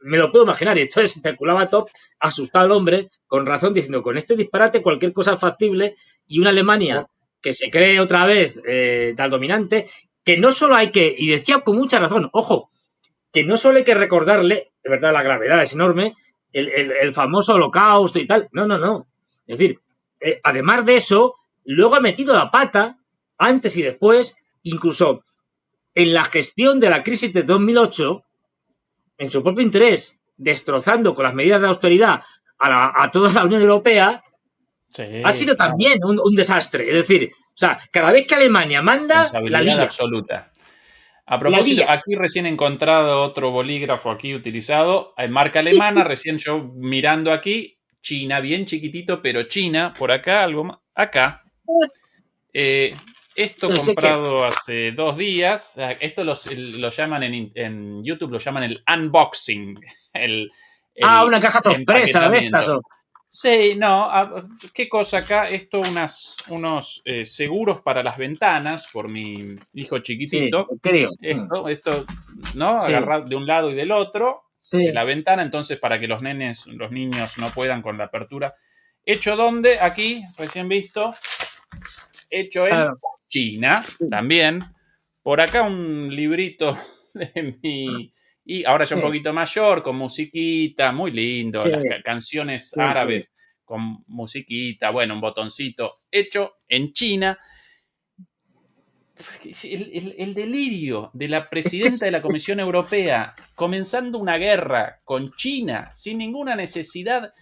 B: me lo puedo imaginar. Y entonces especulaba Top, asustado al hombre, con razón, diciendo, con este disparate cualquier cosa es factible, y una Alemania que se cree otra vez tal dominante, que no solo hay que, y decía con mucha razón, ojo, que no solo hay que recordarle, de verdad la gravedad es enorme, el famoso holocausto y tal, no. Es decir, además de eso, luego ha metido la pata, antes y después, incluso en la gestión de la crisis de 2008, en su propio interés, destrozando con las medidas de austeridad a toda la Unión Europea,
A: Sí,
B: ha sido
A: claro.
B: también un desastre. Es decir, o sea, cada vez que Alemania manda, la
A: Responsabilidad
B: lía.
A: absoluta. A propósito, aquí recién he encontrado otro bolígrafo aquí utilizado, en marca alemana, recién yo mirando aquí, China, bien chiquitito, pero China, por acá, algo más, acá. Esto
B: No sé
A: comprado hace 2 días, esto lo llaman en YouTube, lo llaman el unboxing,
B: Una caja sorpresa de estas.
A: empaquetamiento. Sí, no, ¿qué cosa acá? Esto, unos seguros para las ventanas por mi hijo chiquitito.
B: Sí, creo.
A: Esto, ¿no?
B: Sí.
A: Agarrar de un lado y del otro
B: Sí.
A: de la ventana, entonces para que los niños no puedan con la apertura. ¿Hecho dónde? Aquí, recién visto. Hecho en China, también. Por acá un librito de mi... Y ahora ya un poquito mayor, con musiquita, muy lindo, las canciones árabes con musiquita, bueno, un botoncito, hecho en China. El delirio de la presidenta de la Comisión Europea comenzando una guerra con China sin ninguna necesidad,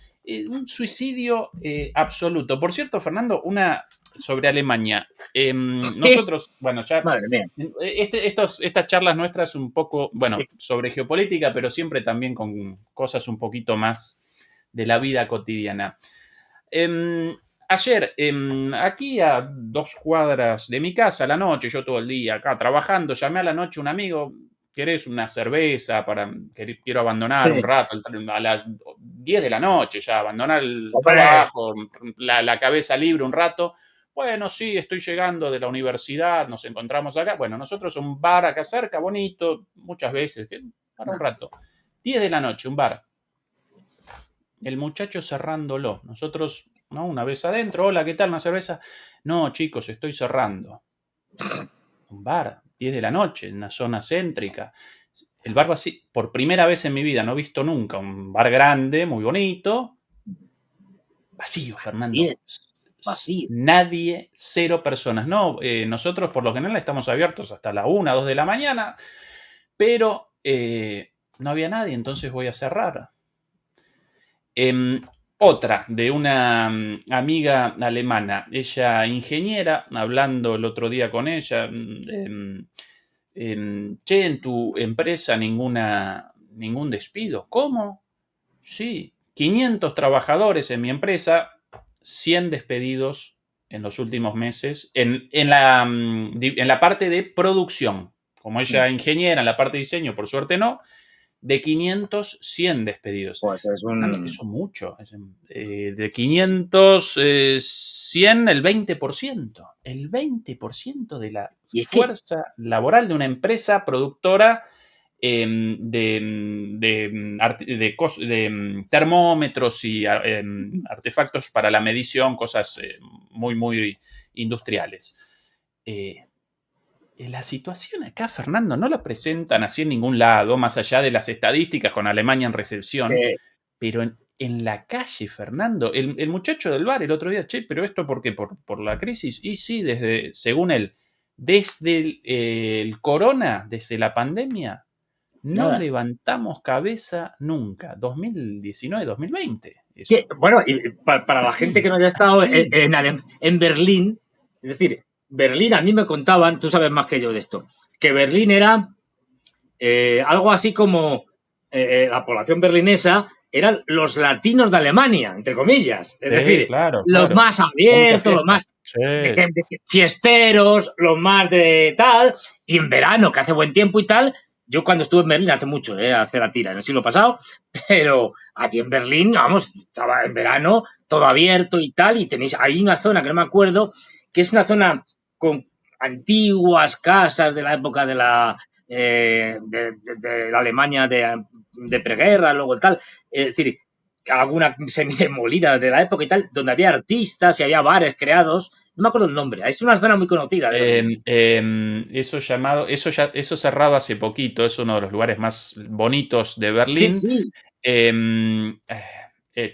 A: un suicidio absoluto. Por cierto, Fernando, una sobre Alemania. Nosotros, bueno, ya estas charlas nuestras un poco, bueno, sobre geopolítica, pero siempre también con cosas un poquito más de la vida cotidiana. Ayer, aquí a 2 cuadras de mi casa, a la noche, yo todo el día acá trabajando, llamé a la noche a un amigo, ¿querés una cerveza? Quiero abandonar un rato, a las 10 de la noche ya, abandonar el trabajo, la cabeza libre un rato. Bueno, sí, estoy llegando de la universidad, nos encontramos acá. Bueno, nosotros un bar acá cerca, bonito, muchas veces, para un rato. 10 de la noche, un bar. El muchacho cerrándolo. Nosotros, ¿no? Una vez adentro, hola, ¿qué tal? ¿Una cerveza? No, chicos, estoy cerrando. Un bar, 10 de la noche, en una zona céntrica. El bar vacío, por primera vez en mi vida, no he visto nunca un bar grande, muy bonito. Vacío, Fernando.
B: Vacío.
A: Nadie, 0 personas. No, nosotros por lo general estamos abiertos hasta la 1, 2 de la mañana, pero no había nadie, entonces voy a cerrar. Otra, de una amiga alemana, ella ingeniera, hablando el otro día con ella, che, en tu empresa ningún despido. ¿Cómo? Sí, 500 trabajadores en mi empresa, 100 despedidos en los últimos meses, en la parte de producción. Como ella ingeniera, en la parte de diseño, por suerte no, de 500, 100 despedidos.
B: Pues es
A: Eso mucho. De 500, 100, el 20%. El 20% de la fuerza laboral de una empresa productora de termómetros y artefactos para la medición, cosas muy, muy industriales. La situación acá, Fernando, no la presentan así en ningún lado, más allá de las estadísticas con Alemania en recesión, pero en la calle, Fernando, el muchacho del bar el otro día, che, pero esto ¿por qué? ¿Por la crisis? Y sí, según él, desde el corona, desde la pandemia, No
B: Nada.
A: levantamos cabeza nunca. 2019, 2020.
B: Bueno, y para la gente que no haya estado en Berlín, es decir, Berlín a mí me contaban, tú sabes más que yo de esto, que Berlín era algo así como la población berlinesa eran los latinos de Alemania, entre comillas. Es decir,
A: claro,
B: los
A: claro.
B: más
A: Con mucha
B: abiertos, los
A: fiesta.
B: más
A: Sí.
B: de fiesteros, los más de tal. Y en verano, que hace buen tiempo y tal, yo cuando estuve en Berlín hace mucho, hace la tira, en el siglo pasado, pero allí en Berlín, vamos, estaba en verano, todo abierto y tal, y tenéis ahí una zona que no me acuerdo, que es una zona con antiguas casas de la época de la de la Alemania de preguerra, luego tal, es decir, alguna semidemolida de la época y tal, donde había artistas y había bares creados, no me acuerdo el nombre, es una zona muy conocida de Berlín.
A: Eso cerrado hace poquito, es uno de los lugares más bonitos de Berlín.
B: Sí.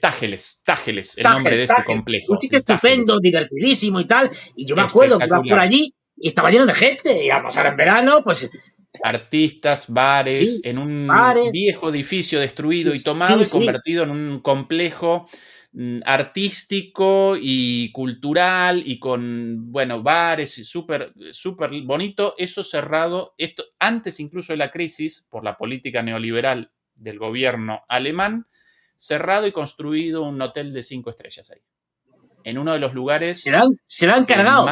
A: Tágeles, el nombre de ese complejo.
B: Un sitio estupendo, divertidísimo y tal, y yo me acuerdo que iba por allí y estaba lleno de gente, y a pasar en verano, pues...
A: Artistas, bares, en un viejo edificio destruido y tomado y convertido en un complejo artístico y cultural y con, bueno, bares, súper bonito. Eso cerrado, esto antes incluso de la crisis, por la política neoliberal del gobierno alemán, cerrado y construido un hotel de 5 estrellas ahí. En uno de los lugares
B: se la han cargado,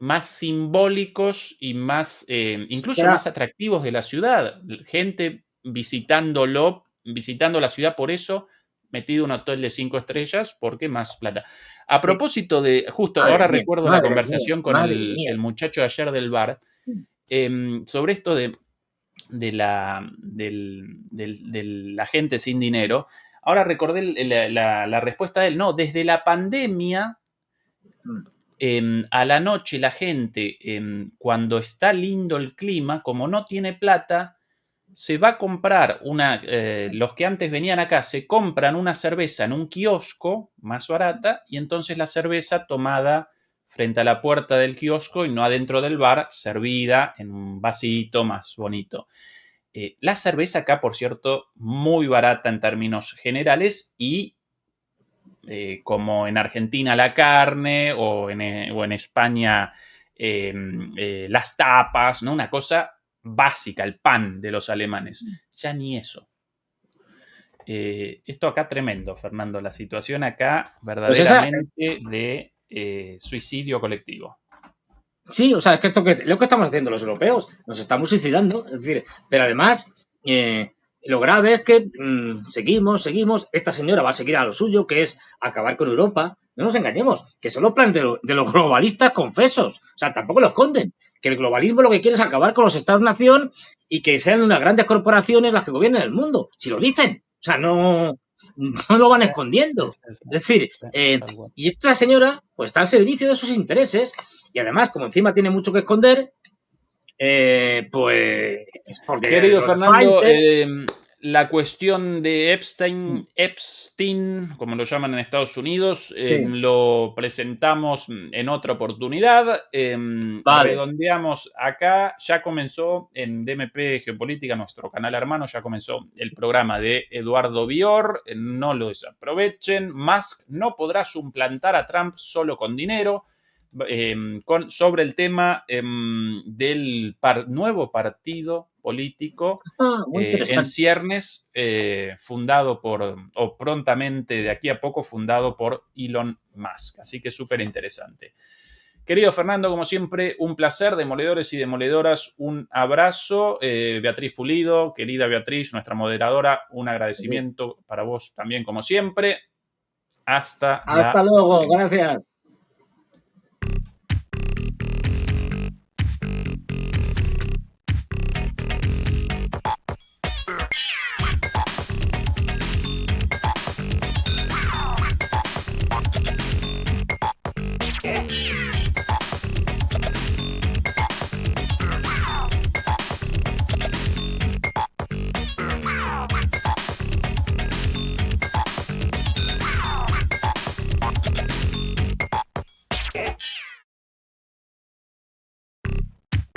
A: más simbólicos y más, incluso más atractivos de la ciudad. Gente visitando la ciudad por eso, metido en un hotel de 5 estrellas, porque más plata. A propósito de, justo ahora recuerdo la conversación con el muchacho de ayer del bar, sobre esto de la gente sin dinero. Ahora recordé la respuesta de él. No, desde la pandemia, a la noche la gente, cuando está lindo el clima, como no tiene plata, se va a comprar los que antes venían acá, se compran una cerveza en un kiosco más barata y entonces la cerveza tomada frente a la puerta del kiosco y no adentro del bar, servida en un vasito más bonito. La cerveza acá, por cierto, muy barata en términos generales y como en Argentina la carne o en España las tapas, ¿no? Una cosa básica, el pan de los alemanes. Ya ni eso. Esto acá tremendo, Fernando. La situación acá verdaderamente de suicidio colectivo.
B: Sí, o sea, es que esto es lo que estamos haciendo los europeos, nos estamos suicidando, es decir, pero además lo grave es que seguimos, esta señora va a seguir a lo suyo, que es acabar con Europa. No nos engañemos, que son los planes de los globalistas confesos, o sea, tampoco lo esconden, que el globalismo lo que quiere es acabar con los estados-nación y que sean unas grandes corporaciones las que gobiernen el mundo, si lo dicen, o sea, no lo van escondiendo. Es decir, y esta señora pues está al servicio de sus intereses y además, como encima tiene mucho que esconder, pues... Porque
A: querido Fernando, la cuestión de Epstein, como lo llaman en Estados Unidos, lo presentamos en otra oportunidad. Redondeamos acá. Ya comenzó en DMP Geopolítica, nuestro canal hermano, ya comenzó el programa de Eduardo Bior. No lo desaprovechen. Musk no podrá suplantar a Trump solo con dinero. Sobre el tema del nuevo partido político en ciernes, fundado o prontamente de aquí a poco fundado por Elon Musk. Así que súper interesante. Querido Fernando, como siempre, un placer. Demoledores y demoledoras, un abrazo. Beatriz Pulido, querida Beatriz, nuestra moderadora, un agradecimiento para vos también, como siempre. Hasta
B: luego,
A: próxima.
B: gracias.